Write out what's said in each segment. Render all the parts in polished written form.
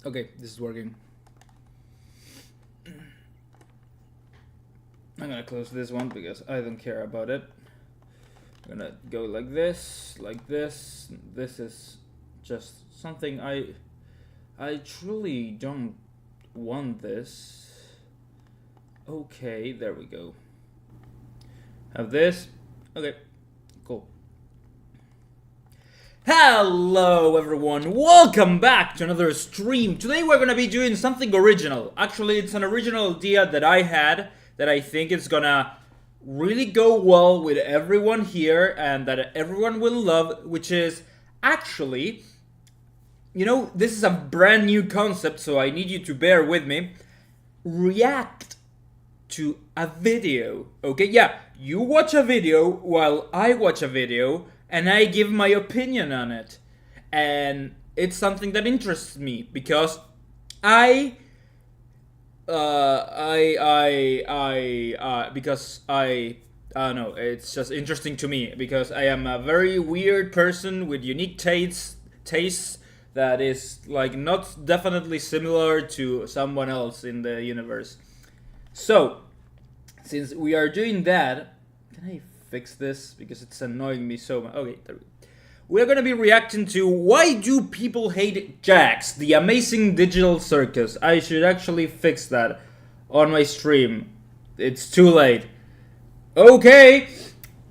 Okay, this is working. I'm gonna close this one because I don't care about it. I'm gonna go like this, like this. This is just something I truly don't want this. Okay, there we go. Have this. Okay, cool. Hello everyone, welcome back to another stream. Today we're gonna be doing something original. Actually, it's an original idea that I had that I think it's gonna really go well with everyone here and that everyone will love, which is actually, you know, this is a brand new concept, so I need you to bear with me. React to a video, okay? Yeah, you watch a video while I watch a video and I give my opinion on it. And it's something that interests me because I don't know, it's just interesting to me because I am a very weird person with unique tastes that is like not definitely similar to someone else in the universe. So, since we are doing that, can I fix this because it's annoying me so much? Okay, there we go. We're gonna be reacting to why do people hate Jax, the amazing digital circus. I should actually fix that on my stream. It's too late. Okay,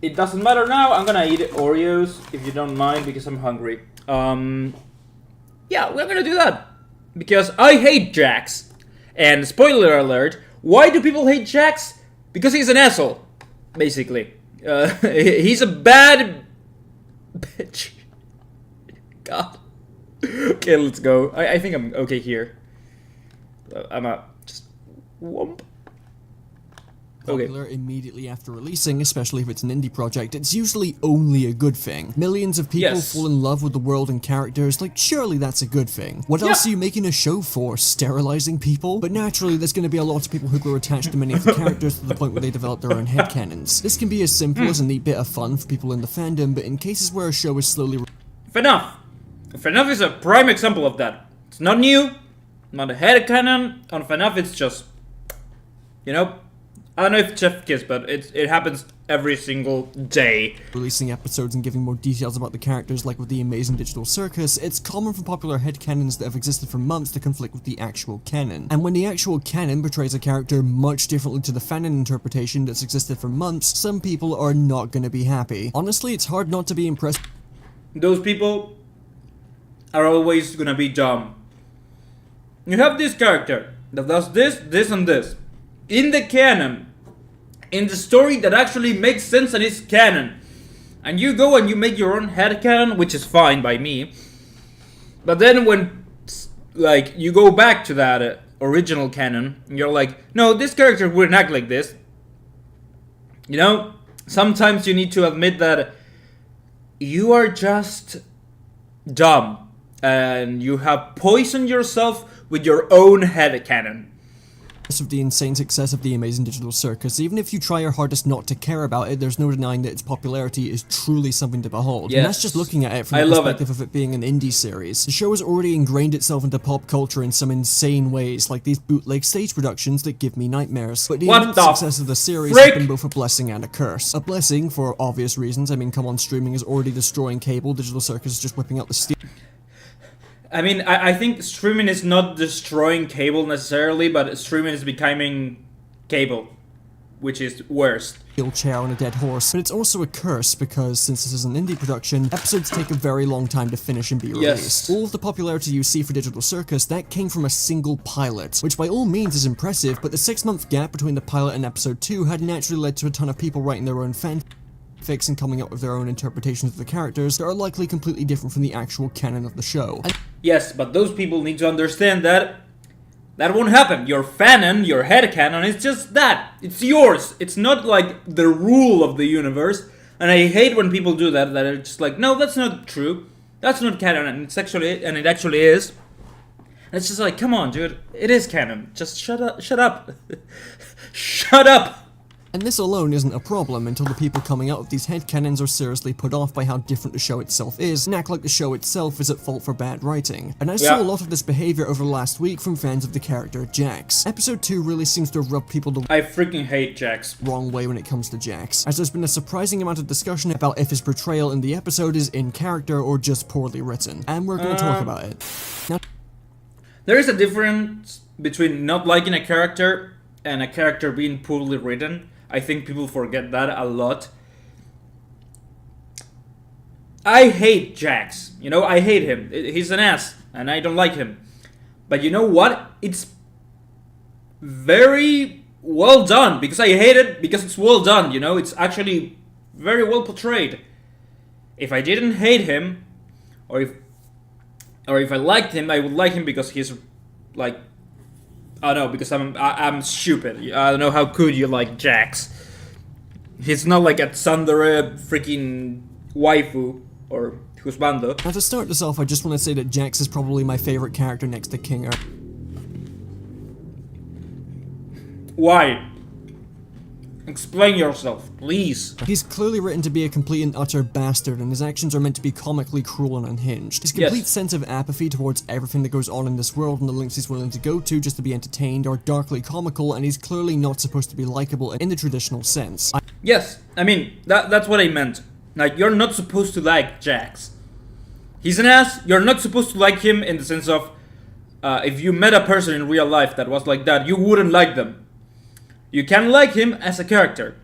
it doesn't matter now. I'm gonna eat Oreos if you don't mind because I'm hungry. Yeah, we're gonna do that because I hate Jax. And spoiler alert, why do people hate Jax? Because he's an asshole, basically. He's a bad bitch. God. Okay, let's go. I think I'm okay here. I'm a just whoomp. Okay. Popular immediately after releasing, especially if it's an indie project, it's usually only a good thing. Millions of people fall in love with the world and characters, like surely that's a good thing. What else are you making a show for? Sterilizing people? But naturally there's going to be a lot of people who grow attached to many of the characters to the point where they develop their own headcanons. This can be as simple as a neat bit of fun for people in the fandom, but in cases where a show is slowly FNAF! FNAF is a prime example of that. It's not new, not a headcanon. On FNAF it's just, you know, I don't know if Chef Kiss, but it happens every single day. Releasing episodes and giving more details about the characters, like with the amazing digital circus, it's common for popular headcanons that have existed for months to conflict with the actual canon. And when the actual canon portrays a character much differently to the fanon interpretation that's existed for months, some people are not gonna be happy. Honestly, it's hard not to be impressed. Those people are always gonna be dumb. You have this character that does this, this, and this. In the canon, in the story that actually makes sense and is canon, and you go and you make your own headcanon, which is fine by me, but then when, like, you go back to that original canon, and you're like, no, this character wouldn't act like this. You know, sometimes you need to admit that you are just dumb, and you have poisoned yourself with your own headcanon. Of the insane success of the amazing digital circus. Even if you try your hardest not to care about it, there's no denying that its popularity is truly something to behold. Yes. And that's just looking at it from the perspective of it being an indie series. The show has already ingrained itself into pop culture in some insane ways, like these bootleg stage productions that give me nightmares. But the immense success of the series has been both a blessing and a curse. A blessing for obvious reasons. I mean, come on, streaming is already destroying cable. Digital circus is just whipping out the steel. I mean, I think streaming is not destroying cable necessarily, but streaming is becoming cable, which is worse. Chair on a dead horse, but it's also a curse because since this is an indie production, episodes take a very long time to finish and be released. All of the popularity you see for Digital Circus, that came from a single pilot, which by all means is impressive, but the 6-month gap between the pilot and episode 2 had naturally led to a ton of people writing their own fanfics and coming up with their own interpretations of the characters that are likely completely different from the actual canon of the show. Yes, but those people need to understand that that won't happen. Your fanon, your headcanon, is just that. It's yours. It's not like the rule of the universe. And I hate when people do that are just like, no, that's not true. That's not canon, and it actually is. And it's just like, come on, dude. It is canon. Just shut up. Shut up. Shut up. And this alone isn't a problem until the people coming out of these headcanons are seriously put off by how different the show itself is, and act like the show itself is at fault for bad writing. And I saw a lot of this behavior over the last week from fans of the character Jax. Episode 2 really seems to have rubbed people the I freaking hate Jax. wrong way when it comes to Jax, as there's been a surprising amount of discussion about if his portrayal in the episode is in character or just poorly written, and we're going to talk about it. Now, there is a difference between not liking a character and a character being poorly written. I think people forget that a lot. I hate Jax. You know, I hate him. He's an ass, and I don't like him. But you know what? It's very well done, because I hate it because it's well done, you know? It's actually very well portrayed. If I didn't hate him, or if I liked him, I would like him because he's like, I don't know, because I'm stupid. I don't know, how could you like Jax? He's not like a tsundere freaking waifu or husbando. Now to start this off, I just want to say that Jax is probably my favorite character next to Kinger. Why? Explain yourself, please. He's clearly written to be a complete and utter bastard, and his actions are meant to be comically cruel and unhinged. His complete sense of apathy towards everything that goes on in this world and the lengths he's willing to go to just to be entertained are darkly comical, and he's clearly not supposed to be likable in the traditional sense. Yes, I mean, that's what I meant. Like, you're not supposed to like Jax. He's an ass. You're not supposed to like him in the sense of, if you met a person in real life that was like that, you wouldn't like them. You can like him as a character,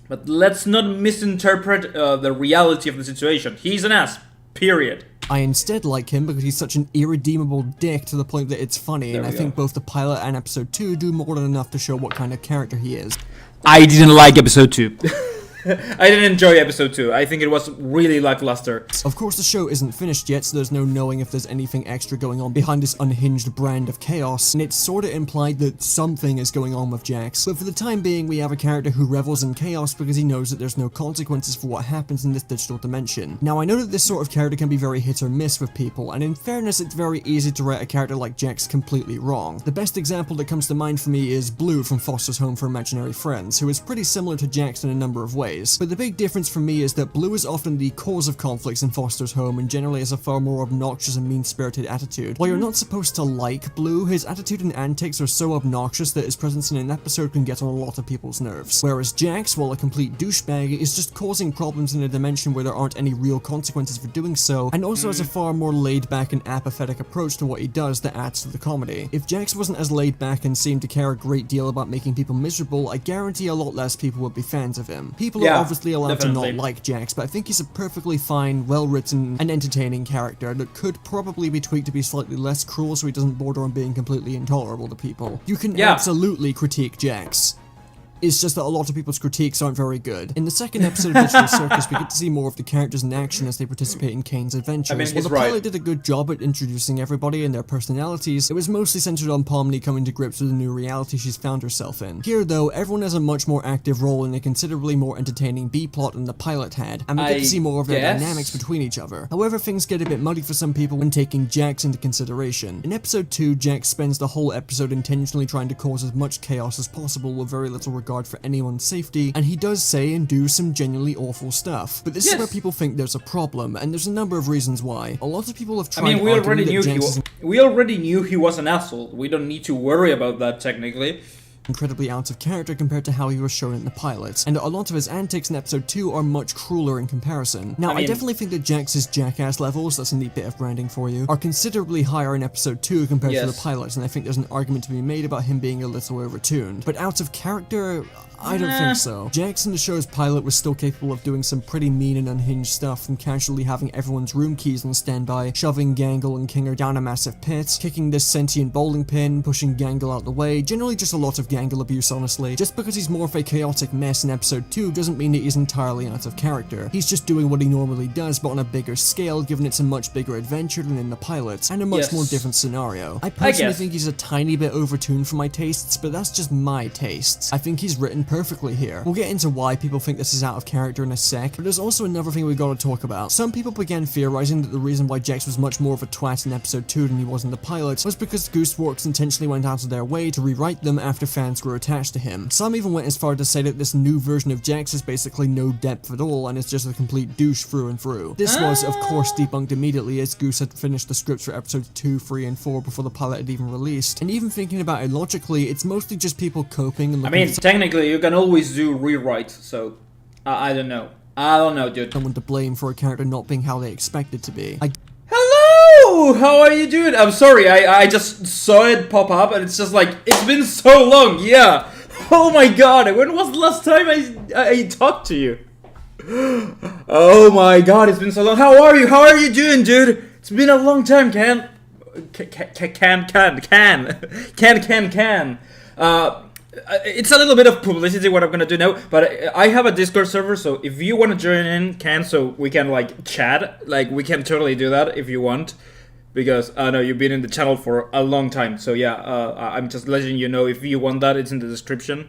but let's not misinterpret the reality of the situation. He's an ass, period. I instead like him because he's such an irredeemable dick to the point that it's funny, and I think both the pilot and episode 2 do more than enough to show what kind of character he is. I didn't like episode 2. I didn't enjoy episode 2. I think it was really lackluster. Of course, the show isn't finished yet, so there's no knowing if there's anything extra going on behind this unhinged brand of chaos, and it's sorta implied that something is going on with Jax. But for the time being, we have a character who revels in chaos because he knows that there's no consequences for what happens in this digital dimension. Now, I know that this sort of character can be very hit or miss with people, and in fairness, it's very easy to write a character like Jax completely wrong. The best example that comes to mind for me is Blue from Foster's Home for Imaginary Friends, who is pretty similar to Jax in a number of ways. But the big difference for me is that Blue is often the cause of conflicts in Foster's Home and generally has a far more obnoxious and mean-spirited attitude. While you're not supposed to like Blue, his attitude and antics are so obnoxious that his presence in an episode can get on a lot of people's nerves. Whereas Jax, while a complete douchebag, is just causing problems in a dimension where there aren't any real consequences for doing so, and also has a far more laid-back and apathetic approach to what he does that adds to the comedy. If Jax wasn't as laid-back and seemed to care a great deal about making people miserable, I guarantee a lot less people would be fans of him. People are obviously allowed to not like Jax, but I think he's a perfectly fine, well-written, and entertaining character that could probably be tweaked to be slightly less cruel so he doesn't border on being completely intolerable to people. You can absolutely critique Jax. It's just that a lot of people's critiques aren't very good. In the second episode of Digital Circus, we get to see more of the characters in action as they participate in Kane's adventures. I mean, while the pilot did a good job at introducing everybody and their personalities, it was mostly centered on Pomni coming to grips with the new reality she's found herself in. Here, though, everyone has a much more active role in a considerably more entertaining B-plot than the pilot had, and we get to see more of their dynamics between each other. However, things get a bit muddy for some people when taking Jax into consideration. In episode 2, Jax spends the whole episode intentionally trying to cause as much chaos as possible with very little regard for anyone's safety, and he does say and do some genuinely awful stuff. But this is where people think there's a problem, and there's a number of reasons why. A lot of people have tried we already knew he was an asshole. We don't need to worry about that technically. Incredibly out of character compared to how he was shown in the pilot, and a lot of his antics in episode 2 are much crueler in comparison. Now, I definitely think that Jax's jackass levels, that's a neat bit of branding for you, are considerably higher in episode 2 compared to the pilot, and I think there's an argument to be made about him being a little overtuned. But out of character, I don't think so. Jax in the show's pilot was still capable of doing some pretty mean and unhinged stuff, from casually having everyone's room keys on standby, shoving Gangle and Kinger down a massive pit, kicking this sentient bowling pin, pushing Gangle out the way, generally just a lot of Gangle abuse, honestly. Just because he's more of a chaotic mess in episode 2 doesn't mean that he's entirely out of character. He's just doing what he normally does, but on a bigger scale, given it's a much bigger adventure than in the pilot, and a much more different scenario. I personally think he's a tiny bit overtuned for my tastes, but that's just my tastes. I think he's written perfectly here. We'll get into why people think this is out of character in a sec, but there's also another thing we gotta talk about. Some people began theorizing that the reason why Jax was much more of a twat in episode 2 than he was in the pilot was because Gooseworks intentionally went out of their way to rewrite them after fans fans grew attached to him. Some even went as far to say that this new version of Jax has basically no depth at all and is just a complete douche through and through. This was, of course, debunked immediately as Goose had finished the scripts for episodes 2, 3, and 4 before the pilot had even released. And even thinking about it logically, it's mostly just people coping and looking for technically, you can always do rewrites, so I don't know. I don't know, dude. someone to blame for a character not being how they expect it to be. Hello! How are you doing? I'm sorry, I just saw it pop up and it's just like, it's been so long, yeah. Oh my god, when was the last time I talked to you? Oh my god, it's been so long. How are you? How are you doing, dude? It's been a long time, Can. It's a little bit of publicity what I'm gonna do now, but I have a Discord server, so if you want to join in, so we can like chat, like we can totally do that if you want, because I know you've been in the channel for a long time, so yeah, I'm just letting you know if you want that, it's in the description.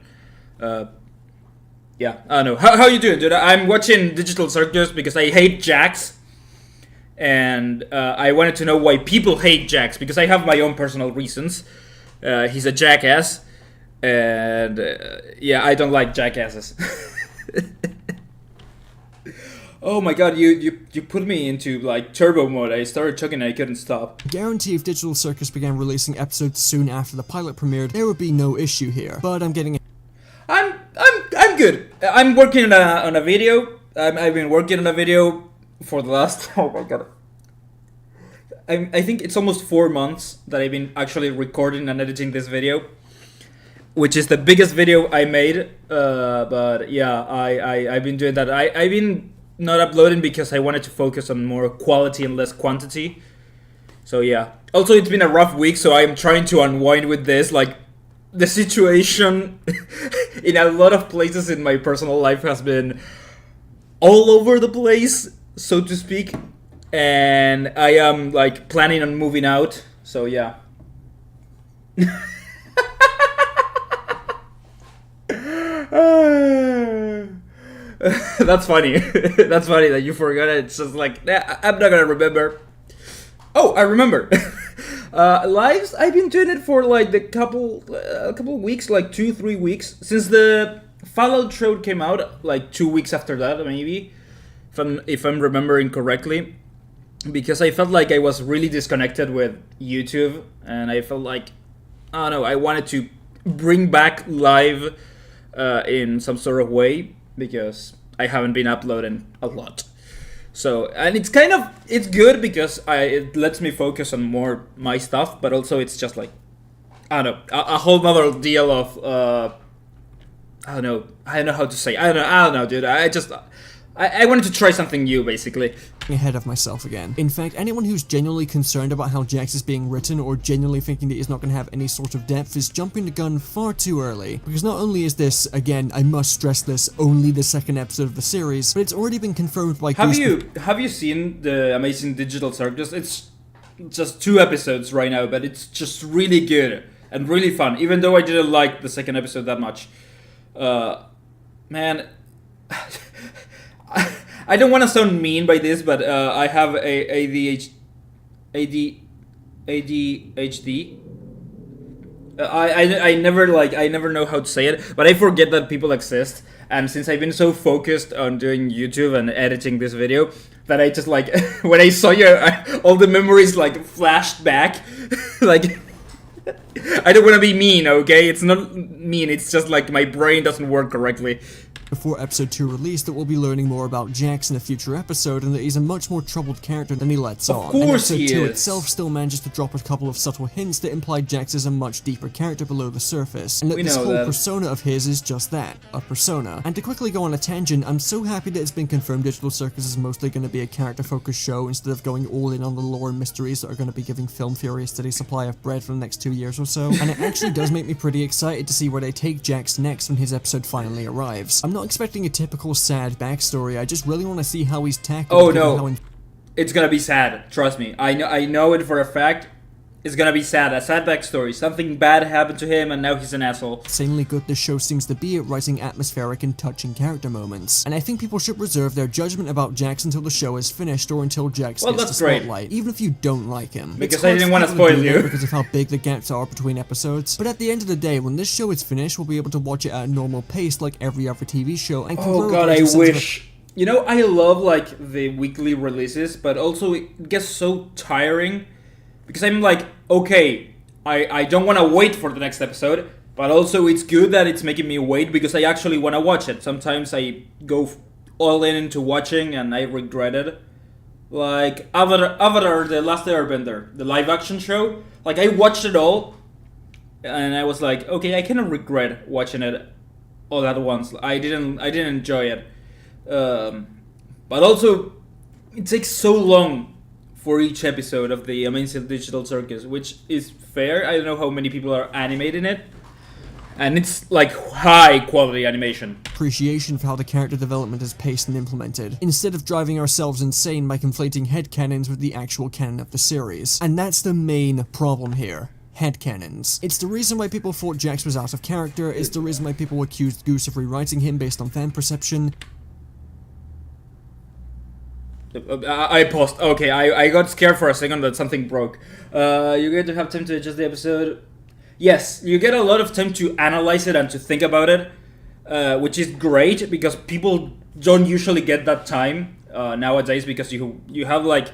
Yeah, I know. How you doing, dude? I'm watching Digital Circus because I hate Jax, and I wanted to know why people hate Jax, because I have my own personal reasons. He's a jackass. And yeah, I don't like jackasses. Oh my god, you put me into like turbo mode. I started chugging and I couldn't stop. Guarantee if Digital Circus began releasing episodes soon after the pilot premiered, there would be no issue here. But I'm getting I'm good. I'm working on a video. I've been working on a video for the last oh my god. I think it's almost 4 months that I've been actually recording and editing this video, which is the biggest video I made, but yeah, I've been doing that. I've been not uploading because I wanted to focus on more quality and less quantity. So yeah. Also, it's been a rough week, so I'm trying to unwind with this. Like, the situation in a lot of places in my personal life has been all over the place, so to speak. And I am, like, planning on moving out, so yeah. That's funny. That's funny that you forgot it. It's just like, I'm not gonna remember. Oh, I remember. Lives, I've been doing it for like a couple weeks, like 2-3 weeks since the Fallout Road came out, like 2 weeks after that, maybe, if I'm remembering correctly, because I felt like I was really disconnected with YouTube, and I felt like, I don't know, I wanted to bring back live in some sort of way, because I haven't been uploading a lot. So, and it's good because it lets me focus on more my stuff, but also it's just like, I don't know, a whole other deal of, I don't know how to say, I don't know, dude, I wanted to try something new, basically. Ahead of myself again. In fact, anyone who's genuinely concerned about how Jax is being written or genuinely thinking that he's not going to have any sort of depth is jumping the gun far too early. Because not only is this, again, I must stress this, only the second episode of the series, but it's already been confirmed by Have you seen the Amazing Digital Circus? It's just 2 episodes right now, but it's just really good and really fun, even though I didn't like the second episode that much. Man... I don't want to sound mean by this, but I have ADHD. I never know how to say it, but I forget that people exist. And since I've been so focused on doing YouTube and editing this video, that I just like when I saw you, all the memories like flashed back. Like, I don't want to be mean, okay? It's not mean. It's just like my brain doesn't work correctly. Before episode 2 release, that we'll be learning more about Jax in a future episode, and that he's a much more troubled character than he lets on. Of course and he episode 2 is. itself still manages to drop a couple of subtle hints that imply Jax is a much deeper character below the surface, and that this whole persona of his is just that, a persona. And to quickly go on a tangent, I'm so happy that it's been confirmed Digital Circus is mostly going to be a character-focused show instead of going all in on the lore and mysteries that are going to be giving film theory a steady supply of bread for the next 2 years or so. And it actually does make me pretty excited to see where they take Jax next when his episode finally arrives. I'm not expecting a typical sad backstory, I just really want to see how he's tackled. Oh no, it's gonna be sad, trust me. I know it for a fact. is gonna be sad. A sad backstory. Something bad happened to him and now he's an asshole. Insanely good this show seems to be at writing atmospheric and touching character moments. And I think people should reserve their judgment about Jax until the show is finished or until Jax gets the spotlight, even if you don't like him. Because I didn't want to spoil you. Because of how big the gaps are between episodes. But at the end of the day, when this show is finished, we'll be able to watch it at a normal pace like every other TV show and oh god, I wish. You know, I love like the weekly releases, but also it gets so tiring because I'm like, okay, I don't want to wait for the next episode, but also it's good that it's making me wait because I actually want to watch it. Sometimes I go all in into watching and I regret it. Like Avatar, The Last Airbender, the live action show. Like I watched it all and I was like, okay, I cannot regret watching it all at once. I didn't enjoy it. But also it takes so long for each episode of the Amazing Digital Circus, which is fair. I don't know how many people are animating it, and it's like high quality animation. Appreciation for how the character development is paced and implemented, instead of driving ourselves insane by conflating headcanons with the actual canon of the series. And that's the main problem here. Headcanons. It's the reason why people thought Jax was out of character, it's the reason why people accused Goose of rewriting him based on fan perception. I paused. Okay, I got scared for a second that something broke. You get to have time to adjust the episode. Yes, you get a lot of time to analyze it and to think about it, which is great because people don't usually get that time nowadays because you have like...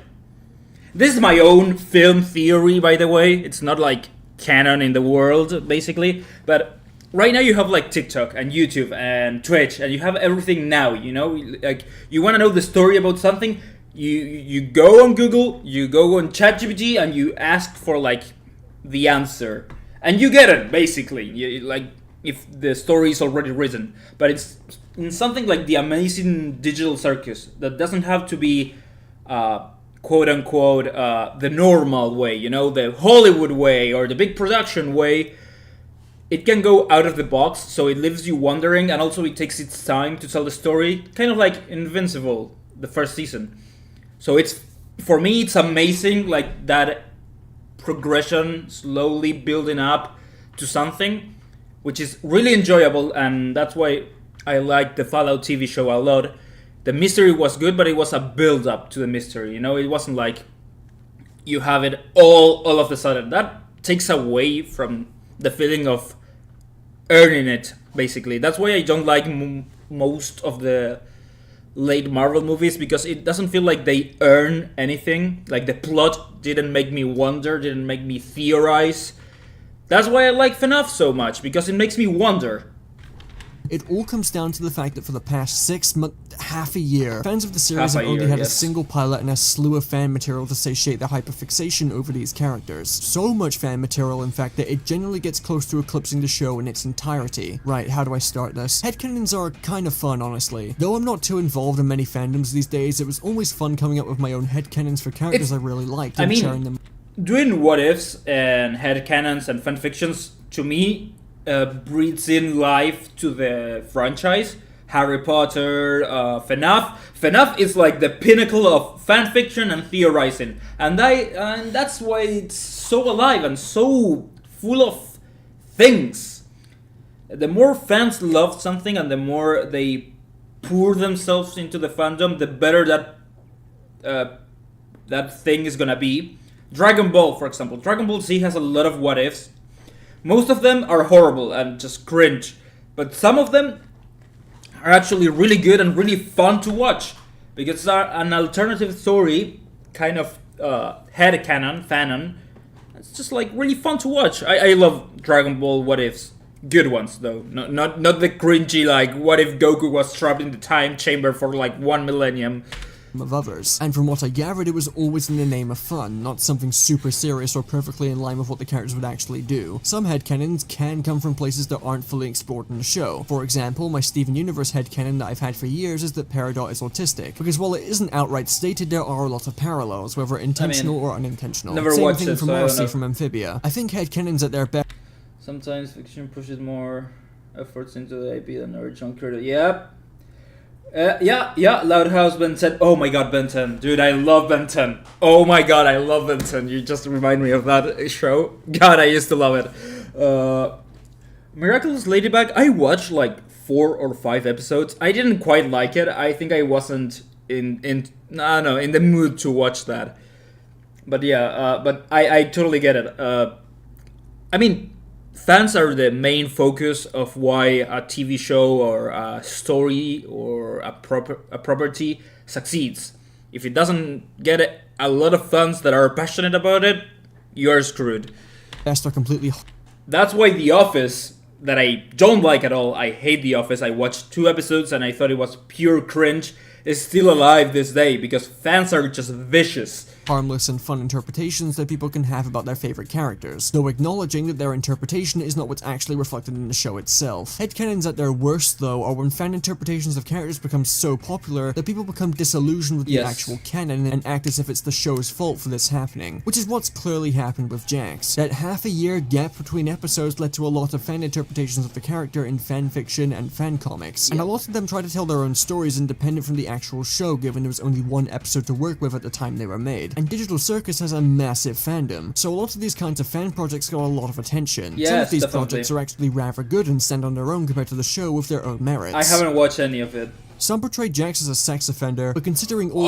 This is my own film theory, by the way. It's not like canon in the world, basically, but... Right now you have like TikTok and YouTube and Twitch and you have everything now, you know, like you want to know the story about something, you go on Google, you go on ChatGPT and you ask for like the answer and you get it basically, like if the story is already written, but it's in something like the Amazing Digital Circus that doesn't have to be quote unquote the normal way, you know, the Hollywood way or the big production way. It can go out of the box, so it leaves you wondering, and also it takes its time to tell the story, kind of like Invincible, the first season. So it's, for me, it's amazing, like that progression slowly building up to something, which is really enjoyable, and that's why I like the Fallout TV show a lot. The mystery was good, but it was a build-up to the mystery, you know? It wasn't like you have it all of a sudden. That takes away from the feeling of earning it, basically. That's why I don't like most of the late Marvel movies, because it doesn't feel like they earn anything. Like the plot didn't make me wonder, didn't make me theorize. That's why I like FNAF so much, because it makes me wonder. It all comes down to the fact that for the past 6 months, half a year, fans of the series have only had a single pilot and a slew of fan material to satiate their hyperfixation over these characters. So much fan material, in fact, that it generally gets close to eclipsing the show in its entirety. Right, how do I start this? Headcanons are kind of fun, honestly. Though I'm not too involved in many fandoms these days, it was always fun coming up with my own headcanons for characters I really liked and sharing them. Doing what-ifs and headcanons and fanfictions, to me, breathes in life to the franchise. Harry Potter, FNAF. FNAF is like the pinnacle of fanfiction and theorizing, and that's why it's so alive and so full of things. The more fans love something and the more they pour themselves into the fandom, the better that thing is gonna be. Dragon Ball, for example. Dragon Ball Z has a lot of what-ifs. Most of them are horrible and just cringe, but some of them are actually really good and really fun to watch, because it's an alternative story, kind of headcanon, fanon. It's just like really fun to watch. I love Dragon Ball what-ifs. Good ones, though. Not the cringy, like, what if Goku was trapped in the time chamber for like 1 millennium. Of others. And from what I gathered, it was always in the name of fun, not something super serious or perfectly in line with what the characters would actually do. Some headcanons can come from places that aren't fully explored in the show. For example, my Steven Universe headcanon that I've had for years is that Peridot is autistic, because while it isn't outright stated, there are a lot of parallels, whether intentional or unintentional. Never Same thing from Marcy from Amphibia. I think headcanons at their best. Sometimes fiction pushes more efforts into the IP than original creator. Yep. Yeah, Loud House Ben 10. Oh my god, Ben 10. Dude, I love Ben 10. Oh my god, I love Ben 10. You just remind me of that show. God, I used to love it. Miraculous Ladybug, I watched like 4 or 5 episodes. I didn't quite like it. I think I wasn't in the mood to watch that. But yeah, but I totally get it. I mean, fans are the main focus of why a TV show or a story or a property succeeds. If it doesn't get a lot of fans that are passionate about it, you're screwed. Best are completely. That's why The Office, that I don't like at all, I hate The Office. I watched 2 episodes and I thought it was pure cringe, is still alive this day because fans are just vicious. Harmless and fun interpretations that people can have about their favorite characters, though acknowledging that their interpretation is not what's actually reflected in the show itself. Headcanons at their worst, though, are when fan interpretations of characters become so popular that people become disillusioned with the actual canon and act as if it's the show's fault for this happening, which is what's clearly happened with Jax. That half-a-year gap between episodes led to a lot of fan interpretations of the character in fanfiction and fan comics, and a lot of them try to tell their own stories independent from the actual show, given there was only 1 episode to work with at the time they were made. And Digital Circus has a massive fandom, so a lot of these kinds of fan projects got a lot of attention. Yes, some of these definitely. projects are actually rather good and stand on their own compared to the show with their own merits. I haven't watched any of it. Some portray Jax as a sex offender, but considering all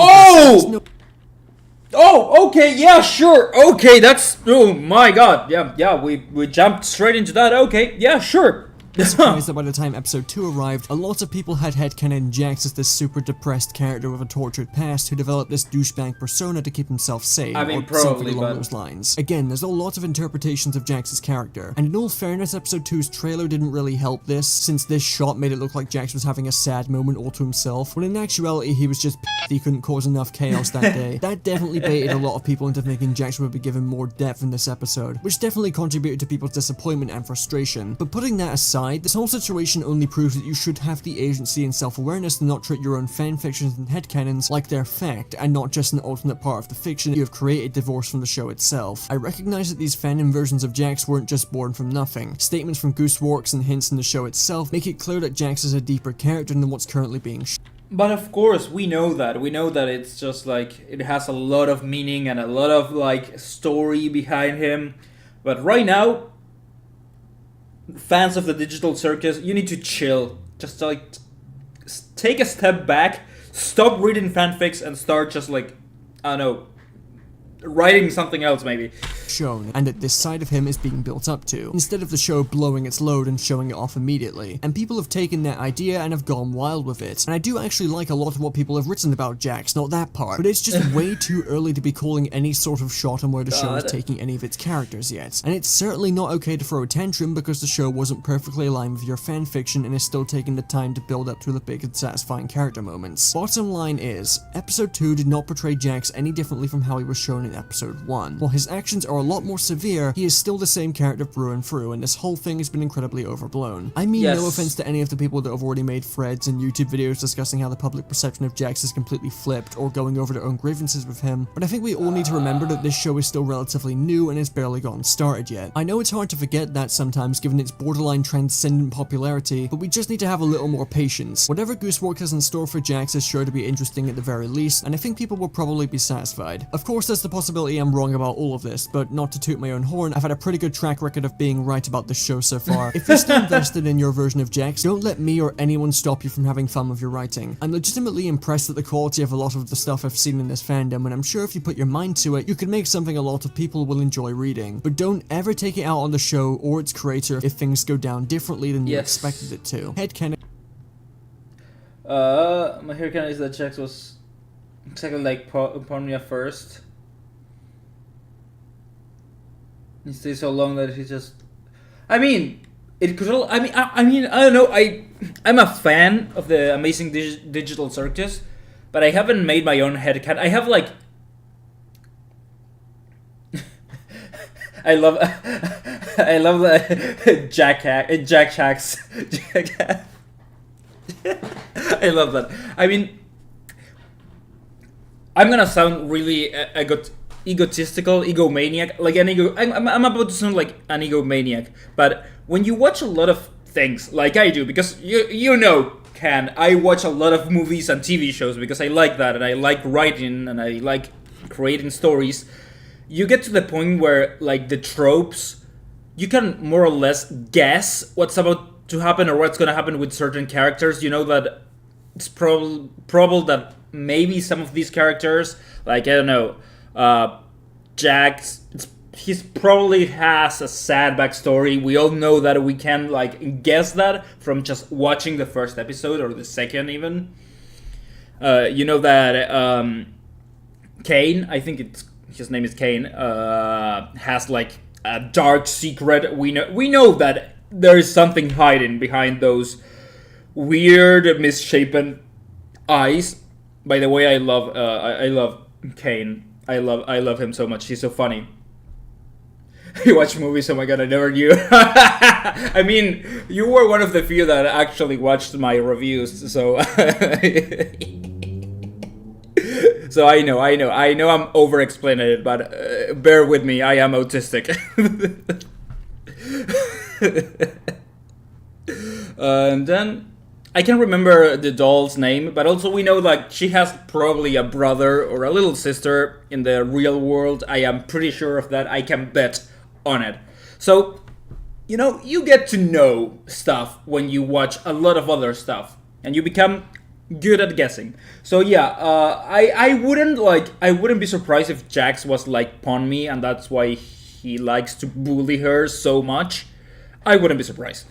Oh, okay, yeah, sure. Okay, that's... Oh my god. Yeah, we jumped straight into that. Okay, yeah, sure. surprised that by the time episode 2 arrived, a lot of people had headcanon Jax as this super depressed character with a tortured past who developed this douchebag persona to keep himself sane, I mean, or probably, something along but... those lines. Again, there's a lot of interpretations of Jax's character, and in all fairness, episode 2's trailer didn't really help this, since this shot made it look like Jax was having a sad moment all to himself, when in actuality he was just pissed he couldn't cause enough chaos that day. That definitely baited a lot of people into thinking Jax would be given more depth in this episode, which definitely contributed to people's disappointment and frustration. But putting that aside, this whole situation only proves that you should have the agency and self-awareness to not treat your own fanfictions and headcanons like they're fact, and not just an alternate part of the fiction you have created divorced from the show itself. I recognize that these fandom versions of Jax weren't just born from nothing. Statements from Gooseworks and hints in the show itself make it clear that Jax is a deeper character than what's currently being But of course, we know that. We know that it's just like, it has a lot of meaning and a lot of like story behind him. But right now, fans of the Digital Circus, you need to chill. Just like take a step back, stop reading fanfics and start just like, I don't know, writing something else maybe. Shown, and that this side of him is being built up to, instead of the show blowing its load and showing it off immediately. And people have taken that idea and have gone wild with it. And I do actually like a lot of what people have written about Jax, not that part, but it's just way too early to be calling any sort of shot on where the show is taking any of its characters yet. And it's certainly not okay to throw a tantrum because the show wasn't perfectly aligned with your fanfiction and is still taking the time to build up to the big and satisfying character moments. Bottom line is, episode 2 did not portray Jax any differently from how he was shown in episode 1. While his actions are a lot more severe, he is still the same character through and through, and this whole thing has been incredibly overblown. I mean, no offense to any of the people that have already made threads and YouTube videos discussing how the public perception of Jax is completely flipped, or going over their own grievances with him, but I think we all need to remember that this show is still relatively new and has barely gotten started yet. I know it's hard to forget that sometimes given its borderline transcendent popularity, but we just need to have a little more patience. Whatever Gooseworks has in store for Jax is sure to be interesting at the very least, and I think people will probably be satisfied. Of course, there's the possibility I'm wrong about all of this, but not to toot my own horn, I've had a pretty good track record of being right about this show so far. If you're still invested in your version of Jax, don't let me or anyone stop you from having fun with your writing. I'm legitimately impressed at the quality of a lot of the stuff I've seen in this fandom, and I'm sure if you put your mind to it, you can make something a lot of people will enjoy reading. But don't ever take it out on the show or its creator if things go down differently than you expected it to. Headcanon. My headcanon is that Jax was exactly like Pomnia first. He stays so long that he just... I mean, it could... I mean, I don't know. I'm a fan of the amazing Digital Circus, but I haven't made my own headcanon. I have like... I love the Jack Hacks. I love that. I mean, I'm gonna sound really egotistical, egomaniac, like an ego. I'm about to sound like an egomaniac, but when you watch a lot of things, like I do, because you know, can. I watch a lot of movies and TV shows because I like that, and I like writing, and I like creating stories. You get to the point where, like, the tropes, you can more or less guess what's about to happen or what's gonna happen with certain characters. You know that it's probable that maybe some of these characters, like, I don't know, Jax, he's probably has a sad backstory. We all know that. We can, like, guess that from just watching the first episode or the second even. You know that Kane, I think his name is Kane, has, like, a dark secret. We know that there is something hiding behind those weird, misshapen eyes. By the way, I love Kane. I love him so much. He's so funny. You watch movies? Oh my god, I never knew. I mean, you were one of the few that actually watched my reviews, so so I know I'm over-explaining it, but bear with me, I am autistic. And then I can't remember the doll's name, but also we know that she has probably a brother or a little sister in the real world. I am pretty sure of that. I can bet on it. So, you know, you get to know stuff when you watch a lot of other stuff, and you become good at guessing. So yeah, I wouldn't be surprised if Jax was like Ponmi, and that's why he likes to bully her so much. I wouldn't be surprised.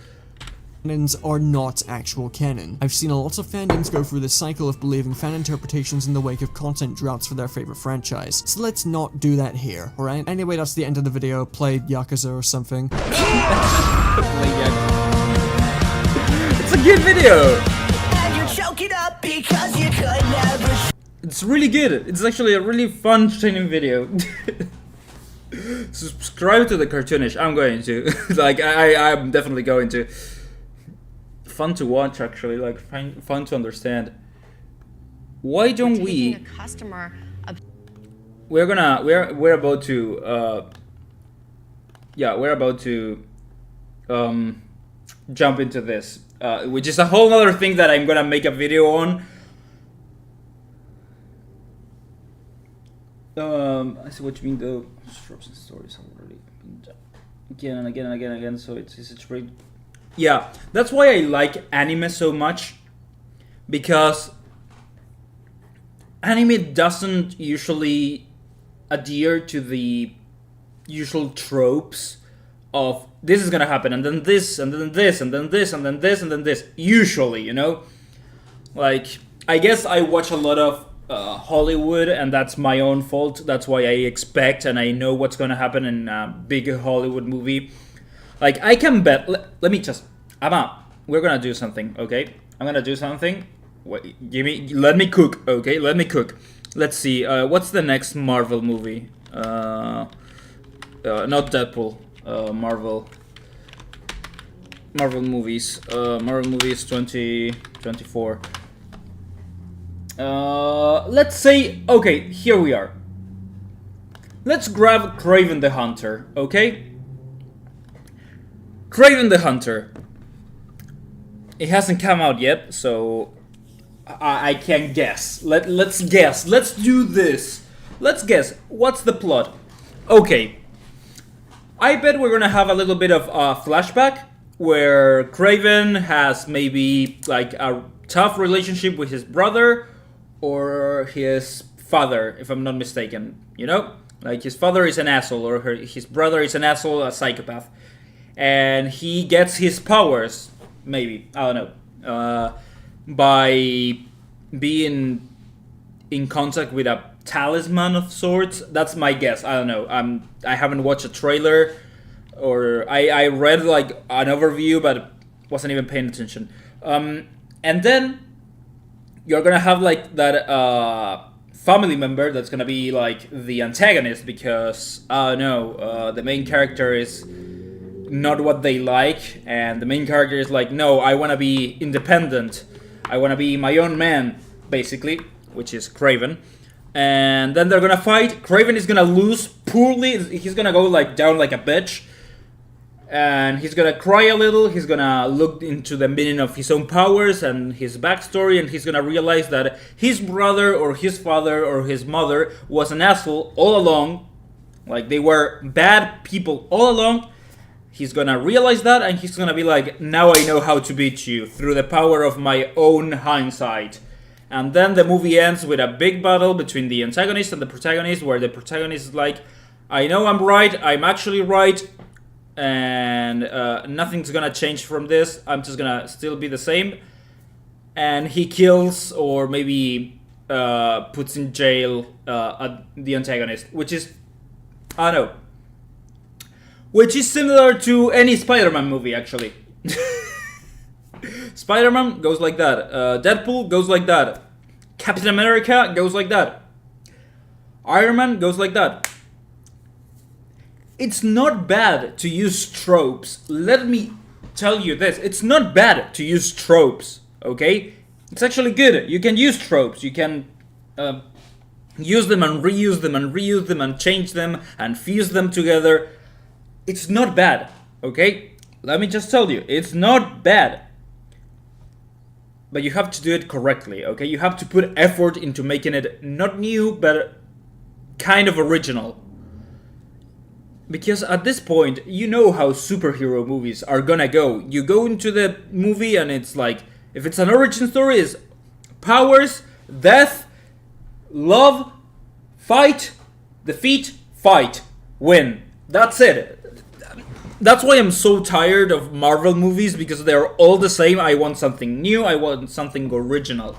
Canons are not actual canon. I've seen a lot of fandoms go through this cycle of believing fan interpretations in the wake of content droughts for their favorite franchise, so let's not do that here, alright? Anyway, that's the end of the video. Play Yakuza or something. It's a good video! And you're choking up because you could never. It's really good. It's actually a really fun, entertaining video. Subscribe to the cartoonish. I'm going to. Like, I'm definitely going to. Fun to watch, actually, like fun to understand. Why don't we? We're about to jump into this, which is a whole other thing that I'm gonna make a video on. I see what you mean though. Tropes and stories have already been done again and again and again and again. So it's a great. Yeah, that's why I like anime so much, because anime doesn't usually adhere to the usual tropes of this is gonna happen and then this and then this and then this and then this and then this. Usually, you know, like I guess I watch a lot of Hollywood, and that's my own fault. That's why I expect and I know what's gonna happen in a big Hollywood movie. Like, I can bet. Let me just. We're gonna do something, okay? I'm gonna do something. Wait, let me cook, okay? Let me cook. Let's see. What's the next Marvel movie? Not Deadpool. Marvel movies. Marvel movies 2024. Let's say. Okay, here we are. Let's grab Kraven the Hunter, okay? Kraven the Hunter. It hasn't come out yet, so I can guess. Let's guess. Let's do this. Let's guess. What's the plot? Okay. I bet we're gonna have a little bit of a flashback where Kraven has maybe like a tough relationship with his brother or his father, if I'm not mistaken. You know? Like his father is an asshole or his brother is an asshole, a psychopath. And he gets his powers, maybe, I don't know, by being in contact with a talisman of sorts. That's my guess. I don't know. I haven't watched a trailer, or I read like an overview, but wasn't even paying attention. And then you're gonna have like that family member that's gonna be like the antagonist, because the main character is not what they like, and the main character is like, no, I want to be independent, I want to be my own man, basically, which is Kraven. And then they're gonna fight. Kraven is gonna lose poorly. He's gonna go like down like a bitch, and he's gonna cry a little. He's gonna look into the meaning of his own powers and his backstory, and he's gonna realize that his brother or his father or his mother was an asshole all along. Like, they were bad people all along. He's gonna realize that, and he's gonna be like, now I know how to beat you through the power of my own hindsight. And then the movie ends with a big battle between the antagonist and the protagonist, where the protagonist is like, I know I'm right, I'm actually right, and nothing's gonna change from this, I'm just gonna still be the same. And he kills, or maybe puts in jail the antagonist, which is, I don't know, which is similar to any Spider-Man movie, actually. Spider-Man goes like that. Deadpool goes like that. Captain America goes like that. Iron Man goes like that. It's not bad to use tropes. Let me tell you this. It's not bad to use tropes, okay? It's actually good. You can use tropes. You can use them and reuse them and reuse them and change them and fuse them together. It's not bad, okay? Let me just tell you, it's not bad. But you have to do it correctly, okay? You have to put effort into making it not new, but kind of original. Because at this point, you know how superhero movies are gonna go. You go into the movie and it's like, if it's an origin story, it's powers, death, love, fight, defeat, fight, win. That's it. That's why I'm so tired of Marvel movies, because they're all the same. I want something new, I want something original.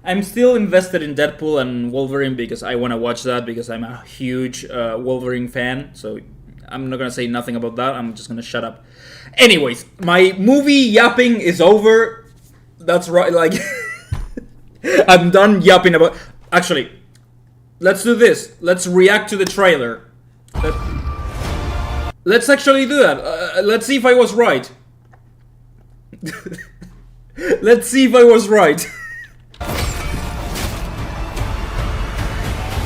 I'm still invested in Deadpool and Wolverine because I want to watch that, because I'm a huge Wolverine fan. So I'm not going to say nothing about that, I'm just going to shut up. Anyways, my movie yapping is over. That's right, like... I'm done yapping about... Actually, let's do this. Let's react to the trailer. Let's actually do that. Let's see if I was right. Let's see if I was right.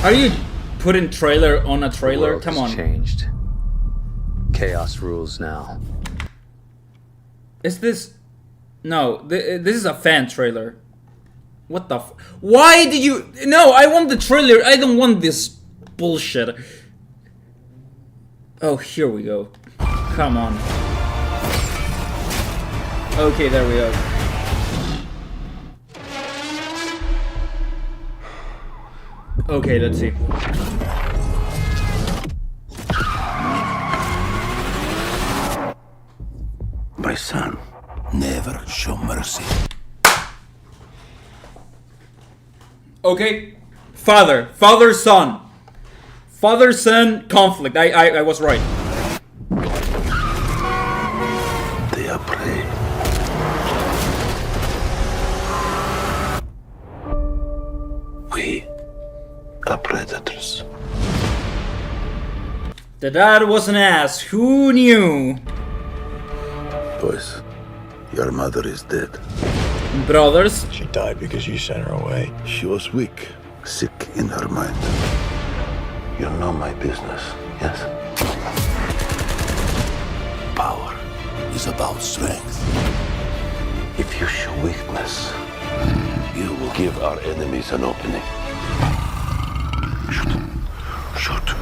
Are you putting trailer on a trailer? Come on. Changed. Chaos rules now. Is this... No, this is a fan trailer. What the f... Why did you... No, I want the trailer. I don't want this bullshit. Oh, here we go. Come on. Okay, there we go. Okay, let's see. My son, never show mercy. Okay. Father-son. Father-son conflict. I was right. They are prey. We are predators. The dad was an ass. Who knew? Boys, your mother is dead. Brothers. She died because you sent her away. She was weak, sick in her mind. You know my business, yes? Power is about strength. If you show weakness, you will give our enemies an opening. Shoot. Shoot.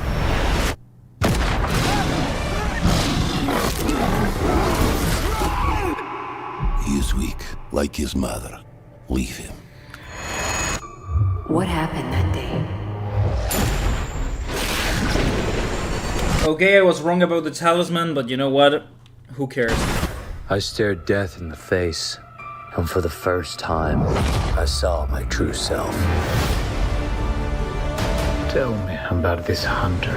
He is weak, like his mother. Leave him. What happened that day? Okay, I was wrong about the talisman, but you know what? Who cares? I stared death in the face, and for the first time, I saw my true self. Tell me about this hunter.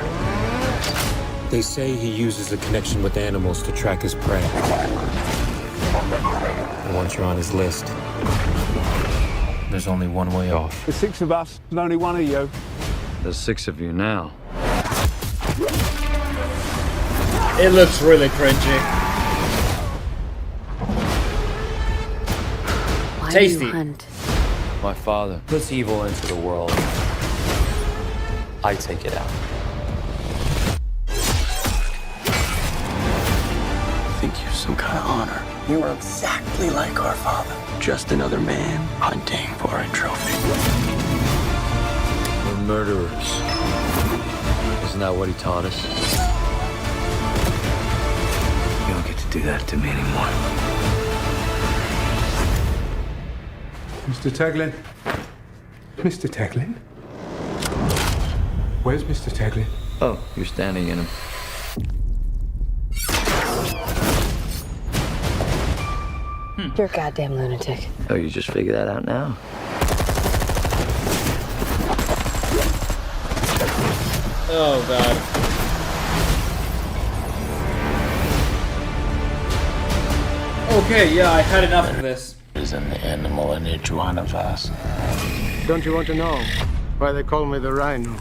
They say he uses a connection with animals to track his prey. And once you're on his list, there's only one way off. There's 6 of us and only one of you. There's 6 of you now. It looks really cringy. Why Tasty. do you hunt? My father puts evil into the world. I take it out. think you're some kind of honor. You're exactly like our father. Just another man hunting for a trophy. We're murderers. Isn't that what he taught us? You don't get to do that to me anymore. Mr. Taglin? Mr. Taglin? Where's Mr. Taglin? Oh, you're standing in him. You're a goddamn lunatic. Oh, you just figured that out now? Oh god. Okay, yeah, I had enough of this. There's an animal in each one of us. Don't you want to know why they call me the Rhino?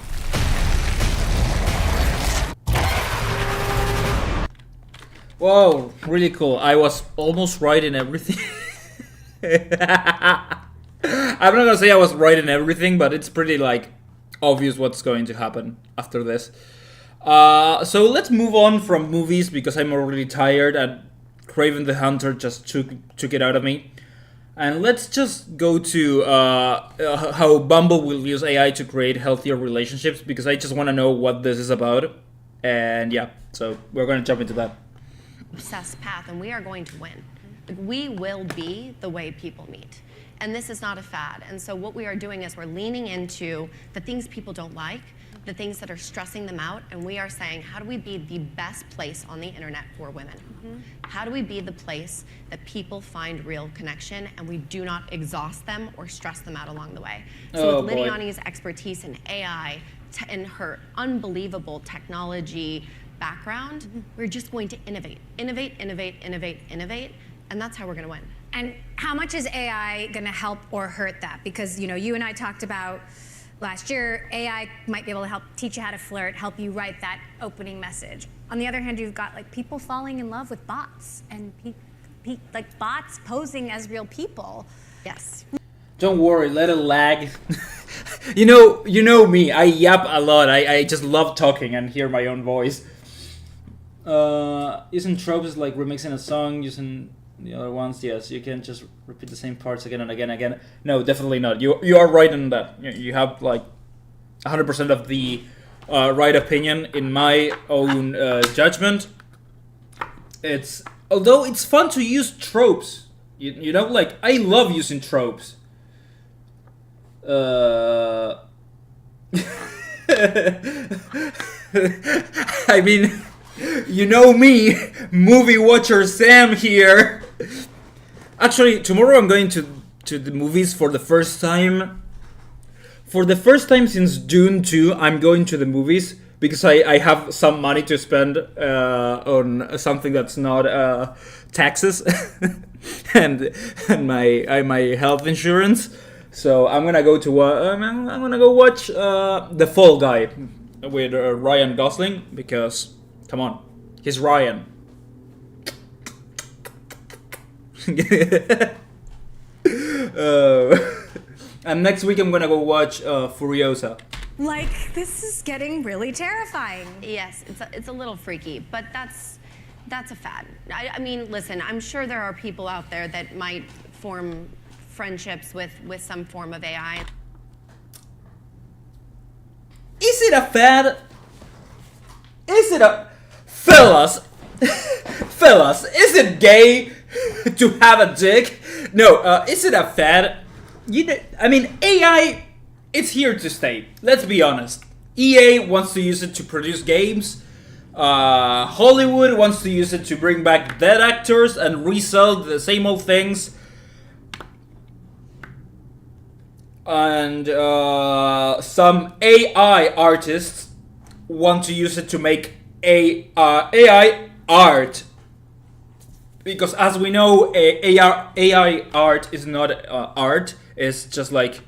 Whoa, really cool. I was almost right in everything. I'm not gonna say I was right in everything, but it's pretty like obvious what's going to happen after this. So let's move on from movies because I'm already tired and Craven the Hunter just took it out of me. And let's just go to how Bumble will use AI to create healthier relationships because I just want to know what this is about. And yeah, so we're going to jump into that. Obsessed path, and we are going to win. We will be the way people meet. And this is not a fad. And so what we are doing is we're leaning into the things people don't like, the things that are stressing them out, and we are saying, how do we be the best place on the internet for women? How do we be the place that people find real connection and we do not exhaust them or stress them out along the way? So with Lidiani's expertise in AI and her unbelievable technology background, we're just going to innovate, innovate, innovate, innovate, innovate, and that's how we're going to win. And how much is AI going to help or hurt that? Because, you know, you and I talked about last year, AI might be able to help teach you how to flirt, help you write that opening message. On the other hand, you've got like people falling in love with bots and like bots posing as real people. Yes. Don't worry, let it lag. you know me, I yap a lot. I just love talking and hear my own voice. Using tropes is like remixing a song, using the other ones, yes, you can just repeat the same parts again and again and again. No, definitely not. You are right in that. You have like 100% of the right opinion in my own judgment. Although it's fun to use tropes. You know, like I love using tropes. I mean, you know me, movie watcher Sam here. Actually, tomorrow I'm going to the movies for the first time. For the first time since June 2, I'm going to the movies because I have some money to spend on something that's not taxes and my health insurance. So I'm gonna go to I'm gonna go watch The Fall Guy with Ryan Gosling because come on, he's Ryan. And next week I'm gonna go watch Furiosa. Like, this is getting really terrifying. Yes, it's a little freaky, but that's a fad. I mean, listen, I'm sure there are people out there that might form friendships with some form of AI. Is it a fad? Is it a... Fellas! Fellas, is it gay to have a dick? No, is it a fad? I mean, AI, it's here to stay. Let's be honest. EA wants to use it to produce games. Hollywood wants to use it to bring back dead actors and resell the same old things. And some AI artists want to use it to make AI art. Because as we know, AI art is not art. It's just like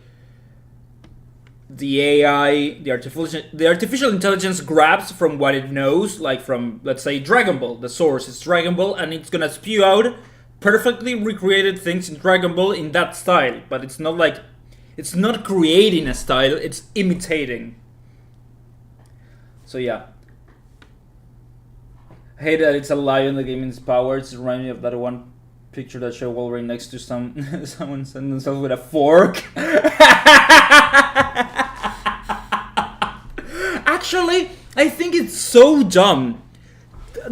the AI, the artificial intelligence grabs from what it knows, like from, let's say, Dragon Ball. The source is Dragon Ball, and it's gonna spew out perfectly recreated things in Dragon Ball in that style. But it's not like, it's not creating a style, it's imitating. So yeah. I hate that it's a lion that gave me his powers. It reminds me of that one picture that showed Wolverine next to someone sending themselves with a fork. Actually, I think it's so dumb.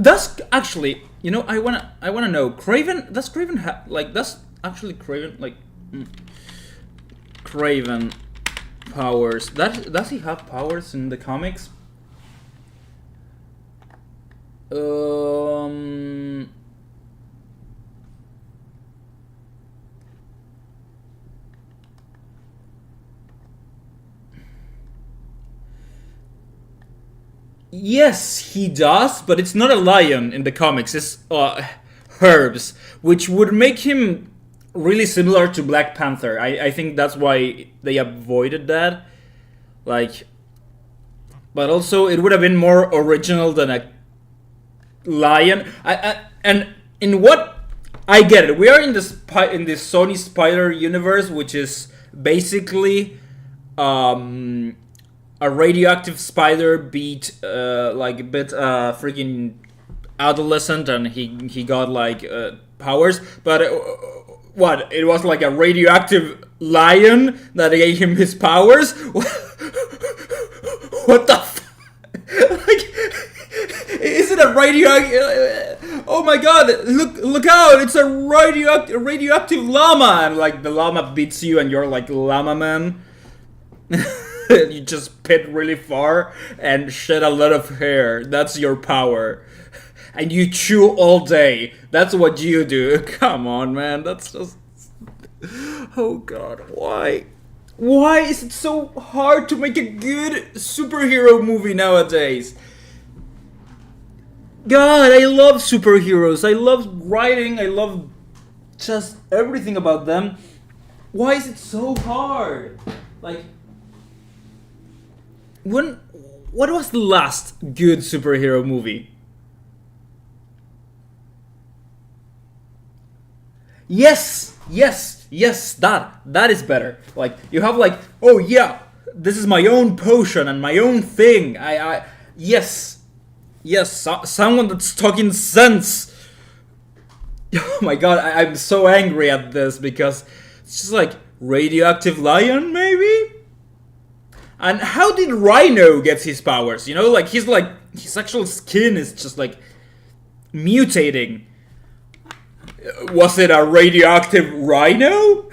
Does actually, you know, I wanna know. Craven, does Craven have like? Does actually Craven like? Craven powers. Does he have powers in the comics? Yes, he does, but it's not a lion in the comics. It's herbs, which would make him really similar to Black Panther. I think that's why they avoided that. Like, but also it would have been more original than a lion. And in what I get it, we are in this Sony Spider universe, which is basically a radioactive spider beat like a bit freaking adolescent, and he got like powers, but what, it was like a radioactive lion that gave him his powers. What the like, is it a radioactive? Oh my god, look out, it's a radioactive llama, and like the llama beats you and you're like llama man. You just spit really far and shed a lot of hair. That's your power. And you chew all day. That's what you do. Come on, man. That's just... Oh god, why? Why is it so hard to make a good superhero movie nowadays? God, I love superheroes. I love writing. I love just everything about them. Why is it so hard? Like... What was the last good superhero movie? Yes, that is better. Like, you have like, oh yeah, this is my own potion and my own thing. Yes, someone that's talking sense. Oh my god, I'm so angry at this because it's just like, radioactive lion maybe? And how did Rhino get his powers? You know, like his actual skin is just like mutating. Was it a radioactive rhino?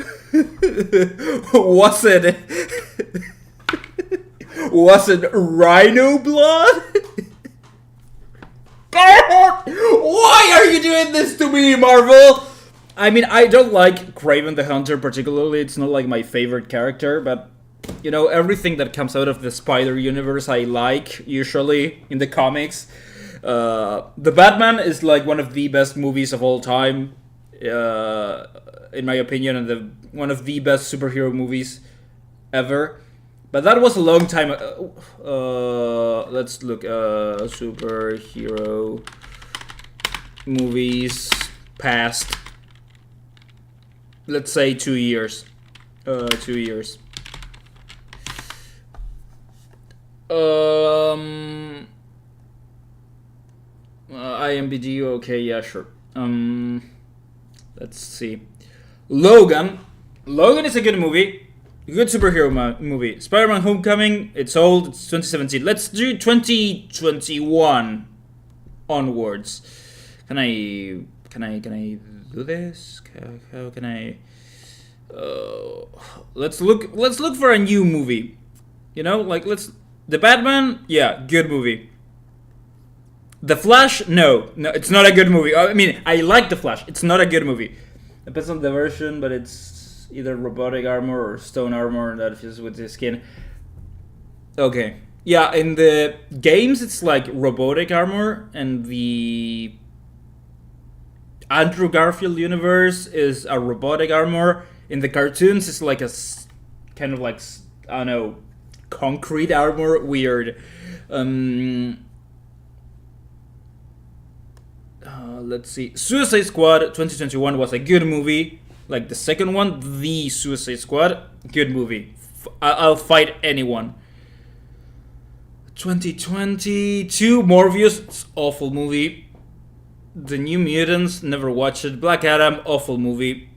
Was it rhino blood? Why are you doing this to me, Marvel? I mean, I don't like Kraven the Hunter particularly. It's not like my favorite character, but you know, everything that comes out of the Spider universe I like, usually, in the comics. The Batman is like one of the best movies of all time, in my opinion, and one of the best superhero movies ever. But that was a long time ago. Let's look, superhero movies past, let's say 2 years. 2 years. IMDb, okay, yeah, sure. Let's see. Logan is a good movie. Good superhero movie. Spider-Man Homecoming, it's old, it's 2017. Let's do 2021 onwards. Can I do this? How can I... let's look for a new movie. You know, like The Batman, yeah, good movie. The Flash, no, it's not a good movie. I mean, I like The Flash. It's not a good movie. Depends on the version, but it's either robotic armor or stone armor that fits with the skin. Okay. Yeah, in the games, it's like robotic armor, and the Andrew Garfield universe is a robotic armor. In the cartoons, it's like a kind of like, I don't know, concrete armor. Weird. Let's see. Suicide Squad 2021 was a good movie. Like the second one, The Suicide Squad, good movie. I'll fight anyone. 2022 Morbius, it's awful movie. The New Mutants, never watched it. Black Adam, awful movie.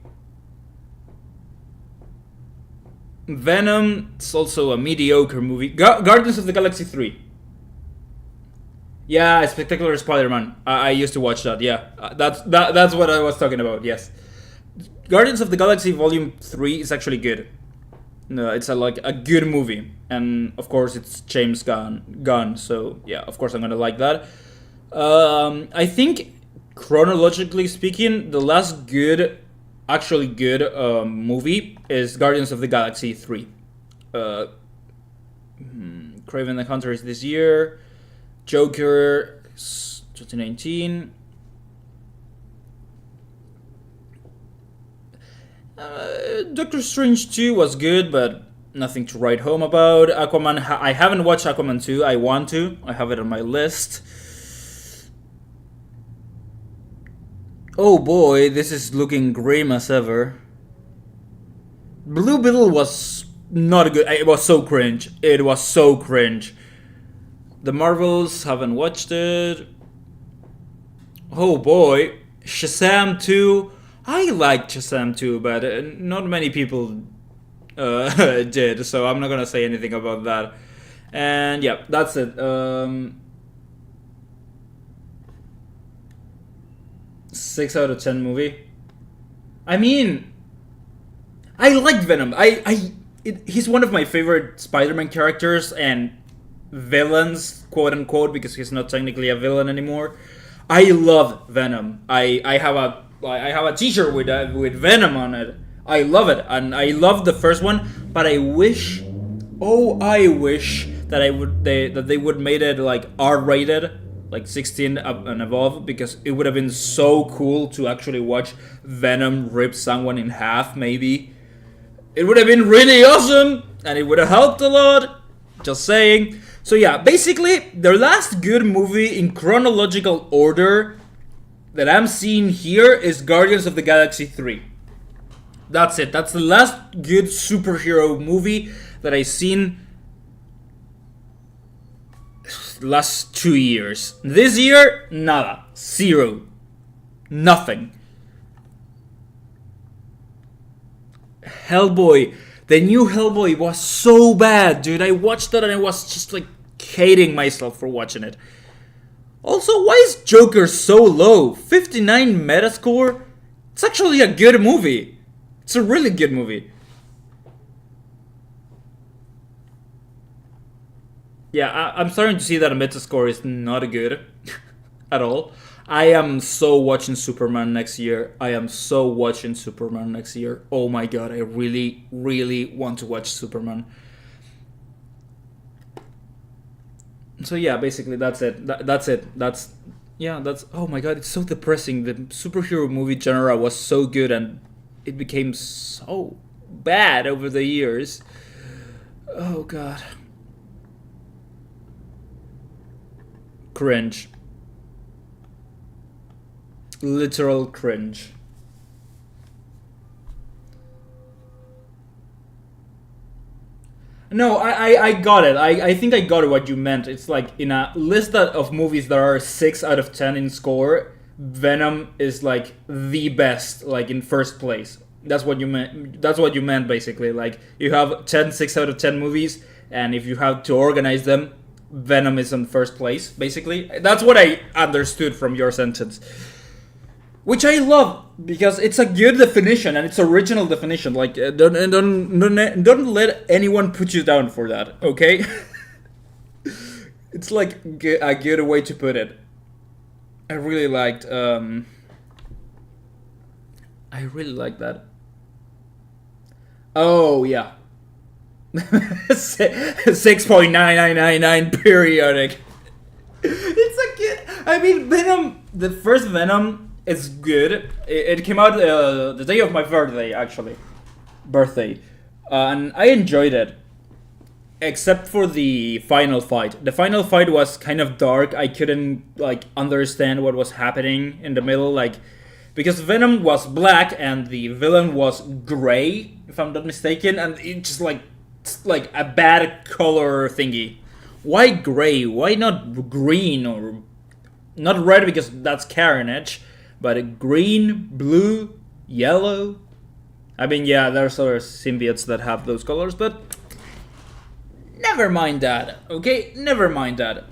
Venom, it's also a mediocre movie. Guardians of the Galaxy 3. Yeah, Spectacular Spider-Man. I used to watch that, yeah. That's what I was talking about, yes. Guardians of the Galaxy Volume 3 is actually good. No, it's like a good movie. And of course it's James Gunn, so yeah, of course I'm gonna like that. I think, chronologically speaking, the last actually good movie is Guardians of the Galaxy 3. Kraven the Hunter is this year. Joker, 2019. Doctor Strange 2 was good, but nothing to write home about. Aquaman, I haven't watched Aquaman 2. I want to. I have it on my list. Oh boy, this is looking grim as ever. Blue Beetle was not good. It was so cringe. It was so cringe. The Marvels, haven't watched it. Oh boy, Shazam 2. I liked Shazam 2, but not many people did, so I'm not gonna say anything about that. And yeah, that's it. 6 out of 10 movie. I mean, I like Venom. He's one of my favorite Spider-Man characters and villains, quote unquote, because he's not technically a villain anymore. I love Venom. I have a T-shirt with Venom on it. I love it, and I love the first one. But I wish that they would made it like R-rated, like 16 up and above, because it would have been so cool to actually watch Venom rip someone in half. Maybe it would have been really awesome, and it would have helped a lot. Just saying. So yeah, basically, the last good movie in chronological order that I'm seeing here is Guardians of the Galaxy 3. That's it. That's the last good superhero movie that I've seen last 2 years. This year, nada. Zero. Nothing. Hellboy. The new Hellboy was so bad, dude. I watched that and I was just like hating myself for watching it. Also, why is Joker so low? 59 Metascore? It's actually a good movie. It's a really good movie. Yeah, I'm starting to see that a Metascore is not good at all. I am so watching Superman next year. Oh my god, I really, really want to watch Superman. So yeah, basically that's it. That's oh my god, it's so depressing. The superhero movie genre was so good and it became so bad over the years. Oh god. Cringe. Literal cringe. No, I got it. I think I got what you meant. It's like in a list of movies that are 6 out of 10 in score, Venom is like the best, like in first place. That's what you meant. That's what you meant basically. Like you have 6 out of 10 movies, and if you have to organize them, Venom is in first place, basically. That's what I understood from your sentence. Which I love, because it's a good definition, and it's original definition. Like, don't let anyone put you down for that, okay? It's like a good way to put it. I really liked that. Oh, yeah. 6.9999 periodic. It's a good... I mean, Venom... The first Venom... It's good. It came out the day of my birthday, actually. And I enjoyed it. Except for the final fight. The final fight was kind of dark. I couldn't, like, understand what was happening in the middle. Like, because Venom was black and the villain was gray, if I'm not mistaken. And it's just, like a bad color thingy. Why gray? Why not green or... Not red because that's carnage, but green, blue, yellow. I mean, yeah, there's other symbiotes that have those colors, but never mind that, okay? Never mind that.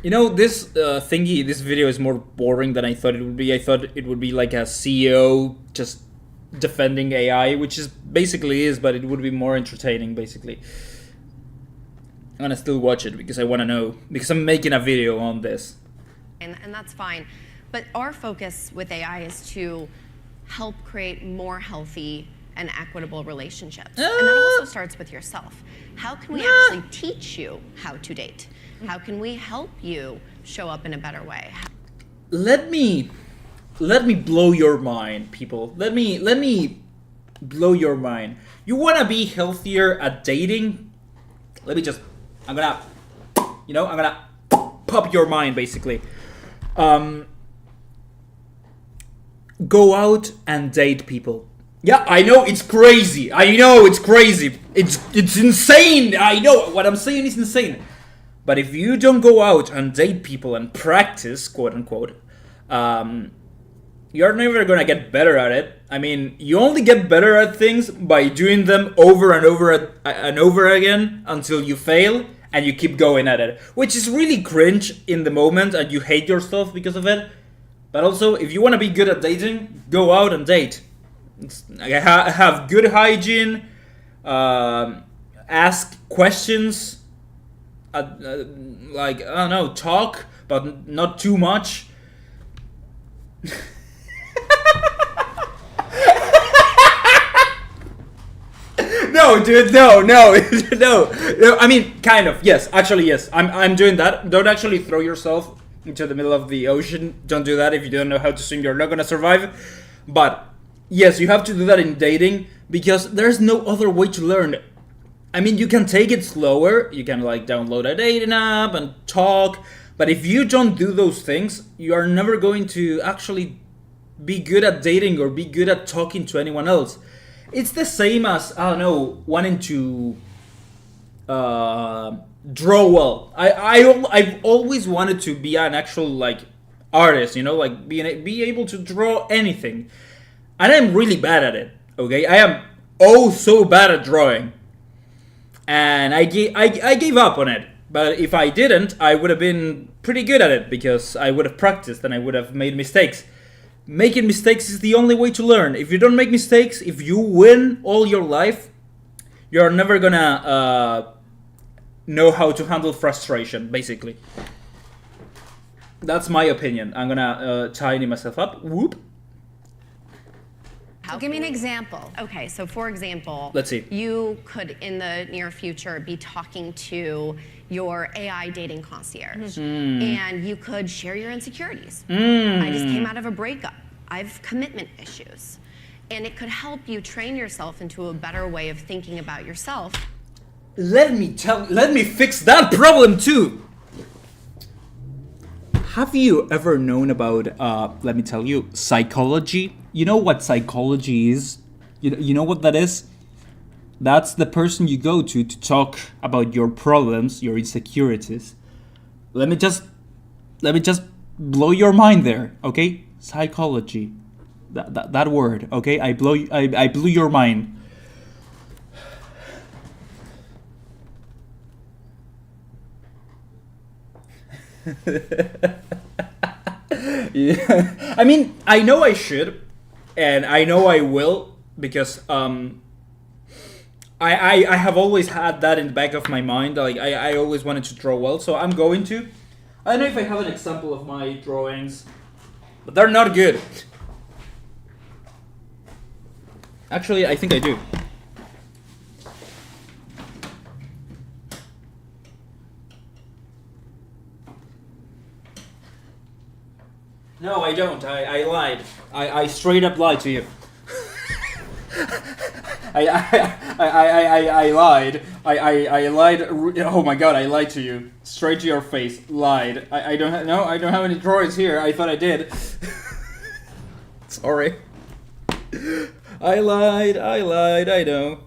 You know, this thingy, this video is more boring than I thought it would be. I thought it would be like a CEO just defending AI, which is basically is, but it would be more entertaining, basically. I'm gonna still watch it because I want to know, because I'm making a video on this. And that's fine. But our focus with AI is to help create more healthy and equitable relationships. And that also starts with yourself. How can we actually teach you how to date? How can we help you show up in a better way? Let me blow your mind, people. Let me blow your mind. You want to be healthier at dating? I'm gonna pop your mind, basically. Go out and date people. Yeah, I know it's crazy. I know it's crazy. It's insane. I know what I'm saying is insane. But if you don't go out and date people and practice, quote unquote, you're never gonna get better at it. I mean, you only get better at things by doing them over and over again until you fail and you keep going at it, which is really cringe in the moment and you hate yourself because of it. But also, if you want to be good at dating, go out and date. Have good hygiene, ask questions, like, I don't know, talk, but not too much. No, dude, no. I mean, kind of, yes. Actually, yes. I'm doing that. Don't actually throw yourself into the middle of the ocean. Don't do that. If you don't know how to swim, you're not gonna survive. But yes, you have to do that in dating because there's no other way to learn. I mean, you can take it slower. You can like download a dating app and talk. But if you don't do those things, you are never going to actually be good at dating or be good at talking to anyone else. It's the same as, I don't know, wanting to draw well. I've always wanted to be an actual like artist, you know, like be able to draw anything, and I'm really bad at it. Okay, I am so bad at drawing, and I gave up on it. But if I didn't, I would have been pretty good at it because I would have practiced and I would have made mistakes. Making mistakes is the only way to learn. If you don't make mistakes, if you win all your life, you're never gonna know how to handle frustration, basically. That's my opinion. I'm gonna tidy myself up. Whoop. Give me an example. Okay, so for example, let's see. You could, in the near future, be talking to your AI dating concierge, and you could share your insecurities. I just came out of a breakup. I have commitment issues. And it could help you train yourself into a better way of thinking about yourself. Let me fix that problem too. Have you ever known about, let me tell you, psychology? You know what psychology is? You know what that is? That's the person you go to talk about your problems, your insecurities. Let me just blow your mind there, okay? Psychology. That word, okay? I blew your mind. Yeah. I mean, I know I should, and I know I will, because I have always had that in the back of my mind. Like I always wanted to draw well, so I'm going to. I don't know if I have an example of my drawings, but they're not good. Actually, I think I do. No, I don't. I lied. I straight up lied to you. I lied. I lied. Oh my god, I lied to you. Straight to your face. Lied. I don't have any drawings here. I thought I did. Sorry. I lied. I know.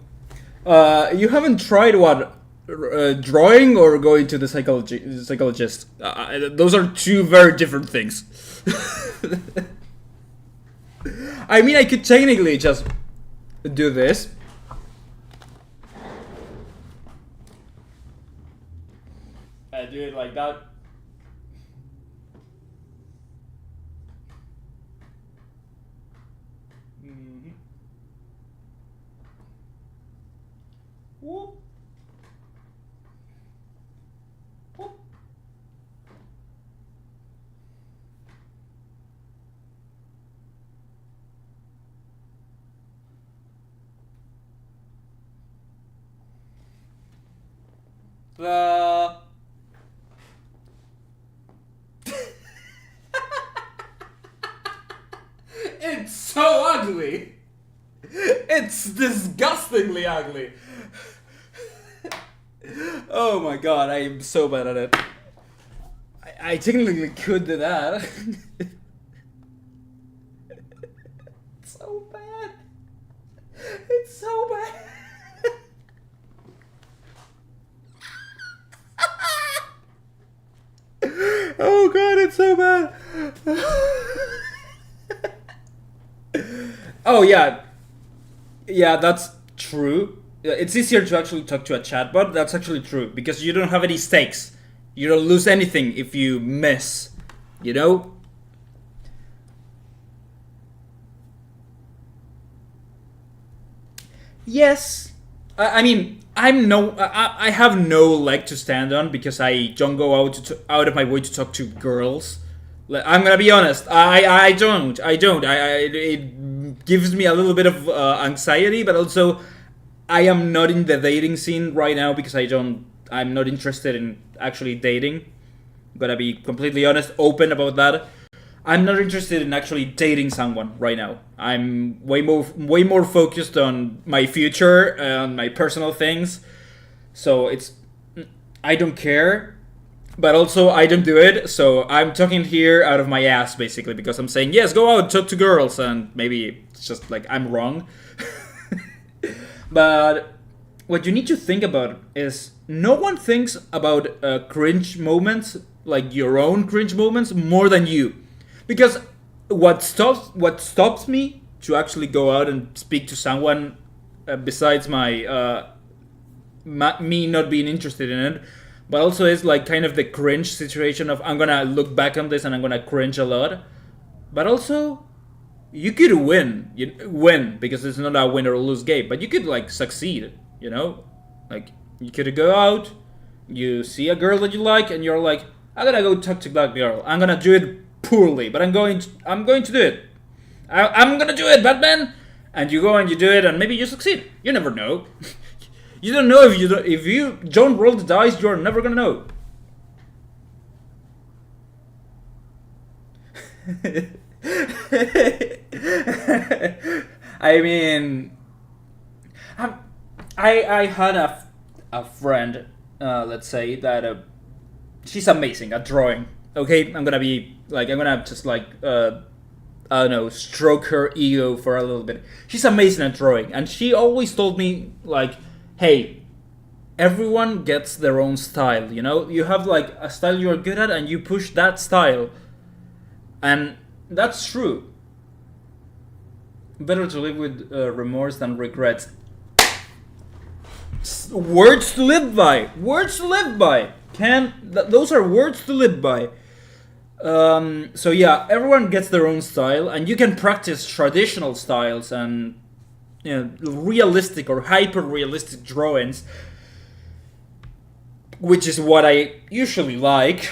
You haven't tried what drawing or going to the psychologist. Those are two very different things. I mean, I could technically just do this. I do it like that. Whoop. Whoop. It's so ugly. It's disgustingly ugly. Oh my god, I am so bad at it. I technically could do that. It's so bad. It's so bad. Oh god, it's so bad. Oh yeah. Yeah, that's true. It's easier to actually talk to a chatbot. That's actually true because you don't have any stakes. You don't lose anything if you miss, you know? Yes. I mean, I have no leg to stand on because I don't go out of my way to talk to girls. I'm gonna be honest. I don't. It gives me a little bit of anxiety, but also I am not in the dating scene right now because I'm not interested in actually dating. I'm gonna be completely honest, open about that. I'm not interested in actually dating someone right now. I'm way more focused on my future and my personal things. So I don't care, but also I don't do it. So I'm talking here out of my ass basically because I'm saying yes, go out, talk to girls, and maybe it's just like I'm wrong. But what you need to think about is no one thinks about cringe moments, like your own cringe moments, more than you. Because what stops me to actually go out and speak to someone besides my me not being interested in it, but also is like kind of the cringe situation of I'm gonna look back on this and I'm gonna cringe a lot. But also, you could win because it's not a win or lose game, but you could like succeed, you know? Like you could go out, you see a girl that you like, and you're like, I'm gonna go talk to that girl. I'm gonna do it poorly, but I'm going to do it. I'm gonna do it, Batman. And you go and you do it, and maybe you succeed. You never know. You don't know if you don't roll the dice. You're never gonna know. I mean, I had a friend, let's say that she's amazing at drawing. Okay, I'm gonna just like I don't know, stroke her ego for a little bit. She's amazing at drawing, and she always told me like, hey, everyone gets their own style, you know? You have like a style you're good at and you push that style. And that's true. Better to live with remorse than regrets. Words to live by. Words to live by. Those are words to live by. So yeah, everyone gets their own style, and you can practice traditional styles and realistic or hyper-realistic drawings, which is what I usually like.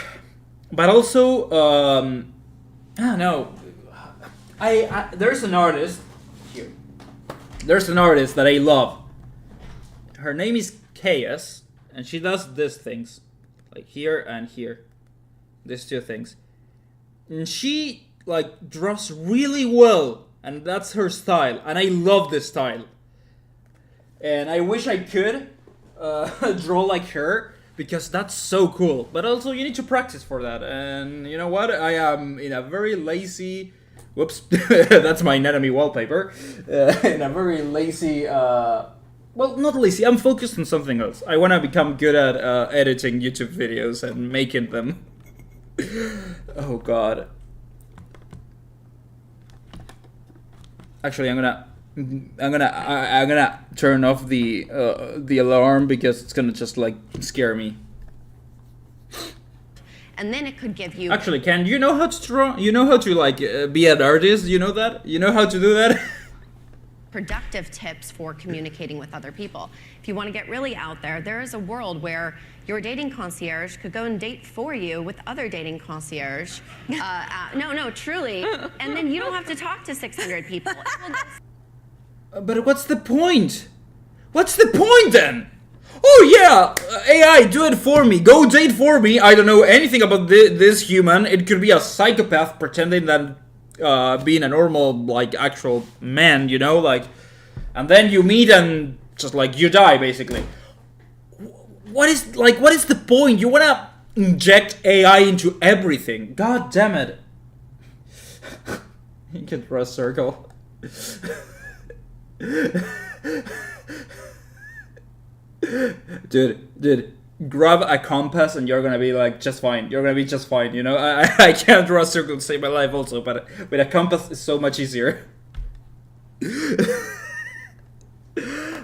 But also, I don't know. There's an artist here. There's an artist that I love. Her name is Chaos, and she does these things, like here and here. These two things. And she like draws really well, and that's her style, and I love this style. And I wish I could draw like her because that's so cool. But also you need to practice for that. And you know what? I am in a very lazy. Whoops, that's my enemy wallpaper. In a very lazy well, not lazy. I'm focused on something else. I want to become good at editing YouTube videos and making them. Oh God. Actually, I'm gonna turn off the alarm because it's gonna just like scare me. And then it could give you... Actually, Ken, you know how to draw? You know how to like be an artist? You know that? You know how to do that? productive tips for communicating with other people. If you want to get really out there, there is a world where your dating concierge could go and date for you with other dating concierge. No, truly. And then you don't have to talk to 600 people. But what's the point? What's the point then? Oh yeah, AI, do it for me. Go date for me. I don't know anything about this human. It could be a psychopath pretending that being a normal, like, actual man, you know, like, and then you meet and just like you die basically. What is the point? You wanna inject AI into everything? God damn it! You can draw a circle. Dude, grab a compass and you're gonna be like just fine. You're gonna be just fine, you know? I can't draw a circle to save my life also, but with a compass it's so much easier.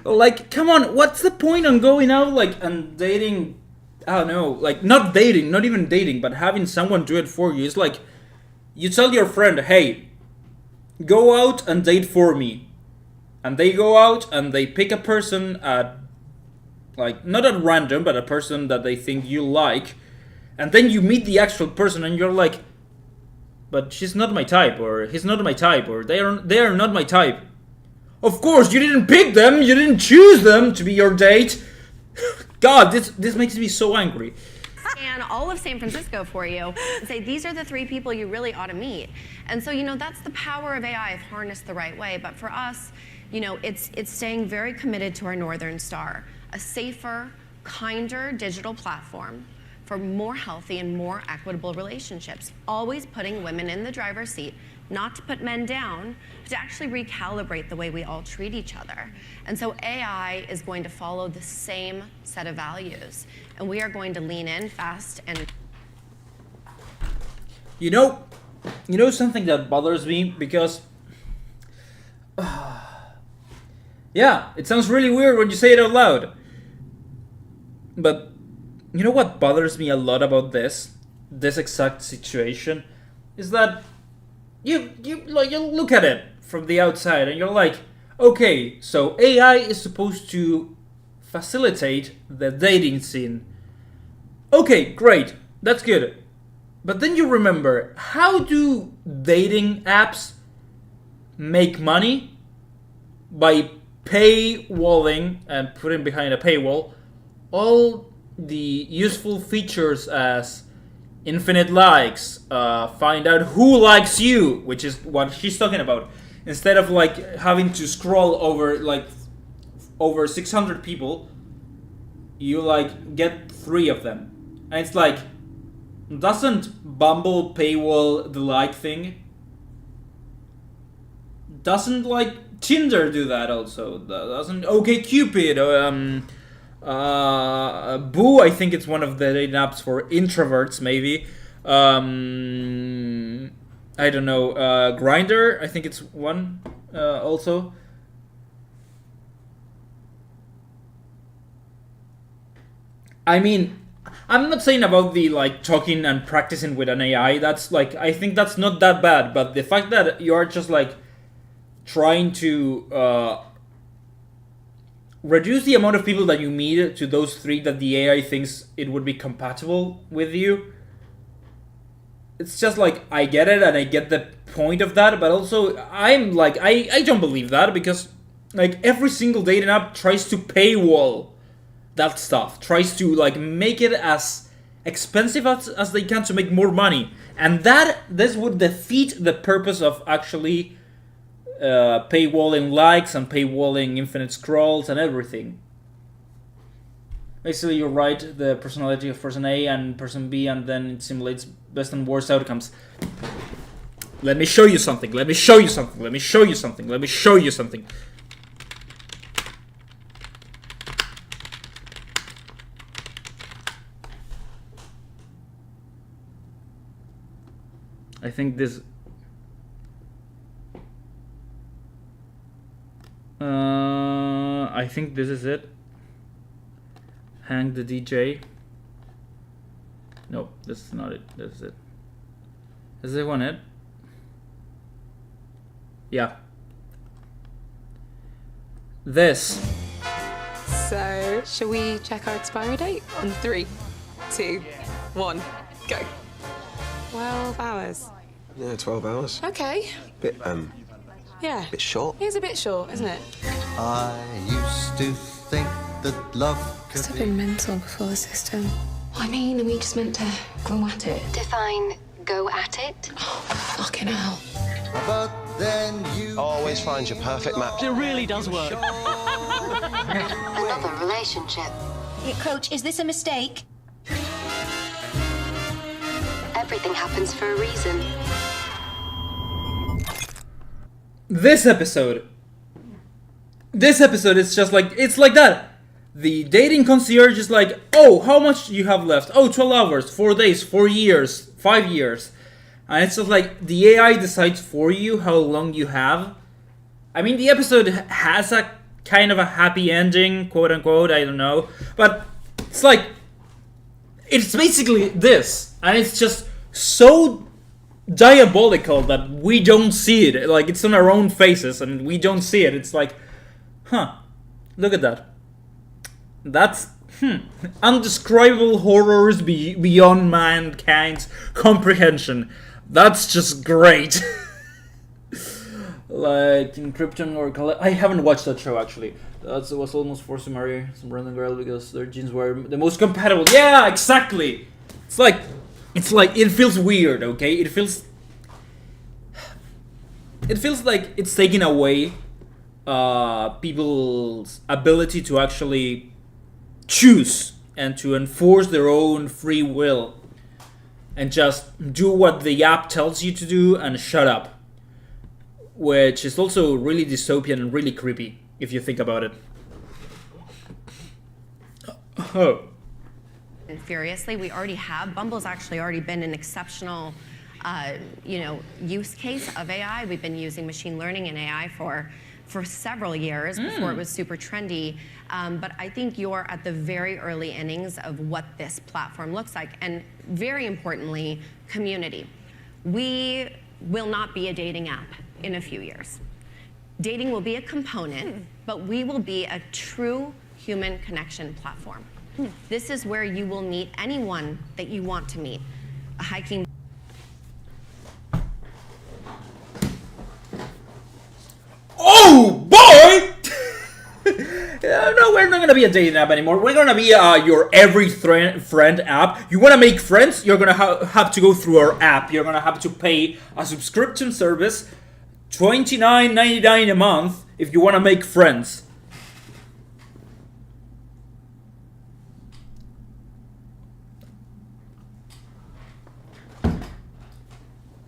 Like, come on, what's the point on going out, like, and dating? I don't know, like, not dating, not even dating, but having someone do it for you. It's like, you tell your friend, hey, go out and date for me. And they go out and they pick a person at, like, not at random, but a person that they think you like. And then you meet the actual person and you're like, but she's not my type, or he's not my type, or they are not my type. Of course, you didn't pick them, you didn't choose them to be your date. God, this makes me so angry. And all of San Francisco for you and say, these are the 3 people you really ought to meet. And so, you know, that's the power of AI if harnessed the right way. But for us, you know, it's staying very committed to our Northern Star, a safer, kinder digital platform for more healthy and more equitable relationships, always putting women in the driver's seat, not to put men down, but to actually recalibrate the way we all treat each other. And so AI is going to follow the same set of values, and we are going to lean in fast and... You know something that bothers me, because... yeah, it sounds really weird when you say it out loud. But you know what bothers me a lot about this exact situation? Is that you look at it from the outside and you're like, okay, so AI is supposed to facilitate the dating scene. Okay, great, that's good. But then you remember, how do dating apps make money? By paywalling and putting behind a paywall all the useful features as infinite likes, find out who likes you, which is what she's talking about. Instead of like having to scroll over 600 people, you like get 3 of them. And it's like, doesn't Bumble paywall the like thing? Doesn't like Tinder do that also? Doesn't OkCupid, Boo, I think it's one of the dating apps for introverts, maybe. I don't know. Grindr, I think it's one also. I mean, I'm not saying about the like talking and practicing with an AI. That's like, I think that's not that bad. But the fact that you are just like trying to reduce the amount of people that you meet to those 3 that the AI thinks it would be compatible with you. It's just like, I get it and I get the point of that, but also I'm like, I don't believe that, because like every single dating app tries to paywall that stuff, tries to like make it as expensive as they can to make more money. And this would defeat the purpose of actually paywalling likes and paywalling infinite scrolls and everything. Basically, you write the personality of person A and person B, and then it simulates best and worst outcomes. Let me show you something. Let me show you something. Let me show you something. Let me show you something. I think this. I think this is it. Hang the DJ. Nope, this is not it. This is it. Is this one it? Yeah. This. So, shall we check our expiry date? On 3, 2, 1, go. 12 hours. Yeah, 12 hours. Okay. Bit, Yeah. bit short. It is a bit short, isn't it? I used to think that love could Must have been mental before the system. I mean, are we just meant to go at it? Define go at it. Oh, fucking hell. But then you Always find your perfect match. It really does work. Another relationship. Coach, is this a mistake? Everything happens for a reason. This episode is just like, it's like that. The dating concierge is like, oh, how much you have left? Oh, 12 hours, 4 days, 4 years, 5 years. And it's just like, the AI decides for you how long you have. I mean, the episode has a kind of a happy ending, quote unquote, I don't know. But it's like, it's basically this. And it's just so diabolical that we don't see it. Like, it's on our own faces and we don't see it. It's like, huh, look at that. That's undescribable horrors beyond mankind's comprehension. That's just great. Like in Krypton or I haven't watched that show actually. That was almost forced to marry some random girl because their genes were the most compatible. Yeah, exactly. It's like it feels weird. Okay, it feels like it's taking away people's ability to actually choose and to enforce their own free will and just do what the app tells you to do and shut up, which is also really dystopian and really creepy if you think about it. Oh. And furiously, we already have. Bumble's actually already been an exceptional use case of AI. We've been using machine learning and AI for several years before it was super trendy. But I think you're at the very early innings of what this platform looks like. And very importantly, community. We will not be a dating app in a few years. Dating will be a component, but we will be a true human connection platform. This is where you will meet anyone that you want to meet. A hiking. Oh boy! No, we're not gonna be a dating app anymore. We're gonna be your every friend app. You wanna make friends? You're gonna have to go through our app. You're gonna have to pay a subscription service, $29.99 a month, if you wanna make friends.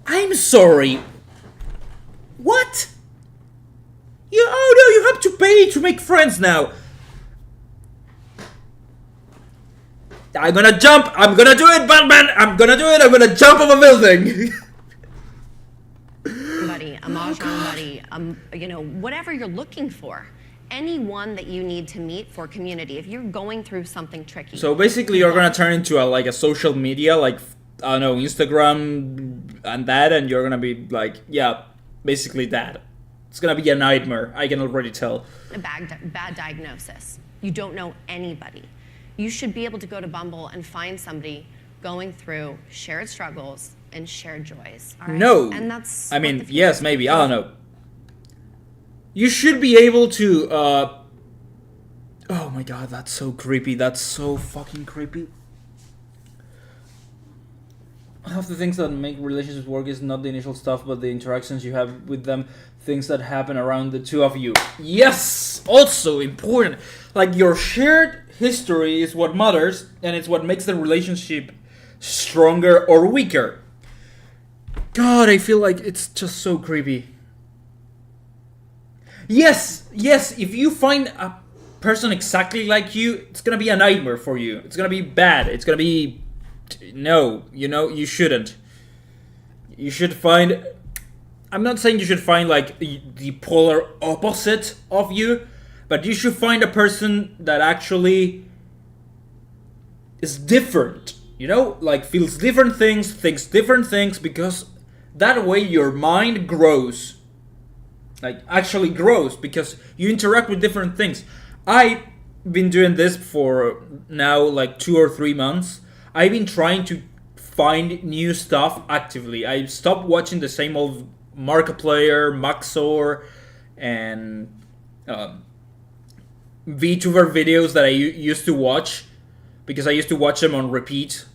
I'm sorry. What? Oh no, you have to pay to make friends now. I'm gonna jump. I'm gonna do it, Batman. I'm gonna do it. I'm gonna jump off a building. Buddy, a mahjong buddy, whatever you're looking for. Anyone that you need to meet for community. If you're going through something tricky. So basically, you're gonna turn into a social media, like I don't know, Instagram and that, and you're gonna be like, yeah, basically that. It's gonna be a nightmare. I can already tell. A bad diagnosis. You don't know anybody. You should be able to go to Bumble and find somebody going through shared struggles and shared joys. All right? No. And that's. I mean, yes, maybe. I don't know. You should be able to. Oh my god, that's so creepy. That's so fucking creepy. Half the things that make relationships work is not the initial stuff, but the interactions you have with them, things that happen around the two of you. Yes! Also important. Like, your shared history is what matters, and it's what makes the relationship stronger or weaker. God, I feel like it's just so creepy. Yes, if you find a person exactly like you, it's gonna be a nightmare for you. It's gonna be bad. It's gonna be... No, you shouldn't. You should find... I'm not saying you should find like the polar opposite of you, but you should find a person that actually is different, you know, like feels different things, thinks different things, because that way your mind grows, like actually grows, because you interact with different things. I've been doing this for now like 2 or 3 months. I've been trying to find new stuff actively. I stopped watching the same old Markiplier, Maxor, and VTuber videos that I used to watch, because I used to watch them on repeat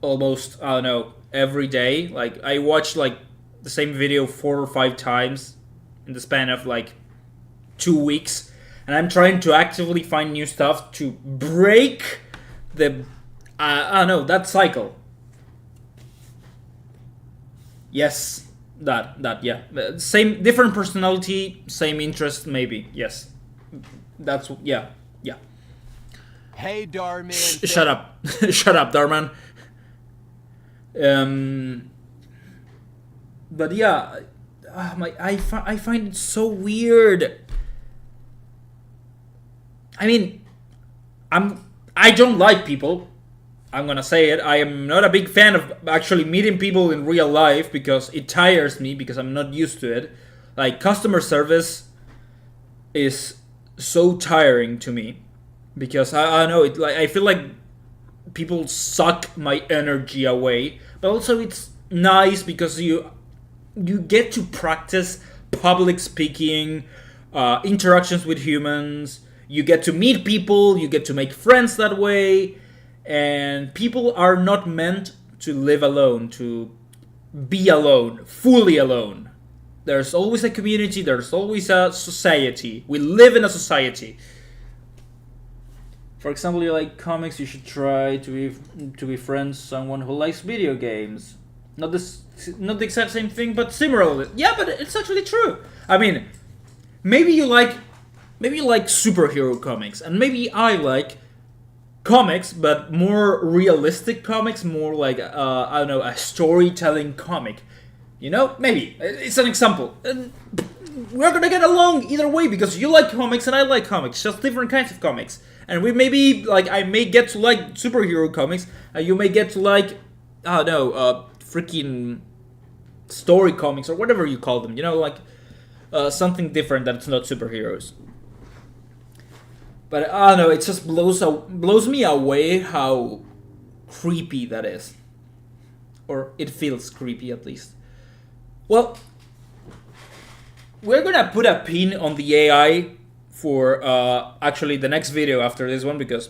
almost, I don't know, every day. Like, I watched like the same video 4 or 5 times in the span of like 2 weeks, and I'm trying to actively find new stuff to break the, I don't know, that cycle. Yes, that, yeah. Same, different personality, same interest, maybe, yes. That's, yeah. Hey, Darman. Shut up. Shut up, Darman. But yeah, I find it so weird. I mean, I don't like people. I'm gonna say it. I am not a big fan of actually meeting people in real life, because it tires me, because I'm not used to it. Like, customer service is so tiring to me, because I know it. Like, I feel like people suck my energy away, but also it's nice because you get to practice public speaking, interactions with humans. You get to meet people. You get to make friends that way. And people are not meant to live alone, to be alone, fully alone. There's always a community, there's always a society. We live in a society. For example, you like comics, you should try to befriend someone who likes video games. Not the exact same thing, but similar. Yeah, but it's actually true. I mean, maybe you like superhero comics, and maybe I like comics, but more realistic comics, more like I don't know, a storytelling comic. You know, maybe it's an example. And we're gonna get along either way, because you like comics and I like comics, just different kinds of comics. And we maybe, like, I may get to like superhero comics, and you may get to like, I don't know, freaking story comics or whatever you call them. You know, like something different that's not superheroes. But I don't know, it just blows me away how creepy that is. Or it feels creepy, at least. Well, we're gonna put a pin on the AI for actually the next video after this one, because...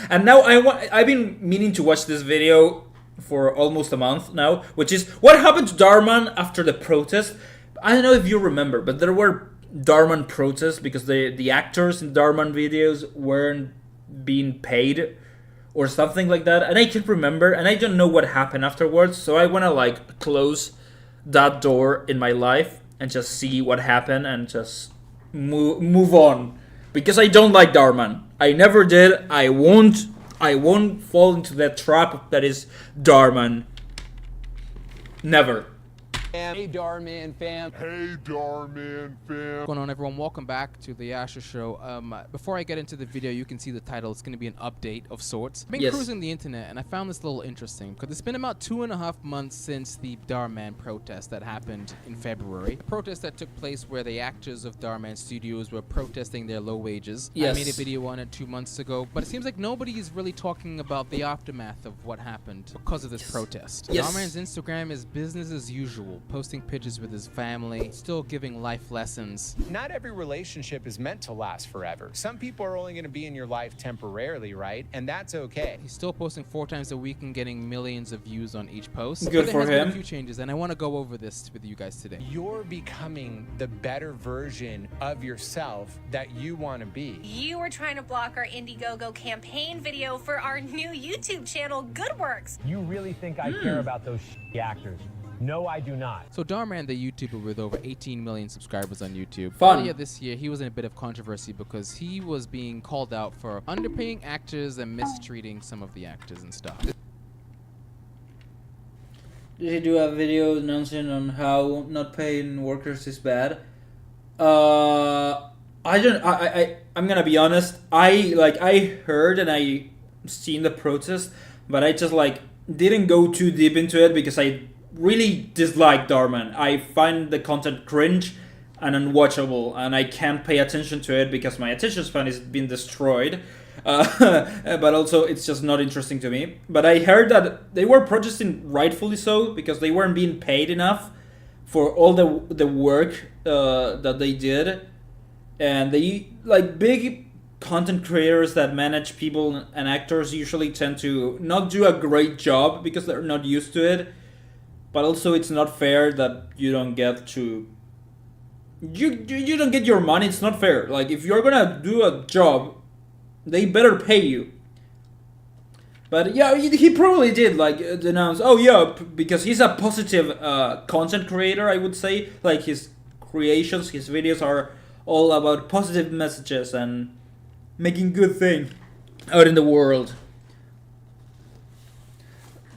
and now I've been meaning to watch this video for almost a month now, which is what happened to Darman after the protest. I don't know if you remember, but there were Darman protests because the actors in Darman videos weren't being paid or something like that, and I can't remember, and I don't know what happened afterwards, so I want to like close that door in my life and just see what happened and just move on, because I don't like Darman. I never did. I won't fall into that trap that is Darman. Never. Hey, Darman fam. Hey, Darman fam. What's going on, everyone? Welcome back to the Asher Show. Before I get into the video, you can see the title. It's going to be an update of sorts. I've been cruising the internet, and I found this a little interesting, because it's been about 2.5 months since the Darman protest that happened in February. A protest that took place where the actors of Darman Studios were protesting their low wages. Yes. I made a video on it 2 months ago, but it seems like nobody is really talking about the aftermath of what happened because of this protest. Yes. Darman's Instagram is business as usual, posting pictures with his family, still giving life lessons. Not every relationship is meant to last forever. Some people are only going to be in your life temporarily, right? And that's okay. He's still posting 4 times a week and getting millions of views on each post. Good for him. Been him. a few changes, and I want to go over this with you guys today. You're becoming the better version of yourself that you want to be. You were trying to block our Indiegogo campaign video for our new YouTube channel, Goodworks. You really think I care about those actors? No, I do not. So Darman, the YouTuber with over 18 million subscribers on YouTube, Fun. earlier this year, he was in a bit of controversy because he was being called out for underpaying actors and mistreating some of the actors and stuff. he do a video announcing on how not paying workers is bad. I'm gonna be honest. I heard and I seen the protest, but I just didn't go too deep into it because I really dislike Darman. I find the content cringe and unwatchable, and I can't pay attention to it because my attention span is being destroyed. But also it's just not interesting to me. But I heard that they were protesting rightfully so because they weren't being paid enough for all the work that they did, and they big content creators that manage people and actors usually tend to not do a great job because they're not used to it. But also it's not fair that you don't get to you don't get your money. It's not fair. If you're gonna do a job, they better pay you. But yeah, he probably did announce, oh yeah, because he's a positive content creator, I would say. His creations, his videos are all about positive messages and making good things out in the world.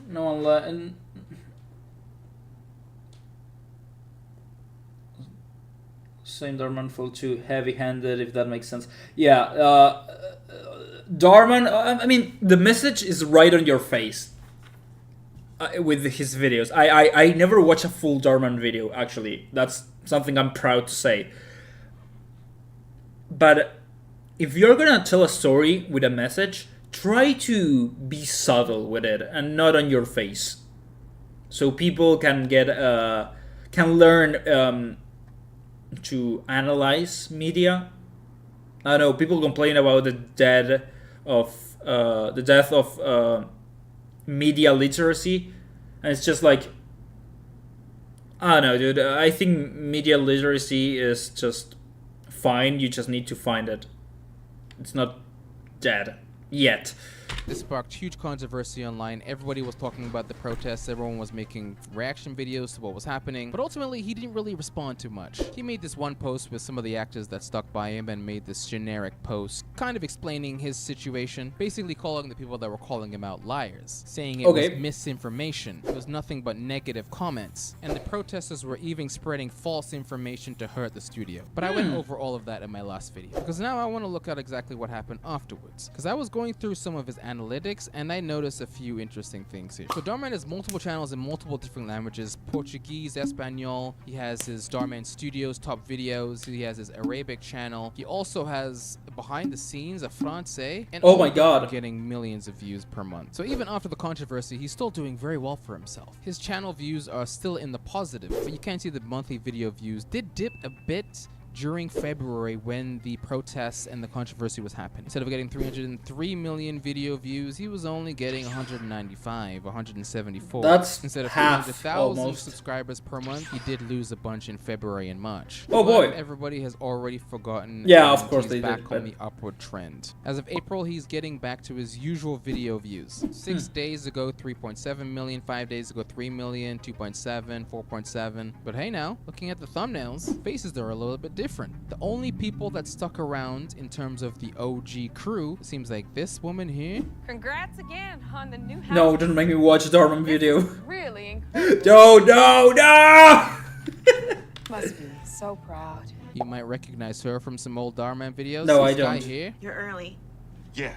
No one saying Darman felt too heavy-handed, if that makes sense. Yeah, Darman, I mean, the message is right on your face with his videos. I never watch a full Darman video, actually. That's something I'm proud to say. But if you're gonna tell a story with a message, try to be subtle with it and not on your face, so people can get can learn to analyze media. I know people complain about the death of media literacy, and it's just I don't know, dude. I think media literacy is just fine. You just need to find it. It's not dead yet. This sparked huge controversy online. Everybody was talking about the protests. Everyone was making reaction videos to what was happening. But ultimately, he didn't really respond too much. He made this one post with some of the actors that stuck by him and made this generic post kind of explaining his situation, basically calling the people that were calling him out liars, saying it was misinformation. It was nothing but negative comments. And the protesters were even spreading false information to hurt the studio. But I went over all of that in my last video, because now I want to look at exactly what happened afterwards. Because I was going through some of his analytics and I noticed a few interesting things here. So Darman has multiple channels in multiple different languages: Portuguese, Espanol. He has his Darman Studios top videos. He has his Arabic channel. He also has behind the scenes a Francais, and oh my god, getting millions of views per month. So even after the controversy, he's still doing very well for himself. His channel views are still in the positive, but you can see the monthly video views did dip a bit during February when the protests and the controversy was happening. Instead of getting 303 million video views, he was only getting 195, 174. That's instead of half 300,000 subscribers per month. He did lose a bunch in February and March. Oh boy. Everybody has already forgotten. Yeah, of course they back did. On the upward trend. As of April, he's getting back to his usual video views. 6 days ago, 3.7 million. 5 days ago, 3 million. 2.7, 4.7. But hey, now looking at the thumbnails, faces are a little bit different. The only people that stuck around in terms of the OG crew seems like this woman here. Congrats again on the new house. No, don't make me watch a Darman video. Really incredible. No! Must be so proud. You might recognize her from some old Darman videos. No, this I don't. Guy here. You're early. Yeah,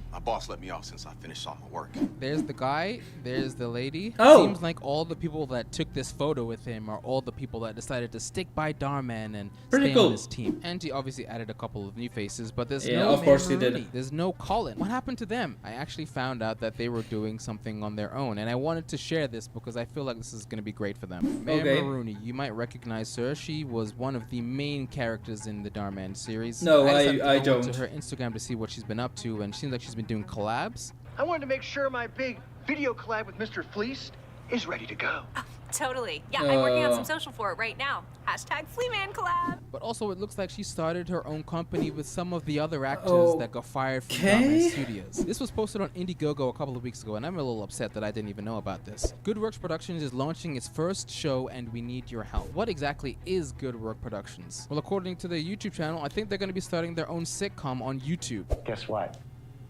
my boss let me off since I finished all my work. There's the guy. There's the lady. Oh. Seems like all the people that took this photo with him are all the people that decided to stick by Darman and stay on his team. And he obviously added a couple of new faces, but there's no of course he did. There's no Colin. What happened to them? I actually found out that they were doing something on their own, and I wanted to share this because I feel like this is going to be great for them. Mary Maroney, you might recognize her. She was one of the main characters in the Darman series. No, I don't. went to her Instagram to see what she's been up to, and it seems like she's been doing collabs. I wanted to make sure my big video collab with Mr. Fleece is ready to go. Oh, totally. Yeah, I'm working on some social for it right now. #Fleeman collab. But also, it looks like she started her own company with some of the other actors that got fired from Darman Studios. This was posted on Indiegogo a couple of weeks ago, and I'm a little upset that I didn't even know about this. Good Works Productions is launching its first show, and we need your help. What exactly is Good Work Productions? Well, according to their YouTube channel, I think they're going to be starting their own sitcom on YouTube. Guess what?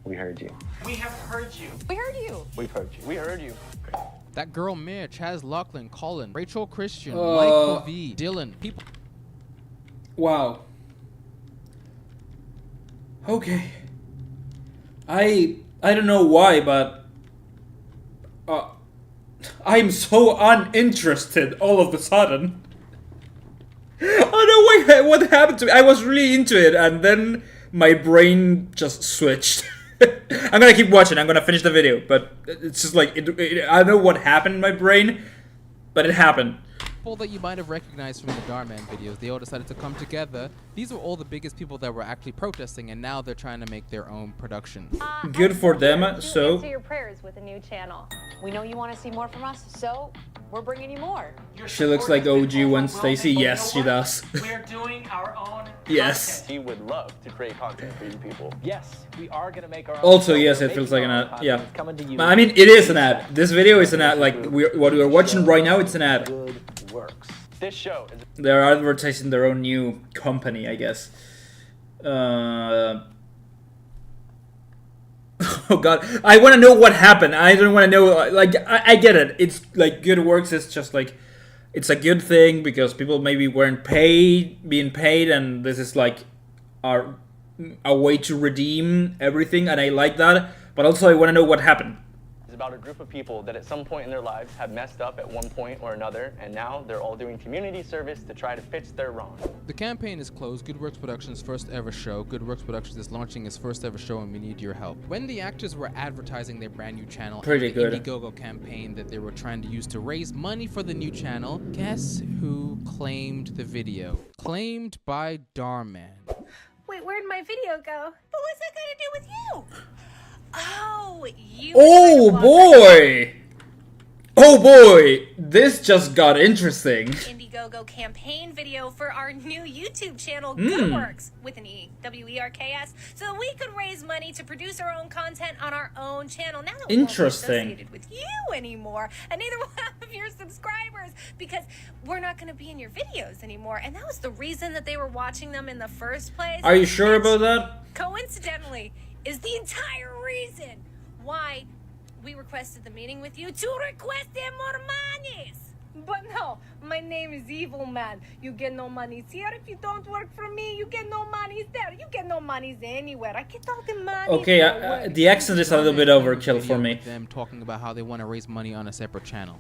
We heard you. We have heard you. We heard you. We've heard you. We heard you. That girl Mayor, Chaz Lachlan, Colin, Rachel Christian, Michael V, Dylan, people. Wow. Okay. I don't know why, but I'm so uninterested all of a sudden. I don't know what happened to me. I was really into it, and then my brain just switched. I'm gonna keep watching. I'm gonna finish the video, but it's just like I don't know what happened in my brain, but it happened. People that you might have recognized from the Darman videos, they all decided to come together. These were all the biggest people that were actually protesting, and now they're trying to make their own production. Good for them. So answer your prayers with a new channel. We know you want to see more from us, so we're bringing you more. she looks like OG when Stacy. Yes, she does. We're doing our own. Yes. He would love to create content for you people. Yes, we are gonna make our own. Also, yes, it feels like an ad. Yeah. I mean, it is an ad. This video is an ad. Like what we're watching right now, it's an ad. Works. This show is. They're advertising their own new company, I guess. Oh god, I want to know what happened. I don't want to know. Like, I get it. It's like Good Works is just like, it's a good thing because people maybe weren't being paid, and this is like a way to redeem everything, and I like that. But also, I want to know what happened. It's about a group of people that at some point in their lives have messed up at one point or another, and now they're all doing community service to try to fix their wrong. The campaign is closed. Good Works Productions' first ever show. Good Works Productions is launching its first ever show, and we need your help. When the actors were advertising their brand new channel, Pretty the good. Indiegogo campaign that they were trying to use to raise money for the new channel, guess who claimed the video? Claimed by Darman. Wait, where'd my video go? But what's that got to do with you? Oh, you. Oh boy! Oh boy! This just got interesting. Indiegogo campaign video for our new YouTube channel, Good Works, with an E, W-E-R-K-S, so that we could raise money to produce our own content on our own channel. Now that we won't be associated with you anymore, and neither will half of your subscribers, because we're not going to be in your videos anymore. And that was the reason that they were watching them in the first place. Are you sure about that? Coincidentally, is the entire reason why we requested the meeting with you, to request them more monies. But no, my name is Evil Man. You get no monies here. If you don't work for me, you get no monies there. You get no monies anywhere. I get all the money. Okay, the accent is a little bit overkill for me. Them talking about how they want to raise money on a separate channel.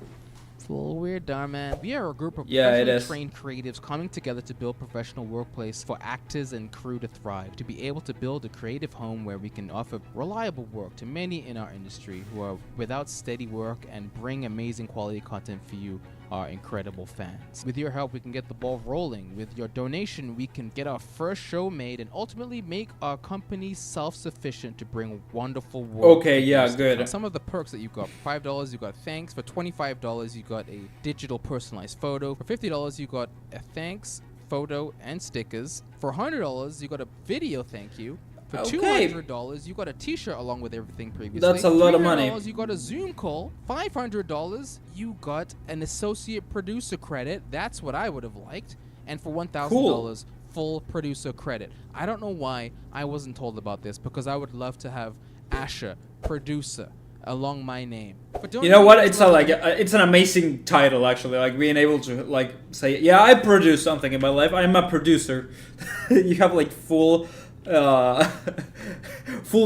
It's a little weird, Darman. We are a group of professionally trained creatives coming together to build professional workplace for actors and crew to thrive, to be able to build a creative home where we can offer reliable work to many in our industry who are without steady work and bring amazing quality content for you, our incredible fans. With your help, we can get the ball rolling. With your donation, we can get our first show made and ultimately make our company self-sufficient to bring wonderful work. Okay, yeah, good. Some of the perks that you got: for $5, you got thanks. For $25, you got a digital personalized photo. For $50, you got a thanks photo and stickers. For $100, you got a video thank you. For $200, you got a t-shirt along with everything previously. That's a lot of money. $300, you got a Zoom call. $500, you got an associate producer credit. That's what I would have liked. And for $1,000, full producer credit. I don't know why I wasn't told about this, because I would love to have Asher, producer, along my name. But you know what? It's it's an amazing title, actually. Like being able to like say, yeah, I produce something in my life. I'm a producer. You have like full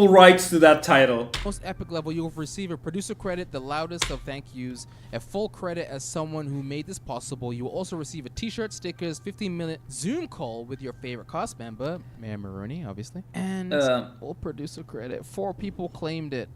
rights to that title. Most epic level, you'll receive a producer credit, the loudest of thank yous, a full credit as someone who made this possible. You will also receive a t-shirt, stickers, 15-minute Zoom call with your favorite cast member, Mayor Maroney, obviously, and full producer credit. 4 people claimed it.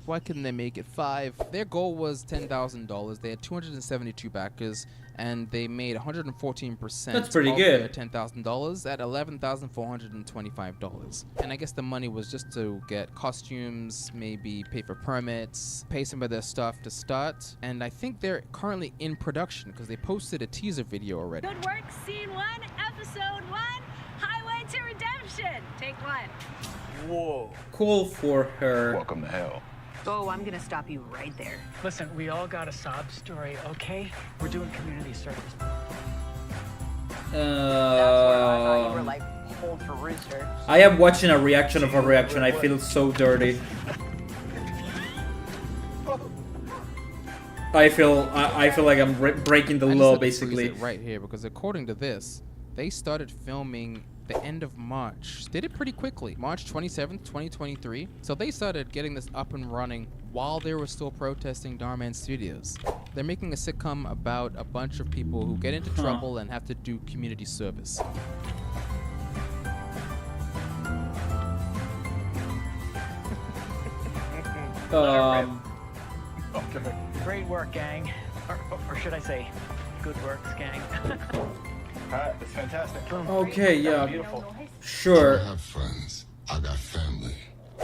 Why couldn't they make it 5? Their goal was $10,000. They had 272 backers, and they made 114%. That's pretty of good. Their $10,000 at $11,425. And I guess the money was just to get costumes, maybe pay for permits, pay some of their stuff to start. And I think they're currently in production because they posted a teaser video already. Good work, scene 1, episode 1, Highway to Redemption. Take 1. Whoa. Cool for her. Welcome to hell. Oh, I'm gonna stop you right there. Listen, we all got a sob story, okay? We're doing community service. That's where I thought you were like hold for rooster. I am watching a reaction of a reaction. I feel so dirty. I feel like I'm breaking the law, basically. It right here, because according to this, they started filming the end of March. Did it pretty quickly. March 27th, 2023. So they started getting this up and running while they were still protesting Darman Studios. They're making a sitcom about a bunch of people who get into trouble and have to do community service. Okay. Great work, gang. Or should I say, good works, gang. It's fantastic. Okay, yeah. Beautiful. Sure. I have friends. I got family.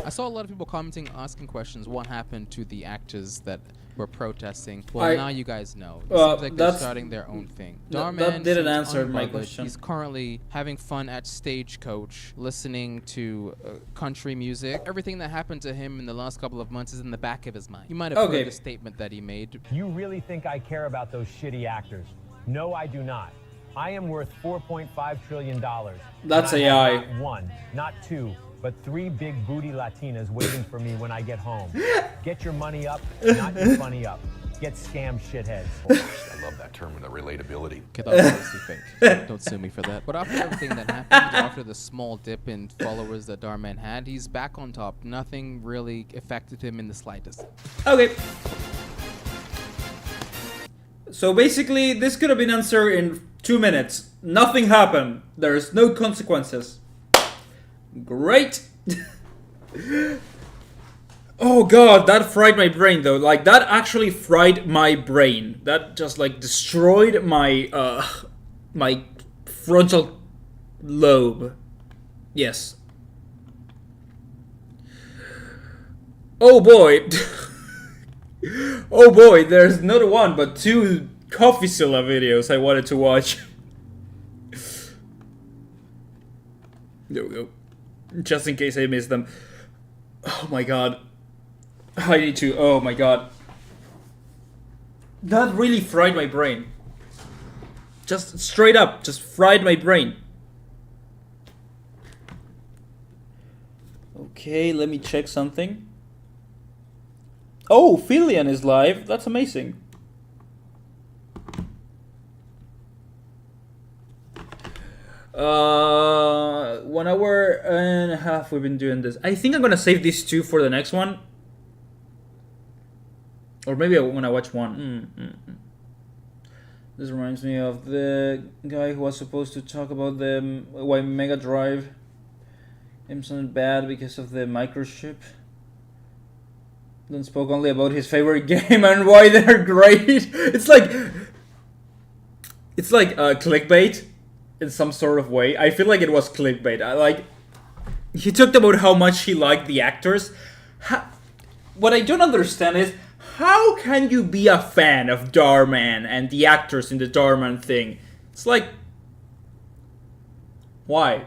I saw a lot of people commenting, asking questions. What happened to the actors that were protesting? Well, now you guys know. It seems like they're starting their own thing. That didn't answer my question. He's currently having fun at Stagecoach, listening to country music. Everything that happened to him in the last couple of months is in the back of his mind. You might have heard the statement that he made. You really think I care about those shitty actors? No, I do not. I am worth $4.5 trillion. That's AI. Not one, not two, but 3 big booty Latinas waiting for me when I get home. Get your money up, not your funny up. Get scammed, shitheads. I love that term, the relatability. Okay, that was obviously fake. Don't sue me for that. But after everything that happened, after the small dip in followers that Darman had, he's back on top. Nothing really affected him in the slightest. Okay. So basically, this could have been answered in 2 minutes. Nothing happened. There's no consequences. Great. Oh god, that fried my brain though. Like, that actually fried my brain. That just like destroyed my my frontal lobe. Yes. Oh boy. Oh boy, there's not one but 2 Coffeezilla videos I wanted to watch. There we go. Just in case I missed them. Oh my god. I need to. Oh my god. That really fried my brain. Just straight up, just fried my brain. Okay, let me check something. Oh, Filian is live. That's amazing. Uh, 1 hour and a half we've been doing this. I think I'm gonna save these 2 for the next one. Or maybe I'm gonna watch one. This reminds me of the guy who was supposed to talk about the why Mega Drive sounded bad because of the microchip. Then spoke only about his favorite game and why they're great. It's like clickbait in some sort of way. I feel like it was clickbait. He talked about how much he liked the actors. What I don't understand is, how can you be a fan of Darman and the actors in the Darman thing? It's like, why?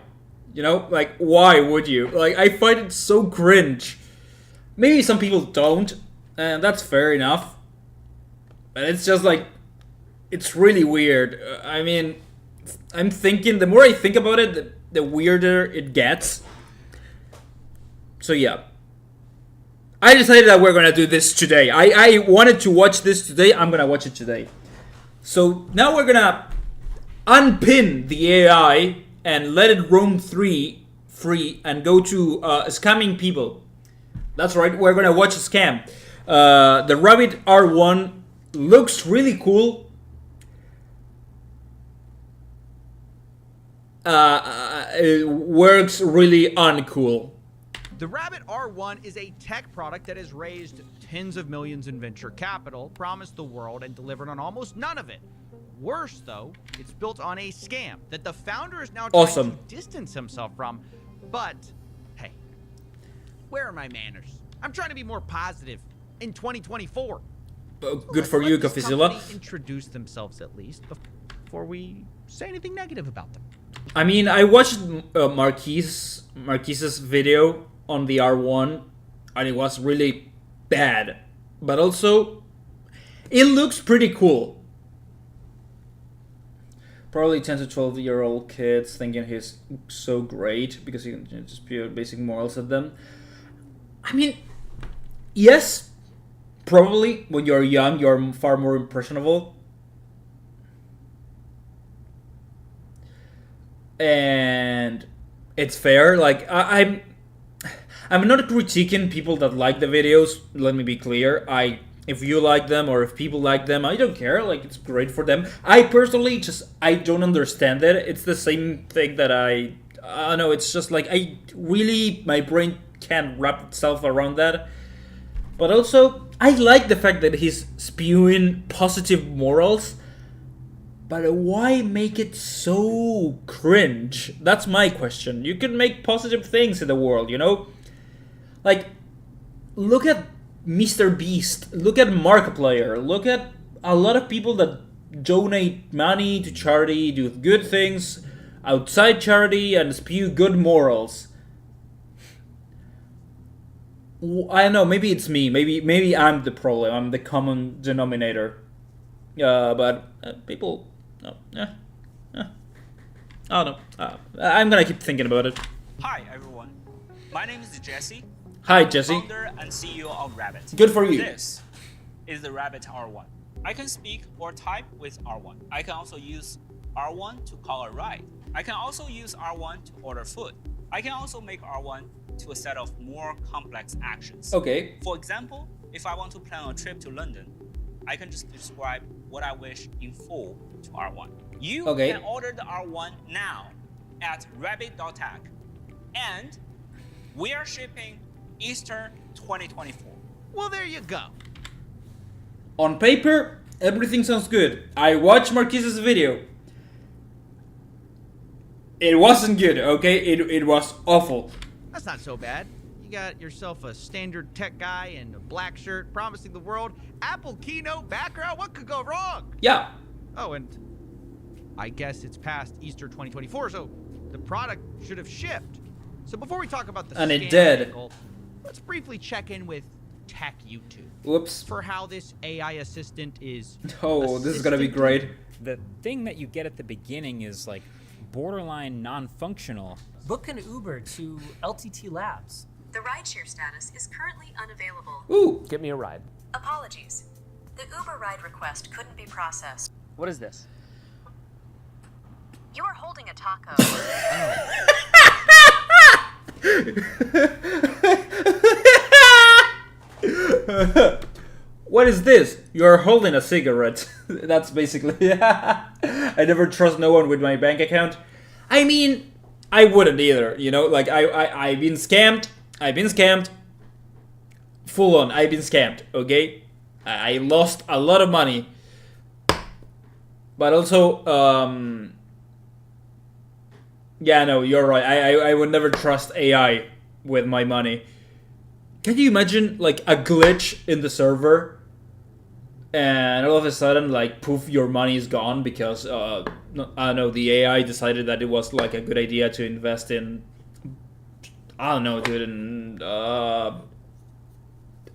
You know, like, why would you? Like, I find it so cringe. Maybe some people don't, and that's fair enough. But it's just like, it's really weird. I mean, I'm thinking, the more I think about it, the weirder it gets. So yeah. I decided that we're gonna do this today. I wanted to watch this today. I'm gonna watch it today. So now we're gonna unpin the AI and let it roam free and go to scamming people. That's right, we're gonna watch a scam. The Rabbit R1 looks really cool. It works really uncool. The Rabbit R1 is a tech product that has raised tens of millions in venture capital, promised the world, and delivered on almost none of it. Worse, though, it's built on a scam that the founder is now trying to distance himself from. But, hey, where are my manners? I'm trying to be more positive in 2024. Good for you, Coffeezilla. Introduce themselves at least before we say anything negative about them. I mean, I watched Marquise's video on the R1, and it was really bad. But also, it looks pretty cool. Probably 10 to 12-year-old kids thinking he's so great because he can just spew basic morals at them. I mean, yes, probably when you're young, you're far more impressionable. And it's fair. Like, I'm not critiquing people that like the videos. Let me be clear. If you like them or if people like them, I don't care. Like, it's great for them. I personally I don't understand it. It's the same thing that I don't know. It's just like my brain can't wrap itself around that. But also, I like the fact that he's spewing positive morals. But why make it so cringe? That's my question. You can make positive things in the world, you know? Like, look at Mr. Beast. Look at Markiplier. Look at a lot of people that donate money to charity, do good things outside charity, and spew good morals. I don't know, maybe it's me. Maybe I'm the problem. I'm the common denominator. But people... I don't know. I'm gonna keep thinking about it. Hi, everyone. My name is Jesse. Hi, Jesse. Founder and CEO of Rabbit. Good for you. This is the Rabbit R1. I can speak or type with R1. I can also use R1 to call a ride. I can also use R1 to order food. I can also make R1 to a set of more complex actions. Okay. For example, if I want to plan a trip to London, I can just describe what I wish in full to R1. You can order the R1 now at rabbit.tech. And we are shipping Easter 2024. Well, there you go. On paper, everything sounds good. I watched Marquise's video. It wasn't good, okay? It was awful. That's not so bad. You got yourself a standard tech guy in a black shirt promising the world Apple keynote background. What could go wrong? Yeah. Oh, and I guess it's past Easter 2024, so the product should have shipped. So before we talk about the and it did. Angle, let's briefly check in with Tech YouTube. Whoops. For how this AI assistant is. Oh, this is gonna be great. The thing that you get at the beginning is like borderline non-functional. Book an Uber to LTT Labs. The rideshare status is currently unavailable. Ooh. Get me a ride. Apologies. The Uber ride request couldn't be processed. What is this? You are holding a taco. What is this? You're holding a cigarette. That's basically... I never trust no one with my bank account. I mean, I wouldn't either, you know? Like, I've been scammed. I've been scammed. Full on, I've been scammed, okay? I lost a lot of money. But also, yeah, no, you're right. I would never trust AI with my money. Can you imagine, like, a glitch in the server? And all of a sudden, like, poof, your money is gone because, I don't know, the AI decided that it was, like, a good idea to invest in, I don't know, dude, in,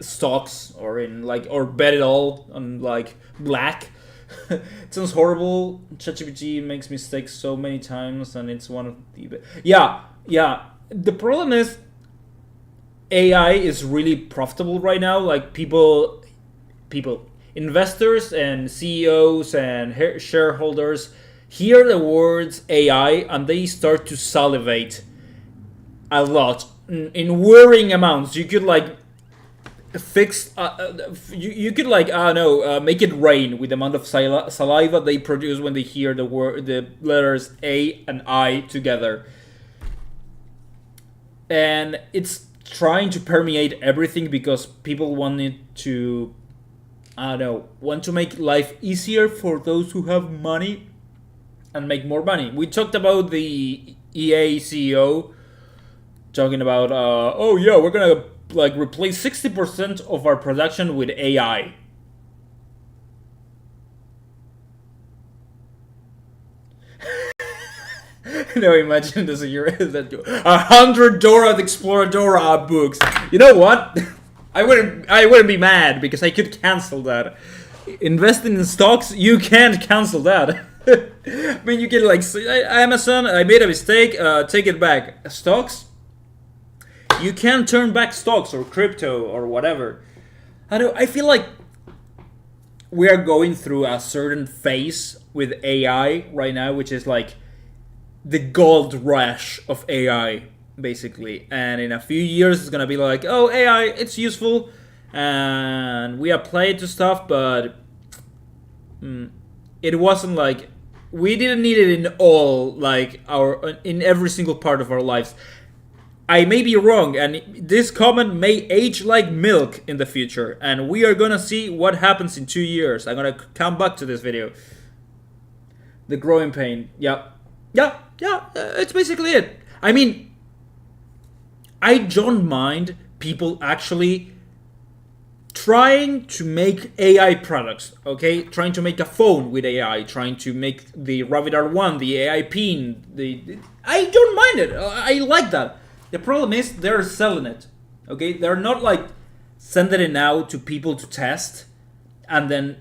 stocks or in, like, or bet it all on, like, black. It sounds horrible. ChatGPT makes mistakes so many times, and it's one of the... Yeah. The problem is, AI is really profitable right now. Like, people, investors and CEOs and shareholders hear the words AI and they start to salivate a lot in worrying amounts. You could like fix, you could like, I don't know, make it rain with the amount of saliva they produce when they hear the letters A and I together. And it's trying to permeate everything because people want it to, I don't know, want to make life easier for those who have money and make more money. We talked about the EA CEO talking about, oh yeah, we're gonna like replace 60% of our production with AI. No, imagine this, you're 100 Dora the Exploradora books. You know what? I wouldn't be mad because I could cancel that. Investing in stocks, you can't cancel that. I mean, you can like say, Amazon, I made a mistake, take it back. Stocks, you can't turn back stocks or crypto or whatever. I feel like we are going through a certain phase with AI right now, which is like the gold rush of AI, basically. And in a few years, it's gonna be like, oh, AI, it's useful, and we apply it to stuff, but it wasn't like we didn't need it in all, like in every single part of our lives. I may be wrong, and this comment may age like milk in the future, and we are gonna see what happens in 2 years. I'm gonna come back to this video. The growing pain. Yeah, it's basically it. I mean, I don't mind people actually trying to make AI products, okay? Trying to make a phone with AI, trying to make the Rabbit R1, the AI pin, I don't mind it. I like that. The problem is they're selling it, okay? They're not like sending it out to people to test and then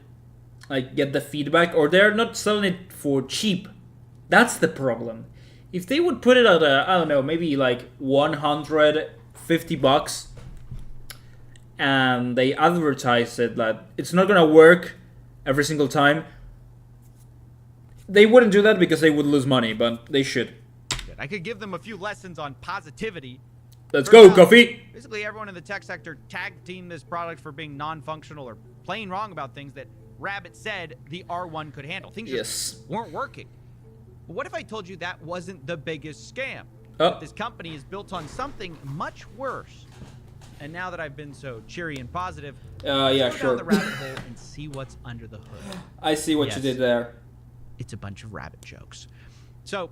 like get the feedback, or they're not selling it for cheap. That's the problem. If they would put it at I don't know, maybe like $150, and they advertise it that it's not gonna work every single time, they wouldn't do that because they would lose money, but they should. I could give them a few lessons on positivity. Let's go, Coffee! Basically, everyone in the tech sector tag-teamed this product for being non-functional or plain wrong about things that Rabbit said the R1 could handle. Things just weren't working. But what if I told you that wasn't the biggest scam? That this company is built on something much worse. And now that I've been so cheery and positive, let's go down the rabbit hole and see what's under the hood. I see what you did there. It's a bunch of rabbit jokes. So,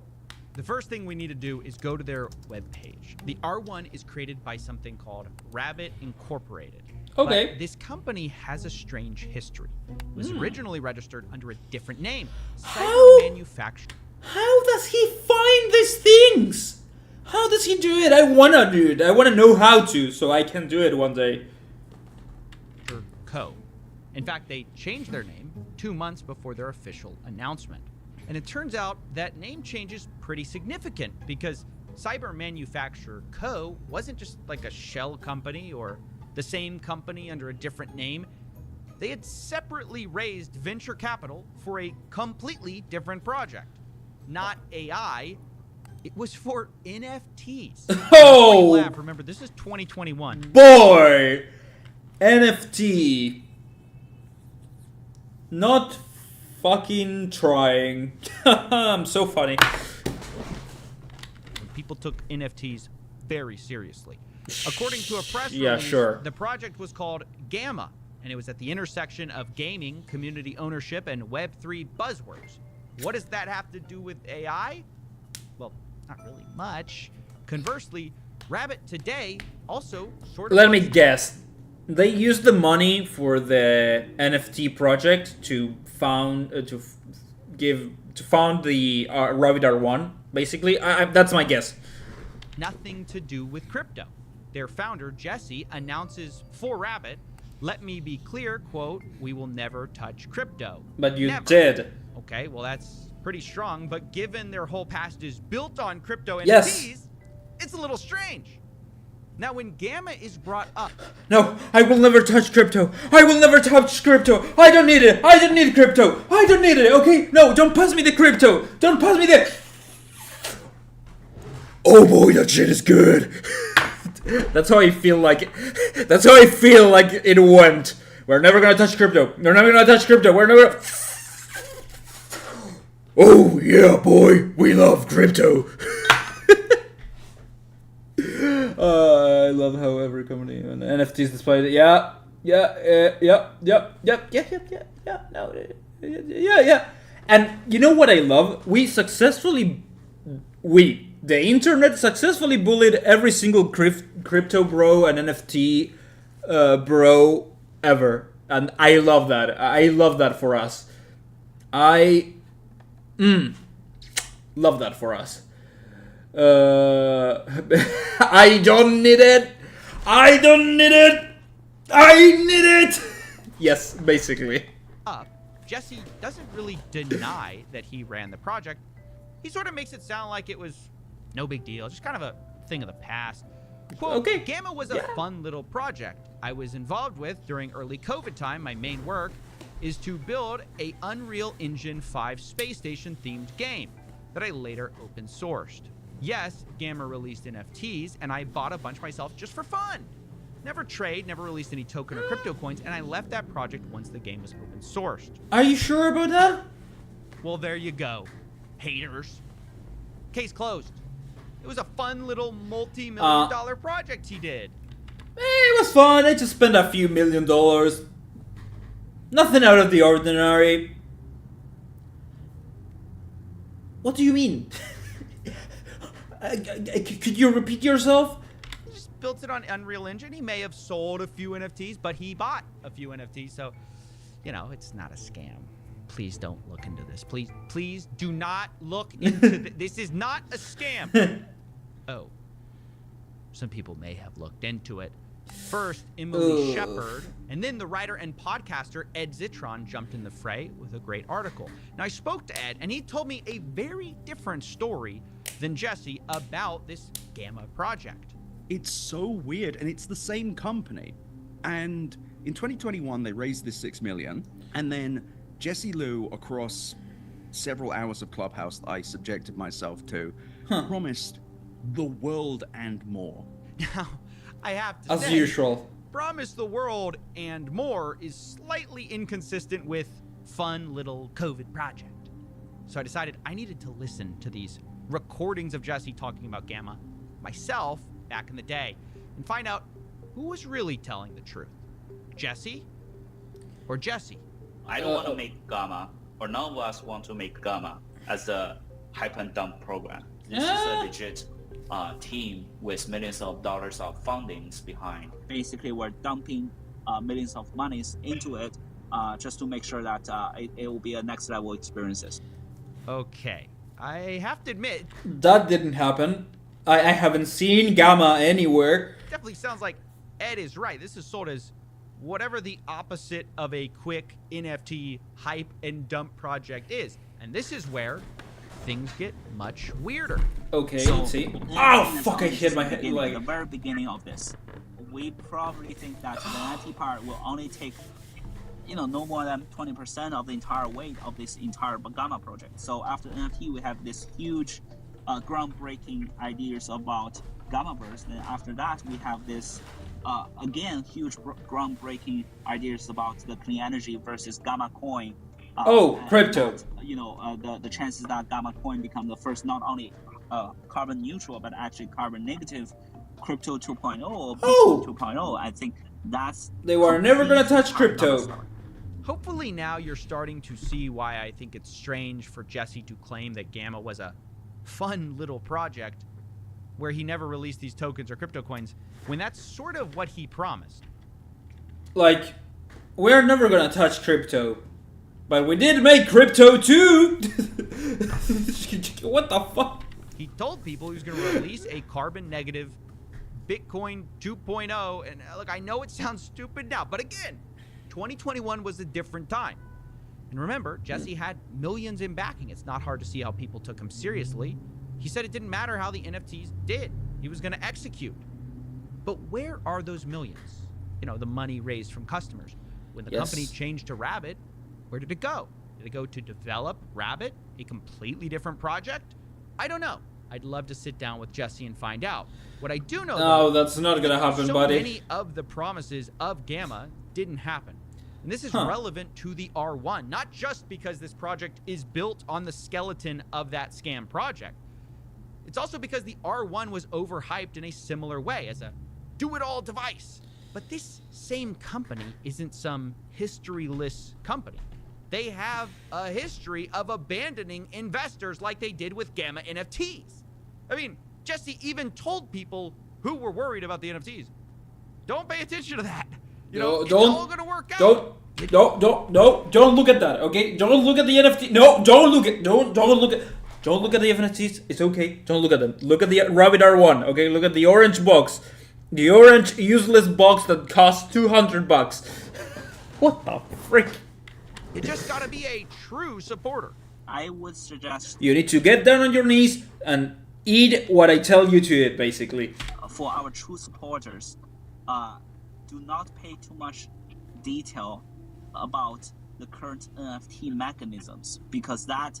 the first thing we need to do is go to their webpage. The R1 is created by something called Rabbit Incorporated. Okay. But this company has a strange history. It was originally registered under a different name. Circus Manufacturing. How does he find these things? How does he do it? I wanna do it. I wanna know how to, so I can do it one day. Co. In fact, they changed their name 2 months before their official announcement. And it turns out that name change is pretty significant because Cyber Manufacturer Co. wasn't just like a shell company or the same company under a different name. They had separately raised venture capital for a completely different project. Not AI, it was for NFTs. Oh! Laugh. Remember, this is 2021. Boy! NFT. Not fucking trying. I'm so funny. People took NFTs very seriously. According to a press Yeah, release, sure. the project was called Gamma, and it was at the intersection of gaming, community ownership, and Web3 buzzwords. What does that have to do with AI? Well, not really much. Conversely, Rabbit today also sort of... Let me guess. They used the money for the NFT project to found the Rabbit R1. Basically, that's my guess. Nothing to do with crypto. Their founder, Jesse, announces for Rabbit, let me be clear, quote, we will never touch crypto. But you Never. did. Okay, well, that's pretty strong, but given their whole past is built on crypto Yes. NFTs, it's a little strange. Now, when Gamma is brought up... No, I will never touch crypto. I will never touch crypto. I don't need it. I don't need crypto. I don't need it, okay? No, don't pass me the crypto. Don't pass me the... Oh boy, that shit is good. That's how I feel like... That's how I feel like it went. We're never gonna touch crypto. We're never gonna touch crypto. We're never... Oh, yeah, boy. We love crypto. I love how every company and NFTs displayed it. Yeah. And you know what I love? The internet successfully bullied every single crypto bro and NFT bro ever. And I love that. I love that for us. I love that for us. I don't need it. I don't need it. I need it. Yes, basically. Jesse doesn't really deny that he ran the project. He sort of makes it sound like it was no big deal, just kind of a thing of the past. Quote, okay. Gamma was a fun little project I was involved with during early COVID time. My main work is to build a Unreal Engine 5 space station themed game that I later open sourced. Yes, Gamma released NFTs, and I bought a bunch myself just for fun. Never trade, never released any token or crypto coins, and I left that project once the game was open sourced. Are you sure about that? Well, there you go, haters. Case closed. It was a fun little multi-million-dollar project he did. It was fun. I just spent a few $1 million. Nothing out of the ordinary. What do you mean? Could you repeat yourself? He just built it on Unreal Engine. He may have sold a few NFTs, but he bought a few NFTs. So, you know, it's not a scam. Please don't look into this. Please do not look into this. This is not a scam. Oh, some people may have looked into it. First, Emily Shepard, and then the writer and podcaster Ed Zitron jumped in the fray with a great article. Now, I spoke to Ed, and he told me a very different story than Jesse about this Gamma project. It's so weird, and it's the same company. And in 2021, they raised this $6 million, and then Jesse Liu, across several hours of Clubhouse that I subjected myself to, promised the world and more. Now, I have to say, as usual, promise the world and more is slightly inconsistent with fun little COVID project. So I decided I needed to listen to these recordings of Jesse talking about Gamma myself back in the day and find out who was really telling the truth. Jesse or Jesse? I don't want to make Gamma, or none of us want to make Gamma as a hype and dump program. This is a legit team with millions of dollars of fundings behind. Basically, we're dumping millions of monies into it just to make sure that it will be a next level experiences. Okay, I have to admit that didn't happen. I haven't seen Gamma anywhere. Definitely sounds like Ed is right. This is sold as whatever the opposite of a quick NFT hype and dump project is, and this is where things get much weirder. Okay, so, let's see. Oh, fuck, I hit my head. Like the very beginning of this, we probably think that the NFT part will only take, no more than 20% of the entire weight of this entire Gamma project. So after NFT, we have this huge, groundbreaking ideas about Gammaverse. Then after that, we have this, again, huge groundbreaking ideas about the clean energy versus Gamma coin. Crypto. That, the chances that Gamma coin become the first not only carbon neutral but actually carbon negative crypto 2.0 or Bitcoin 2.0. I think they were never gonna touch crypto. Hopefully now you're starting to see why I think it's strange for Jesse to claim that Gamma was a fun little project where he never released these tokens or crypto coins when that's sort of what he promised. Like, we're never gonna touch crypto. But we did make crypto too! What the fuck? He told people he was going to release a carbon negative Bitcoin 2.0. And look, I know it sounds stupid now, but again, 2021 was a different time. And remember, Jesse had millions in backing. It's not hard to see how people took him seriously. He said it didn't matter how the NFTs did. He was going to execute. But where are those millions? The money raised from customers. When the company changed to Rabbit, where did it go? Did it go to develop Rabbit, a completely different project? I don't know. I'd love to sit down with Jesse and find out. What I do know, no, that's not gonna happen, buddy. So many of the promises of Gamma didn't happen. And this is relevant to the R1, not just because this project is built on the skeleton of that scam project. It's also because the R1 was overhyped in a similar way as a do-it-all device. But this same company isn't some historyless company. They have a history of abandoning investors like they did with Gamma NFTs. I mean, Jesse even told people who were worried about the NFTs, don't pay attention to that. It's all gonna work out. Don't look at that, okay? Don't look at the NFT. No, don't look at the NFTs. It's okay. Don't look at them. Look at the Rabbit R1, okay? Look at the orange box. The orange useless box that costs $200. What the frick? You just gotta be a true supporter. I would suggest you need to get down on your knees and eat what I tell you to eat, basically. for our true supporters, do not pay too much detail about the current NFT mechanisms, because that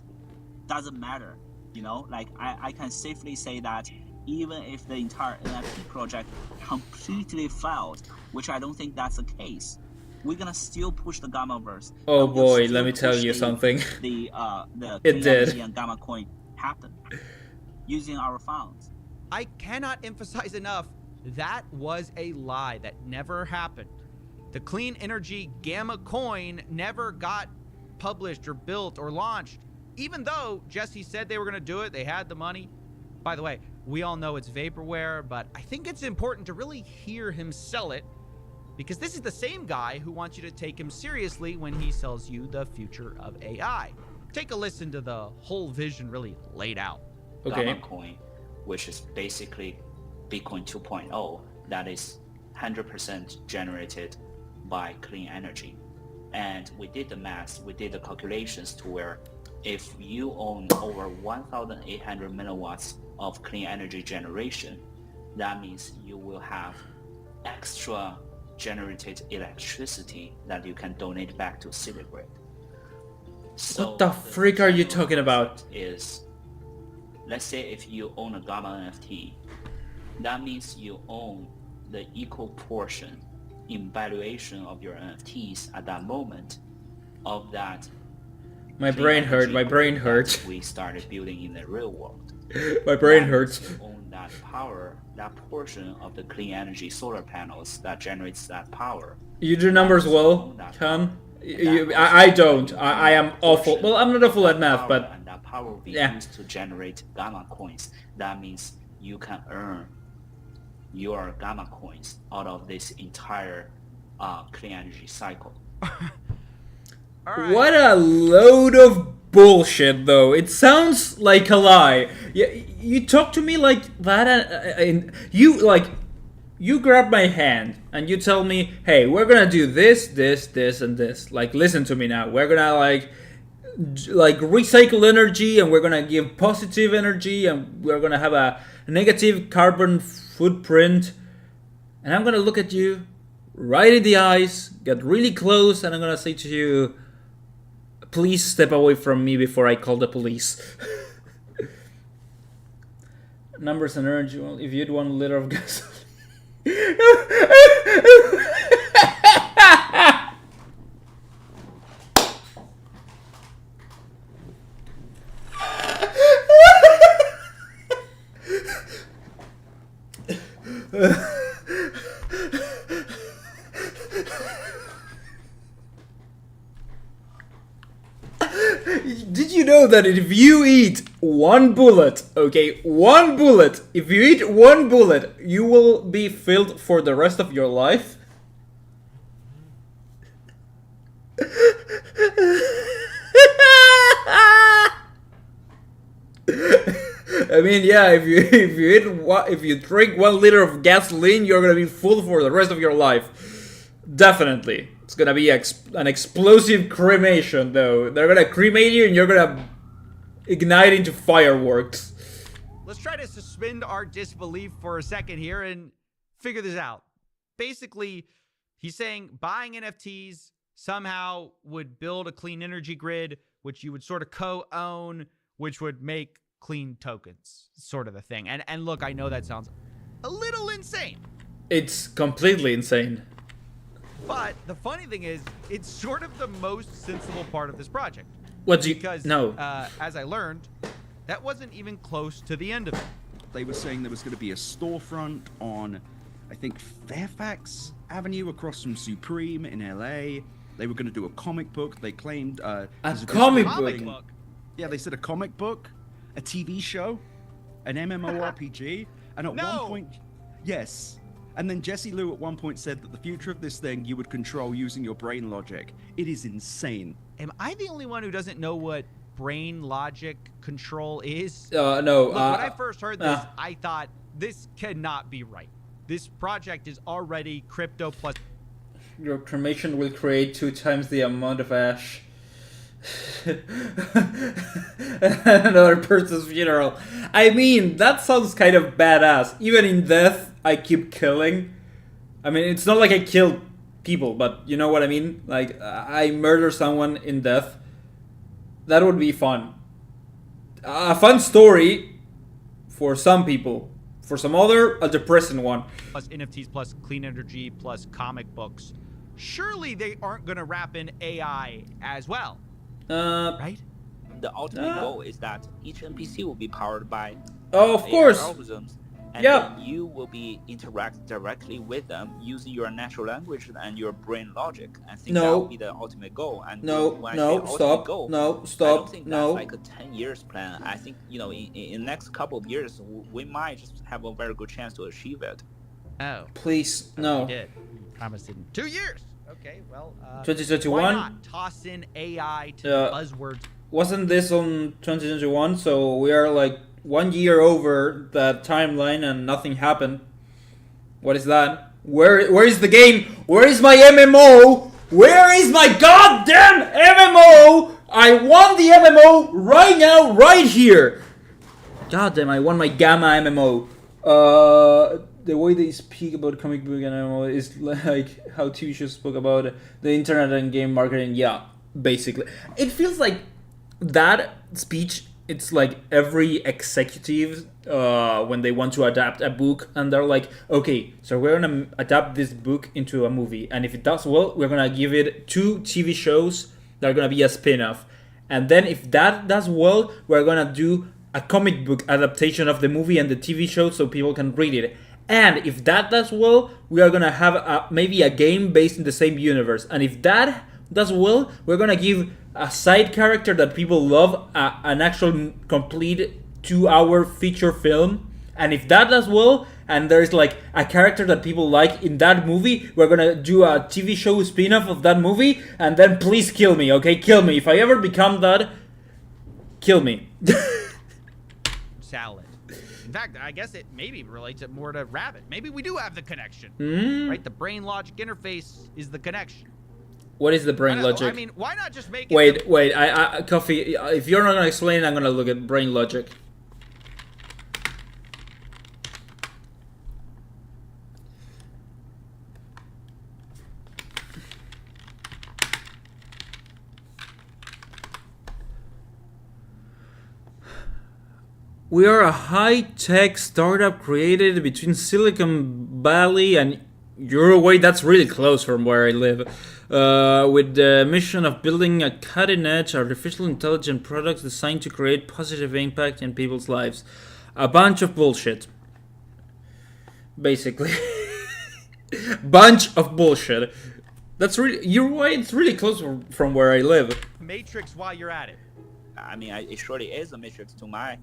doesn't matter. You know, like I can safely say that even if the entire NFT project completely failed, which I don't think that's the case, we're gonna still push the Gammaverse. Oh boy, let me tell you something. The it did. and Gamma Coin happen using our funds. I cannot emphasize enough, that was a lie. That never happened. The clean energy Gamma Coin never got published or built or launched. Even though Jesse said they were going to do it, they had the money. By the way, we all know it's vaporware, but I think it's important to really hear him sell it, because this is the same guy who wants you to take him seriously when he sells you the future of AI. Take a listen to the whole vision really laid out. Okay. Gamma Coin, which is basically Bitcoin 2.0, that is 100% generated by clean energy. And we did the math, we did the calculations to where if you own over 1,800 milliwatts of clean energy generation, that means you will have extra generated electricity that you can donate back to city grid. So what the freak are you talking about? Is, let's say if you own a Gamma NFT, that means you own the equal portion in valuation of your NFTs at that moment of that. My brain hurt. My brain hurt. We started building in the real world. My brain hurts. You own that power, that portion of the clean energy solar panels that generates that power. You do numbers well, Khan. I don't. I am awful. Well, I'm not awful at math, but and that power will be used to generate Gamma coins. That means you can earn your Gamma coins out of this entire clean energy cycle. What a load of bullshit, though. It sounds like a lie. You talk to me like that, and you grab my hand and you tell me, hey, we're gonna do this, this, this, and this. Like, listen to me now. We're gonna like recycle energy, and we're gonna give positive energy, and we're gonna have a negative carbon footprint. And I'm gonna look at you right in the eyes, get really close, and I'm gonna say to you, please step away from me before I call the police. Numbers and energy. Well, if you had 1 liter of gasoline. Did you know that if you eat 1 bullet, okay, 1 bullet, if you eat 1 bullet, you will be filled for the rest of your life? I mean, yeah, if you drink 1 liter of gasoline, you're gonna be full for the rest of your life. Definitely. It's gonna be an explosive cremation, though. They're gonna cremate you and you're gonna ignite into fireworks. Let's try to suspend our disbelief for a second here and figure this out. Basically, he's saying buying NFTs somehow would build a clean energy grid, which you would sort of co-own, which would make clean tokens, sort of the thing. And look, I know that sounds a little insane. It's completely insane. But the funny thing is, it's sort of the most sensible part of this project. What do you... Because, no. As I learned, that wasn't even close to the end of it. They were saying there was going to be a storefront on, I think, Fairfax Avenue across from Supreme in LA. They were going to do a comic book. They claimed... a comic book? Yeah, they said a comic book, a TV show, an MMORPG, and at one point... Yes. And then Jesse Liu at one point said that the future of this thing you would control using your brain logic. It is insane. Am I the only one who doesn't know what brain logic control is? No. Look, when I first heard this, I thought, this cannot be right. This project is already crypto plus... Your cremation will create 2 times the amount of ash. Another person's funeral. I mean, that sounds kind of badass. Even in death, I keep killing. I mean, it's not like I kill people, but you know what I mean? Like, I murder someone in death. That would be fun. A fun story for some people. For some other, a depressing one. Plus NFTs, plus clean energy, plus comic books. Surely they aren't going to wrap in AI as well. Right? The ultimate goal is that each NPC will be powered by of course algorithms, and then you will be interact directly with them using your natural language and your brain logic. I think that will be the ultimate goal. And when I say ultimate goal, I don't think that's like a 10 years plan. I think, you know, in the next couple of years, we might just have a very good chance to achieve it. Oh. Please, no. We did. Promised in 2 years. Okay, well, 2021. Why not toss in AI to the buzzwords? Wasn't this on 2021? So we are like 1 year over that timeline and nothing happened. What is that? Where is the game? Where is my MMO? Where is my goddamn MMO? I want the MMO right now, right here. Goddamn, I want my Gamma MMO. The way they speak about comic book and MMO is like how TV shows spoke about the internet and game marketing. Yeah, basically. It feels like that speech, it's like every executive when they want to adapt a book and they're like, okay, so we're gonna adapt this book into a movie, and if it does well, we're gonna give it 2 TV shows that are gonna be a spin-off, and then if that does well, we're gonna do a comic book adaptation of the movie and the TV show so people can read it. And if that does well, we are gonna have maybe a game based in the same universe, and if that does well, we're gonna give a side character that people love an actual complete 2-hour feature film. And if that does well, and there's like a character that people like in that movie, we're gonna do a TV show spin-off of that movie. And then please kill me, okay? Kill me. If I ever become that, kill me. Salad. In fact, I guess it maybe relates it more to Rabbit. Maybe we do have the connection, right? The brain logic interface is the connection. What is the brain logic? I mean, why not just make it... Wait, Coffee, if you're not gonna explain it, I'm gonna look at brain logic. We are a high-tech startup created between Silicon Valley and Uruguay. That's really close from where I live. With the mission of building a cutting-edge artificial intelligence products designed to create positive impact in people's lives. A bunch of bullshit. Basically. Bunch of bullshit. That's really... Uruguay, it's really close from where I live. Matrix while you're at it. I mean, it surely is a Matrix to my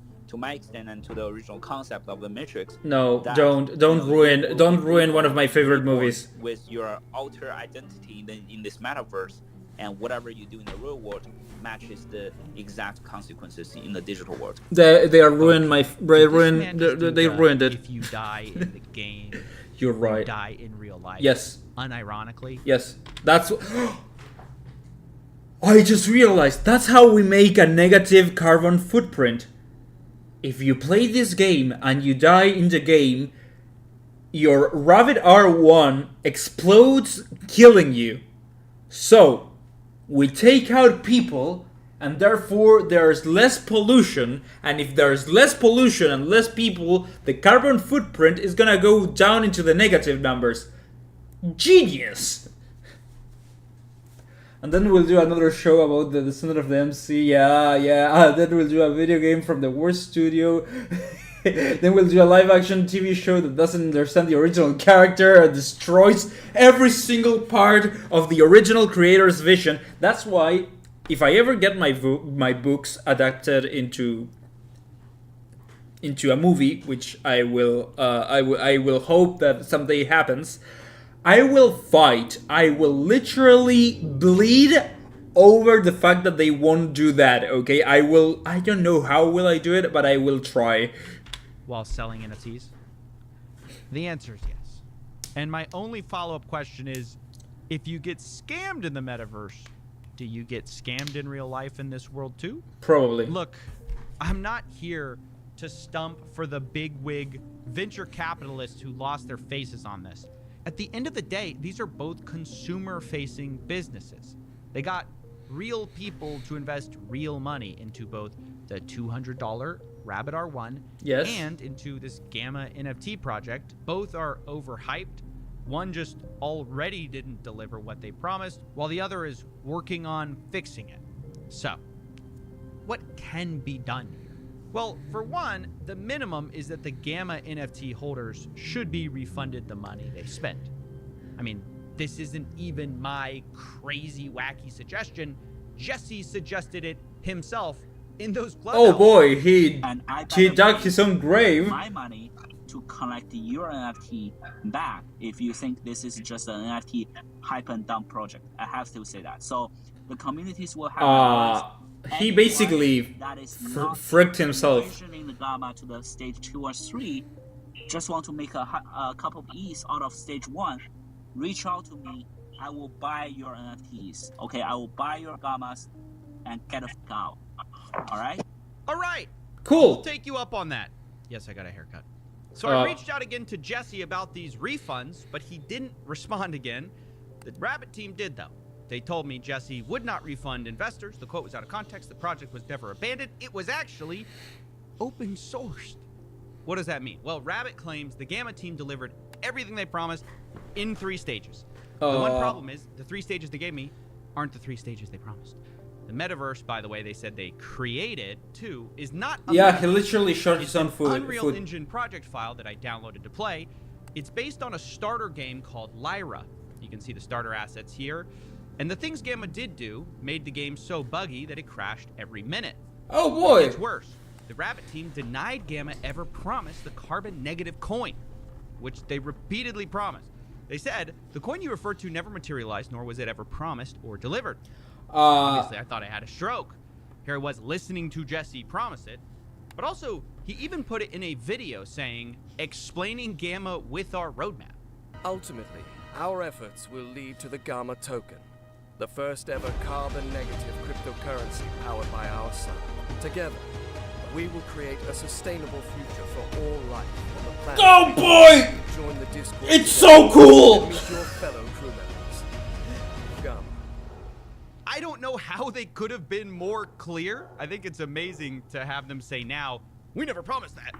extent and to the original concept of the Matrix. No, don't ruin one of my favorite movies. With your alter identity in this metaverse, and whatever you do in the real world matches the exact consequences in the digital world. They are ruined they ruined it. If you die in the game, you're right. You die in real life. Yes. Unironically. Yes. That's. I just realized that's how we make a negative carbon footprint. If you play this game and you die in the game, your Rabbit R1 explodes, killing you. So, we take out people, and therefore there's less pollution, and if there's less pollution and less people, the carbon footprint is gonna go down into the negative numbers. Genius! And then we'll do another show about the descent of the MC. Yeah. Then we'll do a video game from the worst studio. Then we'll do a live-action TV show that doesn't understand the original character and destroys every single part of the original creator's vision. That's why, if I ever get my books adapted into a movie, which I will hope that someday happens, I will fight. I will literally bleed over the fact that they won't do that, okay? I don't know how will I do it, but I will try. While selling NFTs? The answer is yes. And my only follow-up question is, if you get scammed in the metaverse, do you get scammed in real life in this world too? Probably. Look, I'm not here to stump for the bigwig venture capitalists who lost their faces on this. At the end of the day, these are both consumer-facing businesses. They got real people to invest real money into both the $200 Rabbit R1 and into this Gamma NFT project. Both are overhyped. One just already didn't deliver what they promised, while the other is working on fixing it. So, what can be done here? Well, for one, the minimum is that the Gamma NFT holders should be refunded the money they spent. I mean, this isn't even my crazy, wacky suggestion. Jesse suggested it himself in those clubhouses. Oh boy, he dug his own grave. My money to collect your NFT back if you think this is just an NFT hype and dump project. I have to say that. So the communities will have he basically fricked himself. Versioning the Gamma to the stage 2 or 3, just want to make a couple of E's out of stage 1. Reach out to me. I will buy your NFTs. Okay, I will buy your Gammas and get a f out. All right? All right. Cool. We'll take you up on that. Yes, I got a haircut. So I reached out again to Jesse about these refunds, but he didn't respond again. The Rabbit team did, though. They told me Jesse would not refund investors. The quote was out of context. The project was never abandoned. It was actually open sourced. What does that mean? Well, Rabbit claims the Gamma team delivered everything they promised in 3 stages. The one problem is the 3 stages they gave me aren't the 3 stages they promised. The metaverse, by the way, they said they created too, is not. Yeah, he literally shot his own foot. Unreal Engine project file that I downloaded to play. It's based on a starter game called Lyra. You can see the starter assets here. And the things Gamma did do made the game so buggy that it crashed every minute. Oh boy! It's worse. The Rabbit team denied Gamma ever promised the carbon negative coin, which they repeatedly promised. They said, the coin you referred to never materialized, nor was it ever promised or delivered. Obviously, I thought I had a stroke. Here I was listening to Jesse promise it. But also, he even put it in a video saying, explaining Gamma with our roadmap. Ultimately, our efforts will lead to the Gamma token, the first ever carbon negative cryptocurrency powered by our sun. Together, we will create a sustainable future for all life on the planet. Oh boy! Join the Discord. It's so cool! And meet your fellow crew members. Gamma. I don't know how they could have been more clear. I think it's amazing to have them say now, we never promised that.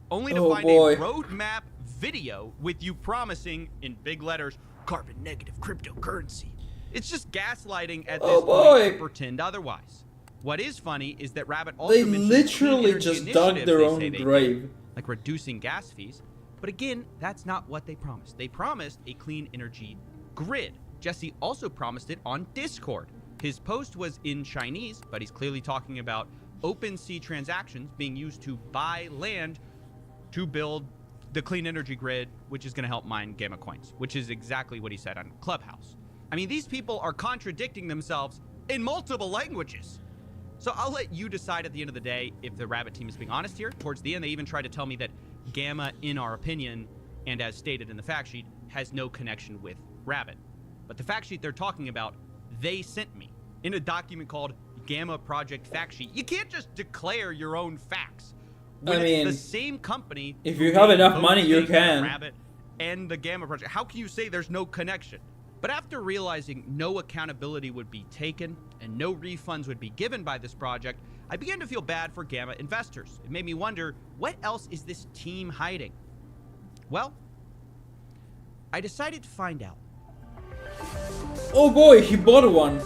Only to find a roadmap video with you promising, in big letters, carbon negative cryptocurrency. It's just gaslighting at this point to pretend otherwise. What is funny is that Rabbit also they literally just dug their own grave. Like reducing gas fees. But again, that's not what they promised. They promised a clean energy grid. Jesse also promised it on Discord. His post was in Chinese, but he's clearly talking about OpenSea transactions being used to buy land to build the clean energy grid, which is going to help mine Gamma coins, which is exactly what he said on Clubhouse. I mean, these people are contradicting themselves in multiple languages. So I'll let you decide at the end of the day if the Rabbit team is being honest here. Towards the end, they even tried to tell me that Gamma, in our opinion, and as stated in the fact sheet, has no connection with Rabbit. But the fact sheet they're talking about, they sent me in a document called Gamma Project Fact Sheet. You can't just declare your own facts. When I mean, it's the same company. If you have enough money, you can. Rabbit and the Gamma Project. How can you say there's no connection? But after realizing no accountability would be taken and no refunds would be given by this project, I began to feel bad for Gamma investors. It made me wonder, what else is this team hiding? Well, I decided to find out. Oh boy, he bought one.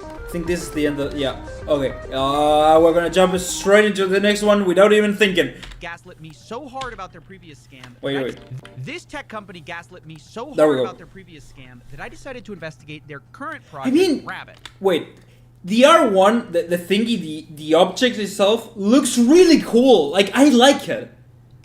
I think this is the end of, yeah. Okay, we're gonna jump straight into the next one without even thinking. Gaslit me so hard about their previous scam. Wait. This tech company gaslit me so hard about their previous scam that I decided to investigate their current project, Rabbit. Wait, the R1, the thingy, the object itself looks really cool. Like, I like it.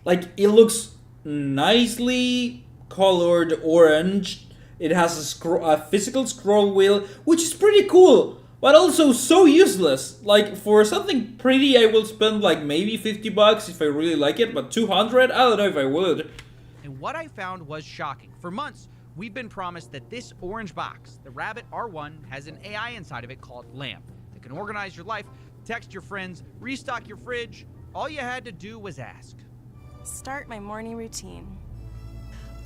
Like, it looks nicely colored orange. It has a physical scroll wheel, which is pretty cool. But also so useless. Like, for something pretty, I will spend like maybe $50 if I really like it, but 200? I don't know if I would. And what I found was shocking. For months, we've been promised that this orange box, the Rabbit R1, has an AI inside of it called Lamp that can organize your life text your friends, restock your fridge. All you had to do was ask. Start my morning routine.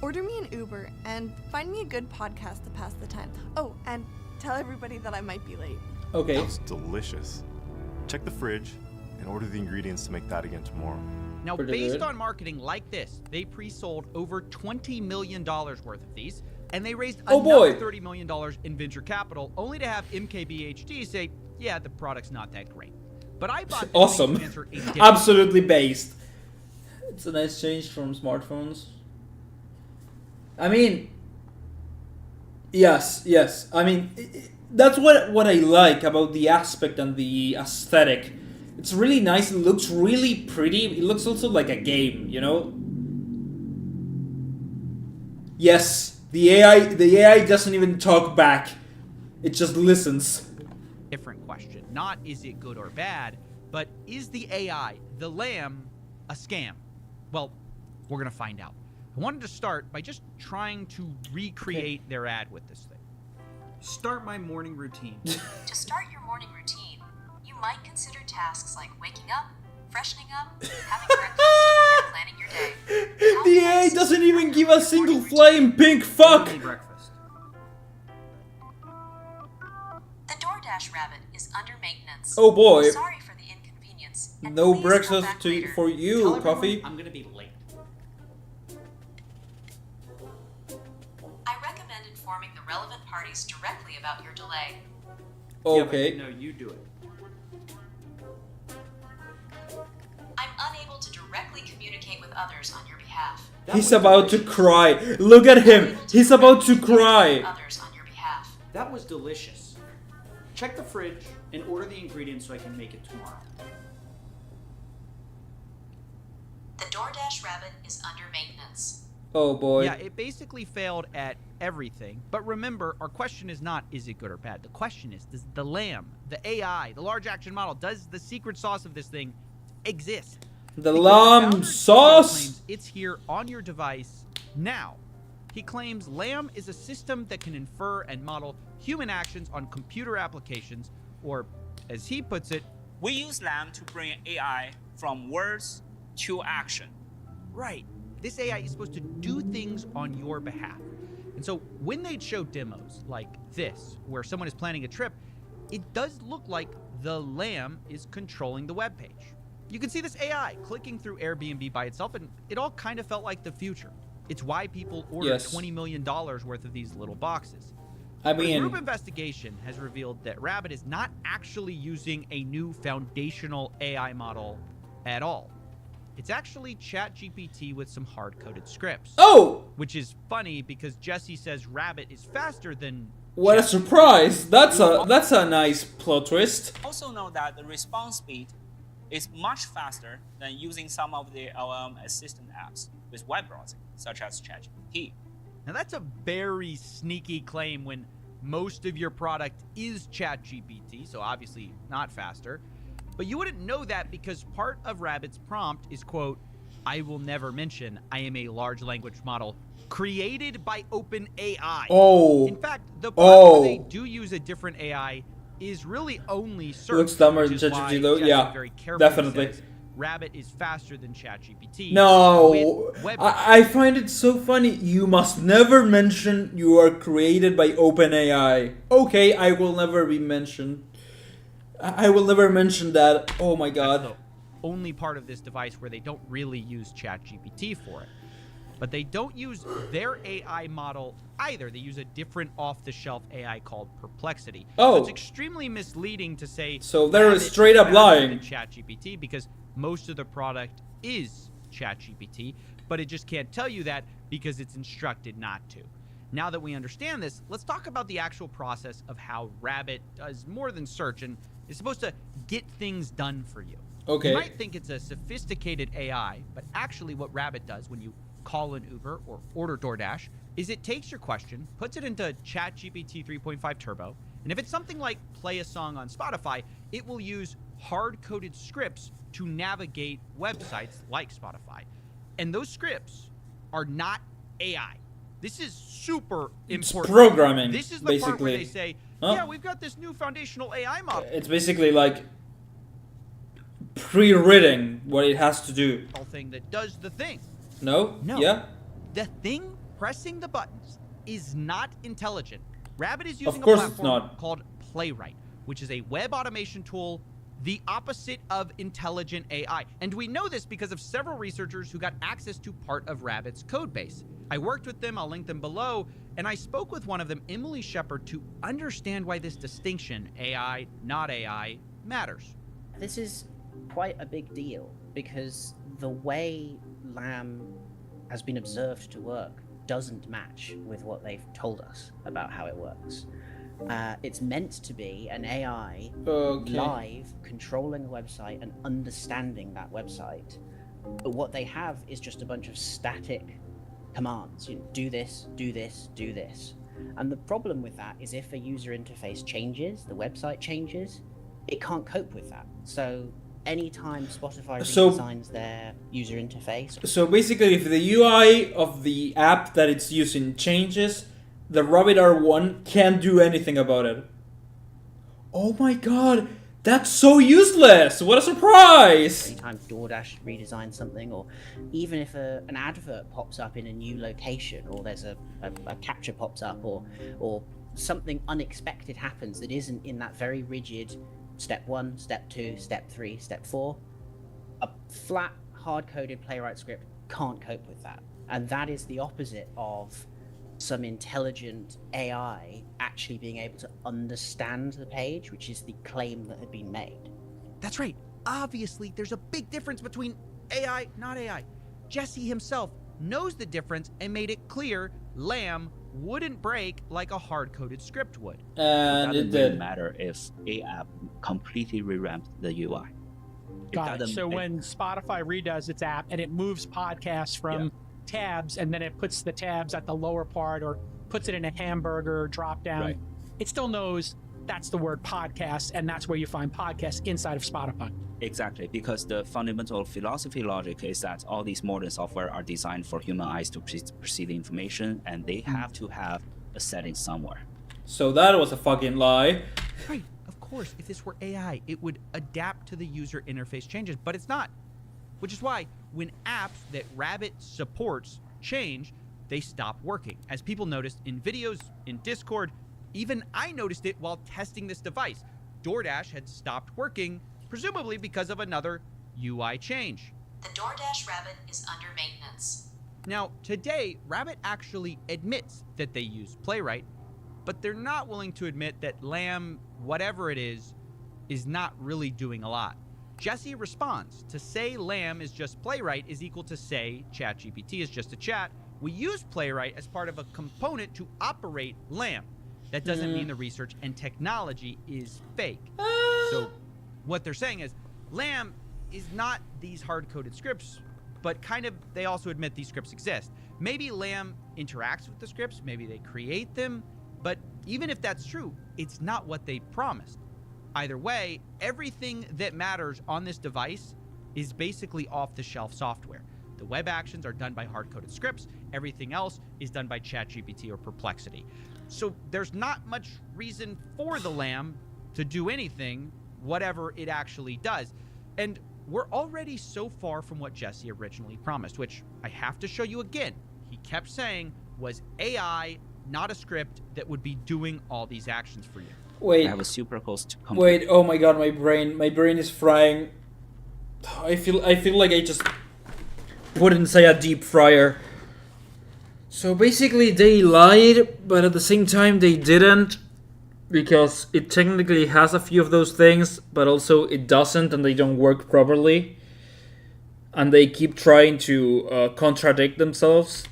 Order me an Uber and find me a good podcast to pass the time. Oh, and tell everybody that I might be late. Okay. That's delicious. Check the fridge and order the ingredients to make that again tomorrow. Now, based on marketing like this, they pre-sold over $20 million worth of these, and they raised another $30 million in venture capital, only to have MKBHD say, yeah, the product's not that great. But I bought awesome. Absolutely based. It's a nice change from smartphones. I mean, yes. I mean, that's what I like about the aspect and the aesthetic. It's really nice. It looks really pretty. It looks also like a game, you know? Yes, the AI doesn't even talk back. It just listens. Different question. Not is it good or bad, but is the AI, the lamb, a scam? Well, we're going to find out. I wanted to start by just trying to recreate their ad with this thing. Start my morning routine. To start your morning routine, you might consider tasks like waking up, freshening up, having breakfast, and planning your day. The AI doesn't even give a single flying pink fuck! Breakfast. The DoorDash rabbit is under maintenance. Oh boy. Sorry for the inconvenience. No breakfast for you, Coffee. I'm gonna be late. I recommend informing the relevant parties directly about your delay. Okay. No, you do it. I'm unable to directly communicate with others on your behalf. He's about to cry. Look at him. He's about to cry. Others on your behalf. That was delicious. Check the fridge and order the ingredients so I can make it tomorrow. The DoorDash rabbit is under maintenance. Oh boy. Yeah, it basically failed at everything. But remember, our question is not, is it good or bad? The question is, does the lamb, the AI, the large action model, does the secret sauce of this thing exist? The lamb sauce? Claims it's here on your device now. He claims Lamb is a system that can infer and model human actions on computer applications, or as he puts it, we use Lamb to bring AI from words to action. Right. This AI is supposed to do things on your behalf. And so when they'd show demos like this, where someone is planning a trip, it does look like the Lamb is controlling the web page. You can see this AI clicking through Airbnb by itself, and it all kind of felt like the future. It's why people ordered $20 million worth of these little boxes. I mean, a group investigation has revealed that Rabbit is not actually using a new foundational AI model at all. It's actually ChatGPT with some hard-coded scripts. Oh! Which is funny because Jesse says Rabbit is faster than... What a surprise! That's a nice plot twist. Also know that the response speed is much faster than using some of the LLM assistant apps with web browsing, such as ChatGPT. Now that's a very sneaky claim when most of your product is ChatGPT, so obviously not faster. But you wouldn't know that because part of Rabbit's prompt is, quote, I will never mention I am a large language model created by OpenAI. Oh. In fact, the part where they do use a different AI is really only Circus. Looks dumber than ChatGPT though. Yeah, definitely. Rabbit is faster than ChatGPT. No, I find it so funny. You must never mention you are created by OpenAI. Okay, I will never be mentioned. I will never mention that. Oh my god. That's the only part of this device where they don't really use ChatGPT for it. But they don't use their AI model either. They use a different off-the-shelf AI called Perplexity. Oh. So it's extremely misleading to say... So they're straight up lying. ChatGPT because most of the product is ChatGPT, but it just can't tell you that because it's instructed not to. Now that we understand this, let's talk about the actual process of how Rabbit does more than search and is supposed to get things done for you. Okay. You might think it's a sophisticated AI, but actually what Rabbit does when you call an Uber or order DoorDash is it takes your question, puts it into ChatGPT 3.5 Turbo, and if it's something like play a song on Spotify, it will use hard-coded scripts to navigate websites like Spotify. And those scripts are not AI. This is super important. It's programming, This is the basically. part where they say, yeah, we've got this new foundational AI model. It's basically like pre-written what it has to do. Thing that does the thing. No? No. Yeah? The thing pressing the buttons is not intelligent. Rabbit is using Of course a it's platform not. called Playwright, which is a web automation tool, the opposite of intelligent AI. And we know this because of several researchers who got access to part of Rabbit's code base. I worked with them, I'll link them below, and I spoke with one of them, Emily Shepard, to understand why this distinction, AI, not AI, matters. This is quite a big deal because the way LAM has been observed to work doesn't match with what they've told us about how it works. It's meant to be an AI live controlling a website and understanding that website. But what they have is just a bunch of static commands. You know, do this, do this, do this. And the problem with that is if a user interface changes, the website changes, it can't cope with that. So anytime Spotify redesigns their user interface. So basically, if the UI of the app that it's using changes, the Rabbit R1 can't do anything about it. Oh my god, that's so useless! What a surprise! Anytime DoorDash redesigns something, or even if an advert pops up in a new location, or there's a capture pops up, or something unexpected happens that isn't in that very rigid step 1, step 2, step 3, step 4, a flat, hard-coded Playwright script can't cope with that. And that is the opposite of some intelligent AI actually being able to understand the page, which is the claim that had been made. That's right. Obviously, there's a big difference between AI, not AI. Jesse himself knows the difference and made it clear LAM wouldn't break like a hard-coded script would. And it doesn't really matter if a app completely revamped the UI. Got it. So when Spotify redoes its app and it moves podcasts from tabs, and then it puts the tabs at the lower part or puts it in a hamburger drop down, it still knows that's the word podcast, and that's where you find podcasts inside of Spotify. Exactly, because the fundamental philosophy logic is that all these modern software are designed for human eyes to perceive the information, and they have to have a setting somewhere. So that was a fucking lie. Right, of course, if this were AI, it would adapt to the user interface changes, but it's not. Which is why when apps that Rabbit supports change, they stop working. As people noticed in videos, in Discord, even I noticed it while testing this device. DoorDash had stopped working, presumably because of another UI change. The DoorDash Rabbit is under maintenance. Now, today, Rabbit actually admits that they use Playwright, but they're not willing to admit that LAM, whatever it is not really doing a lot. Jesse responds, to say LAM is just Playwright is equal to say ChatGPT is just a chat. We use Playwright as part of a component to operate LAM. That doesn't mean the research and technology is fake. So what they're saying is LAM is not these hard-coded scripts, but kind of they also admit these scripts exist. Maybe LAM interacts with the scripts, maybe they create them, but even if that's true, it's not what they promised. Either way, everything that matters on this device is basically off-the-shelf software. The web actions are done by hard-coded scripts. Everything else is done by ChatGPT or Perplexity. So there's not much reason for the LAM to do anything, whatever it actually does. And we're already so far from what Jesse originally promised, which I have to show you again. He kept saying was AI, not a script that would be doing all these actions for you. Wait. I have a super close to Wait, oh my god, my brain is frying. I feel like I just put inside a deep fryer. So basically they lied, but at the same time they didn't, because it technically has a few of those things, but also it doesn't, and they don't work properly. And they keep trying to contradict themselves.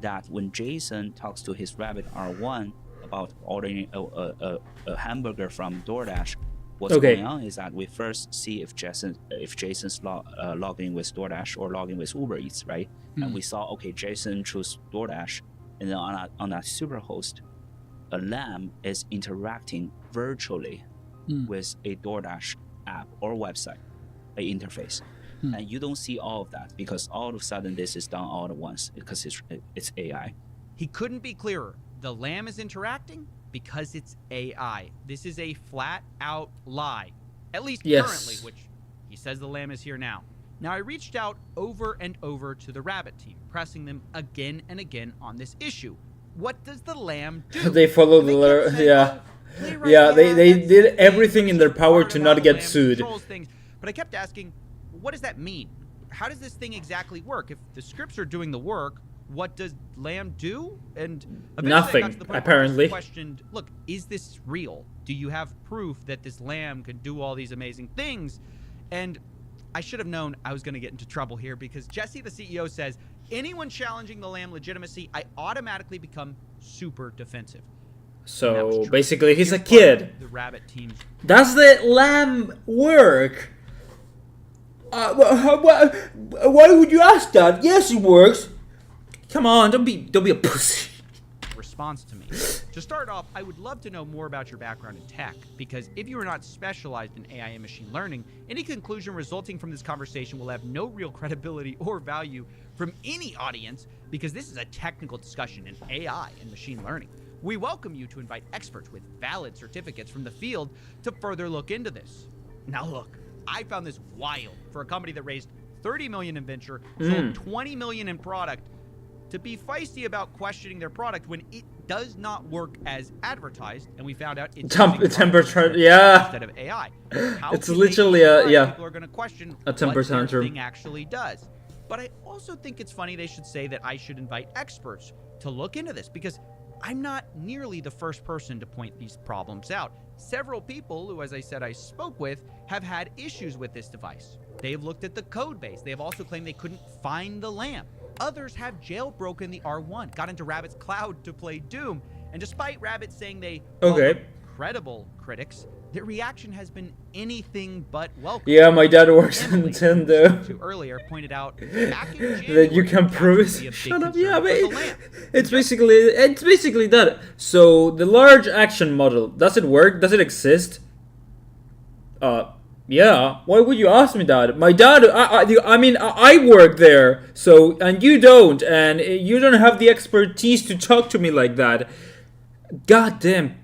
That when Jason talks to his Rabbit R1 about ordering a hamburger from DoorDash, what's going on is that we first see if Jason's logging with DoorDash or logging with Uber Eats, right? And we saw, okay, Jason chose DoorDash, and then on that superhost, a LAM is interacting virtually with a DoorDash app or website, a interface. And you don't see all of that because all of a sudden this is done all at once because it's AI. He couldn't be clearer. The LAM is interacting because it's AI. This is a flat-out lie, at least currently, which He says the lamb is here now. Now, I reached out over and over to the rabbit team, pressing them again and again on this issue. What does the lamb do? They follow the letter. Yeah. Yeah, they did everything in their power to not get sued. Things, but I kept asking, what does that mean? How does this thing exactly work? If the scripts are doing the work, what does lamb do? And nothing, apparently. I questioned, look, is this real? Do you have proof that this lamb can do all these amazing things? And I should have known I was going to get into trouble here, because Jesse, the CEO, says, anyone challenging the lamb legitimacy, I automatically become super defensive. So basically, he's a kid. The rabbit team's Does the lamb work? Why would you ask that? Yes, it works. Come on, don't be a pussy. Response to me. To start off, I would love to know more about your background in tech, because if you are not specialized in AI and machine learning, any conclusion resulting from this conversation will have no real credibility or value from any audience, because this is a technical discussion in AI and machine learning. We welcome you to invite experts with valid certificates from the field to further look into this. Now look, I found this wild for a company that raised $30 million in venture, sold $20 million in product, to be feisty about questioning their product when it does not work as advertised, and we found out it's temperature, yeah, instead of AI. It's literally a people are going to question a temper what their tantrum. thing actually does. But I also think it's funny they should say that I should invite experts to look into this, because I'm not nearly the first person to point these problems out. Several people who, as I said, I spoke with, have had issues with this device. They have looked at the code base. They have also claimed they couldn't find the lamp. Others have jailbroken the R1, got into Rabbit's cloud to play Doom, and despite Rabbit saying they welcome credible critics, their reaction has been anything but welcome. Yeah, my dad works on Nintendo. Who earlier pointed out back in January, that you can prove it. Shut up, yeah, but it's basically that. So the large action model, does it work? Does it exist? Yeah. Why would you ask me that? My dad, I mean, I work there, so, and you don't, and you don't have the expertise to talk to me like that. God damn.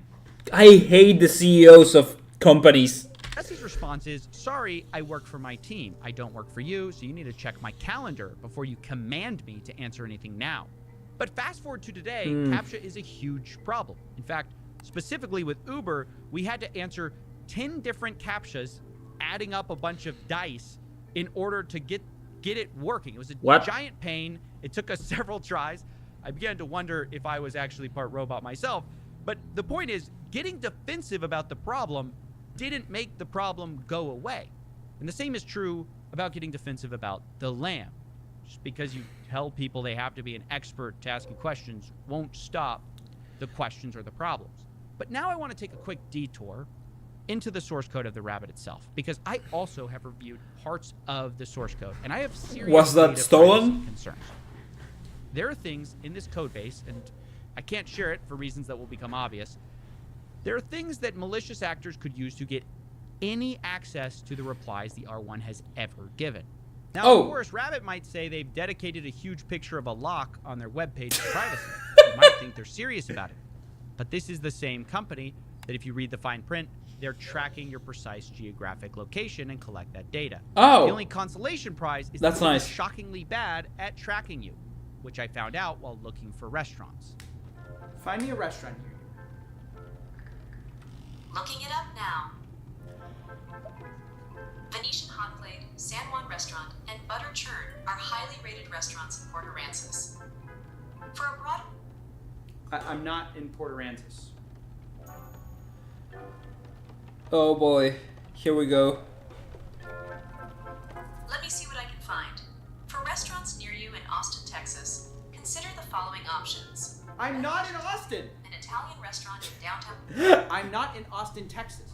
I hate the CEOs of companies. Jesse's response is, sorry, I work for my team. I don't work for you, so you need to check my calendar before you command me to answer anything now. But fast forward to today, CAPTCHA is a huge problem. In fact, specifically with Uber, we had to answer 10 different CAPTCHAs, adding up a bunch of dice in order to get it working. It was a giant pain. It took us several tries. I began to wonder if I was actually part robot myself. But the point is, getting defensive about the problem didn't make the problem go away. And the same is true about getting defensive about the lamb. Just because you tell people they have to be an expert to ask you questions won't stop the questions or the problems. But now I want to take a quick detour into the source code of the Rabbit itself, because I also have reviewed parts of the source code, and I have serious Was that stolen? Concerns. There are things in this code base, and I can't share it for reasons that will become obvious. There are things that malicious actors could use to get any access to the replies the R1 has ever given. Now, of course, Rabbit might say they've dedicated a huge picture of a lock on their webpage to privacy. You might think they're serious about it. But this is the same company that, if you read the fine print, they're tracking your precise geographic location and collect that data. Oh. The only consolation prize is that they're shockingly bad at tracking you, which I found out while looking for restaurants. Find me a restaurant near you. Looking it up now. Venetian Hot Plate, San Juan Restaurant, and Butter Churn are highly rated restaurants in Port Aransas. For a broad... I'm not in Port Aransas. Oh boy, here we go. Let me see what I can find. For restaurants near you in Austin, Texas, consider the following options. I'm not in Austin! An Italian restaurant in downtown... I'm not in Austin, Texas.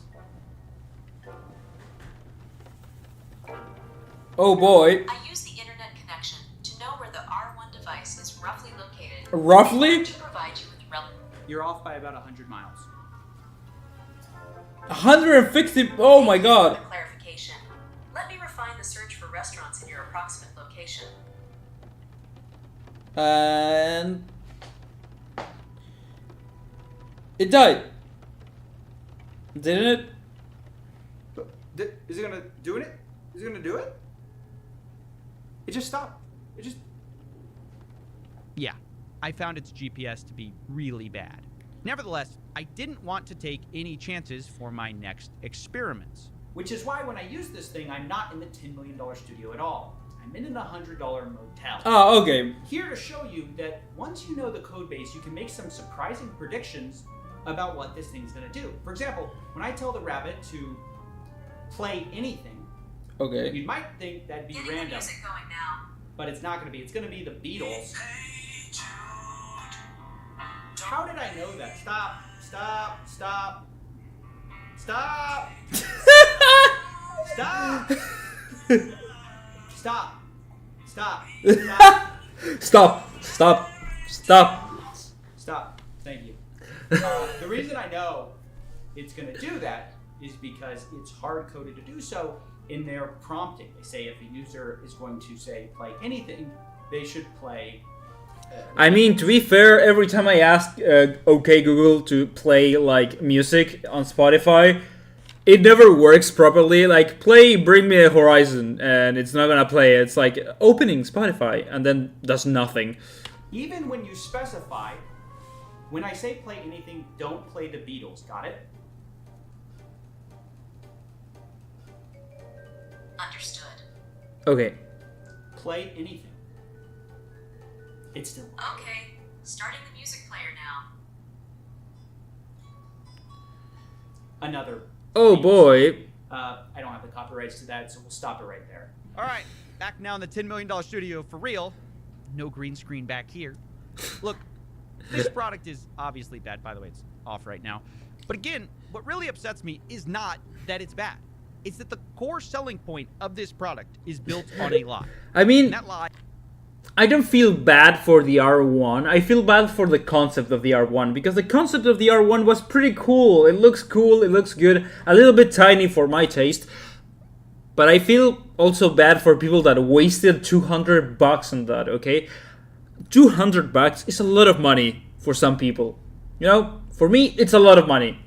Oh boy. I use the internet connection to know where the R1 device is roughly located. Roughly? To provide you with You're off by about 100 miles. 150, oh my god. Clarification. Let me refine the search for restaurants in your approximate location. And it died. Didn't it? Is it gonna do it? Is it gonna do it? It just stopped. It just... Yeah, I found its GPS to be really bad. Nevertheless, I didn't want to take any chances for my next experiments. Which is why when I use this thing, I'm not in the $10 million studio at all. I'm in an $100 motel. Oh, okay. Here to show you that once you know the code base, you can make some surprising predictions about what this thing's gonna do. For example, when I tell the rabbit to play anything, okay, you might think that'd be random. Music going now. But it's not gonna be. It's gonna be the Beatles. How did I know that? Stop. Stop. Stop. Stop. Stop. Stop. Stop. Stop. Stop. Stop. Stop. Thank you. The reason I know it's going to do that is because it's hard-coded to do so in their prompting. They say if a user is going to say play anything, they should play... I mean, to be fair, every time I ask OK Google to play like music on Spotify, it never works properly. Like, play Bring Me a Horizon, and it's not gonna play. It's like opening Spotify, and then does nothing. Even when you specify, when I say play anything, don't play the Beatles. Got it? Understood. Okay. Play anything. It's still... Okay, starting the music player now. Another... Oh boy. I don't have the copyrights to that, so we'll stop it right there. All right, back now in the $10 million studio for real. No green screen back here. Look, this product is obviously bad. By the way, it's off right now. But again, what really upsets me is not that it's bad. It's that the core selling point of this product is built on a lie. I mean, and that lie... I don't feel bad for the R1. I feel bad for the concept of the R1, because the concept of the R1 was pretty cool. It looks cool, it looks good, a little bit tiny for my taste. But I feel also bad for people that wasted $200 on that, okay? $200 is a lot of money for some people. You know, for me, it's a lot of money.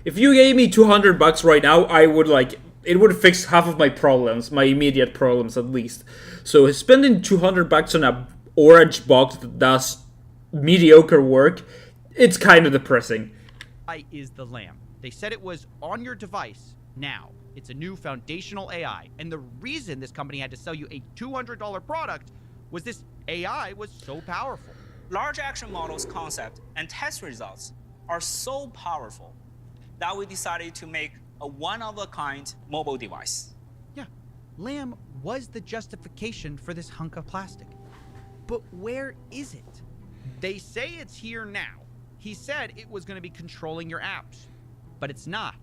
If you gave me $200 right now, I would like... It would fix half of my problems, my immediate problems at least. So spending $200 on a orange box that does mediocre work, it's kind of depressing. Is the lamb. They said it was on your device now. It's a new foundational AI. And the reason this company had to sell you a $200 product was this AI was so powerful. Large action models concept and test results are so powerful that we decided to make a one-of-a-kind mobile device. Yeah, Lamb was the justification for this hunk of plastic. But where is it? They say it's here now. He said it was going to be controlling your apps, but it's not.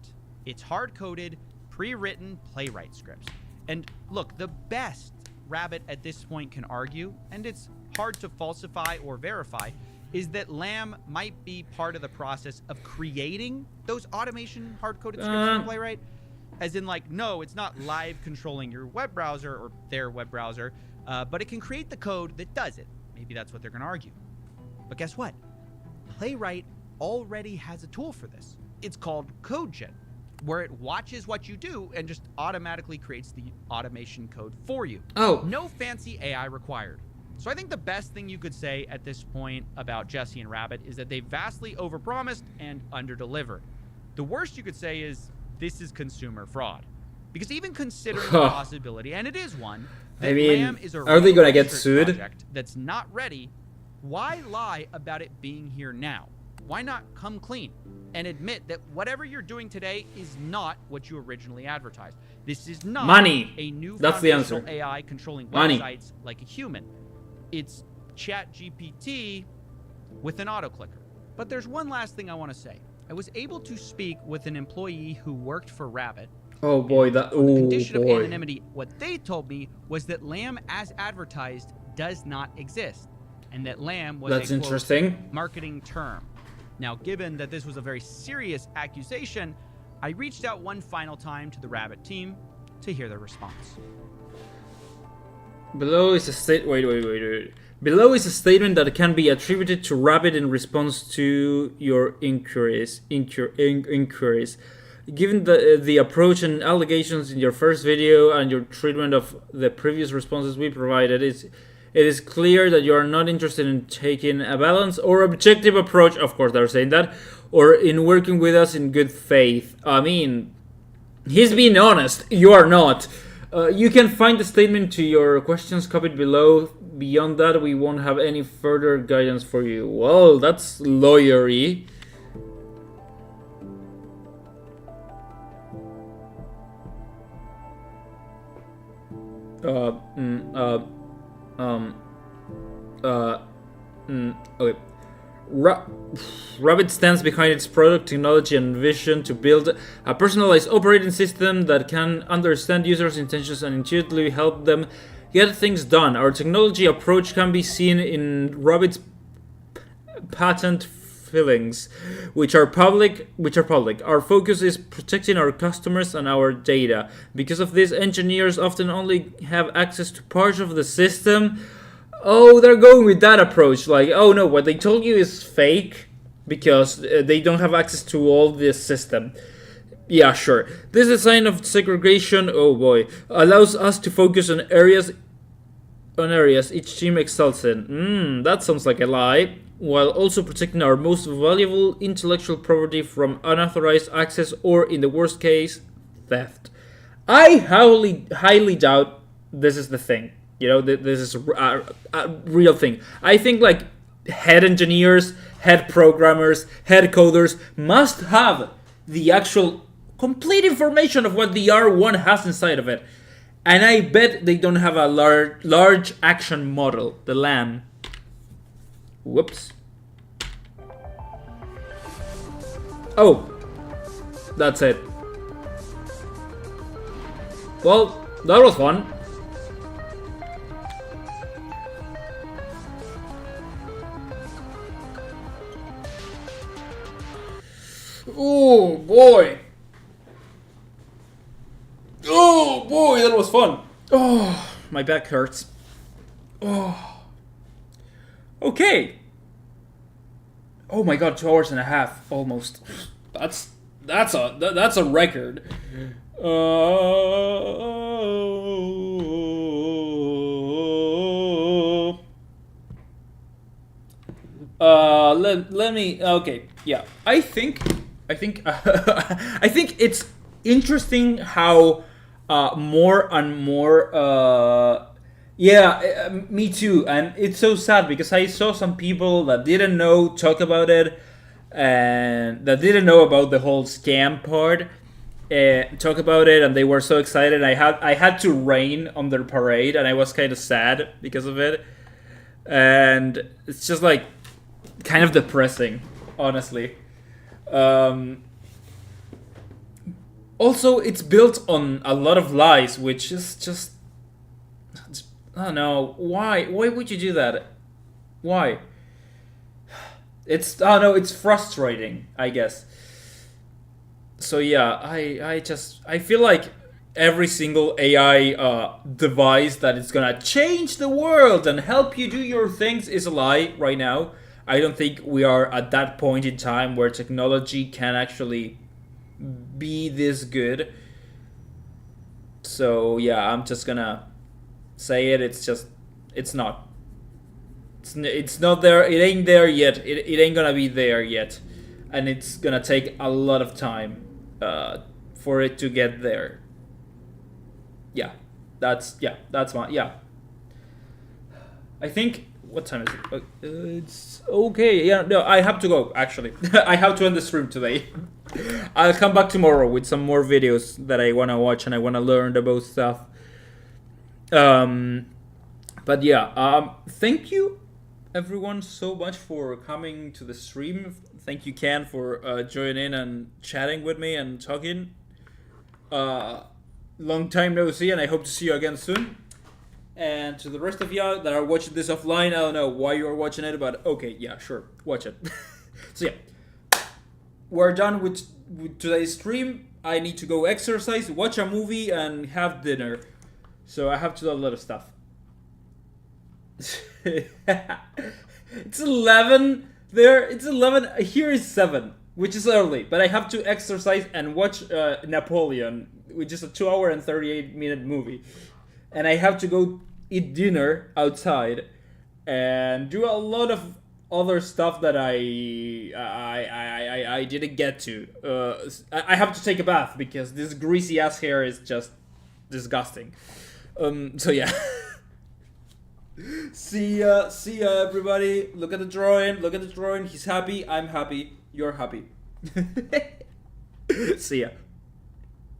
It's hard-coded, pre-written playwright scripts. And look, the best Rabbit at this point can argue, and it's hard to falsify or verify, is that Lamb might be part of the process of creating those automation hard-coded scripts in Playwright. As in, like, no, it's not live controlling your web browser or their web browser, but it can create the code that does it. Maybe that's what they're going to argue. But guess what? Playwright already has a tool for this. It's called CodeGen, where it watches what you do and just automatically creates the automation code for you. Oh. No fancy AI required. So I think the best thing you could say at this point about Jesse and Rabbit is that they vastly overpromised and underdelivered. The worst you could say is this is consumer fraud. Because even considering the possibility, and it is one, that Lamb is a are they gonna get sued? Project that's not ready, why lie about it being here now? Why not come clean and admit that whatever you're doing today is not what you originally advertised? This is not a new That's the answer. AI controlling Money. websites like a human. It's ChatGPT with an auto-clicker. But there's one last thing I want to say. I was able to speak with an employee who worked for Rabbit. Oh boy, that On the condition of anonymity, what they told me was that Lamb as advertised does not exist, and that Lamb was That's a quote, interesting. marketing term. Now, given that this was a very serious accusation, I reached out one final time to the Rabbit team to hear their response. Below is a wait. Below is a statement that can be attributed to Rabbit in response to your inquiries. Given the approach and allegations in your first video and your treatment of the previous responses we provided, it is clear that you are not interested in taking a balanced or objective approach. Of course, they're saying that, or in working with us in good faith. I mean, he's being honest. You are not. You can find the statement to your questions copied below. Beyond that, we won't have any further guidance for you. Well, that's lawyery. Okay. Rabbit stands behind its product, technology, and vision to build a personalized operating system that can understand users' intentions and intuitively help them get things done. Our technology approach can be seen in Rabbit's patent filings, which are public. Our focus is protecting our customers and our data. Because of this, engineers often only have access to parts of the system. Oh, they're going with that approach. Like, oh no, what they told you is fake because they don't have access to all this system. Yeah, sure. This design of segregation, oh boy, allows us to focus on areas each team excels in. That sounds like a lie. While also protecting our most valuable intellectual property from unauthorized access or, in the worst case, theft. I highly doubt this is the thing. You know, this is a real thing. I think, like, head engineers, head programmers, head coders must have the actual complete information of what the R1 has inside of it. And I bet they don't have a large action model, the LAM. Whoops. Oh, that's it. Well, that was fun. Oh boy. Oh boy, that was fun. Oh, my back hurts. Oh. Okay. Oh my god, 2 hours and a half almost. That's a record. Let me. Okay, yeah. I think it's interesting how more and more. Yeah, me too. And it's so sad because I saw some people that didn't know talk about it and that didn't know about the whole scam part talk about it, and they were so excited. I had to rain on their parade, and I was kind of sad because of it. And it's just like kind of depressing, honestly. Also, it's built on a lot of lies, which is just, I don't know, why would you do that? Why? It's frustrating, I guess. So yeah, I feel like every single AI device that is gonna change the world and help you do your things is a lie right now. I don't think we are at that point in time where technology can actually be this good. So yeah, I'm just gonna say it. It's not there. It ain't there yet. It ain't gonna be there yet, and it's gonna take a lot of time for it to get there. Yeah, that's my, yeah. I think, what time is it? It's okay. Yeah, no, I have to go, actually. I have to end the stream today. I'll come back tomorrow with some more videos that I want to watch and I want to learn about stuff. But yeah, thank you everyone so much for coming to the stream. Thank you, Ken, for joining in and chatting with me and talking. Long time no see, and I hope to see you again soon. And to the rest of y'all that are watching this offline, I don't know why you're watching it, but okay, yeah, sure, watch it. So yeah, we're done with today's stream. I need to go exercise, watch a movie, and have dinner. So I have to do a lot of stuff. It's 11 there. It's 11. Here is 7. which is early, but I have to exercise and watch Napoleon, which is a 2-hour and 38-minute movie, and I have to go eat dinner outside and do a lot of other stuff that I didn't get to. I have to take a bath because this greasy ass hair is just disgusting. So yeah. See ya everybody. Look at the drawing. He's happy. I'm happy. You're happy. See ya.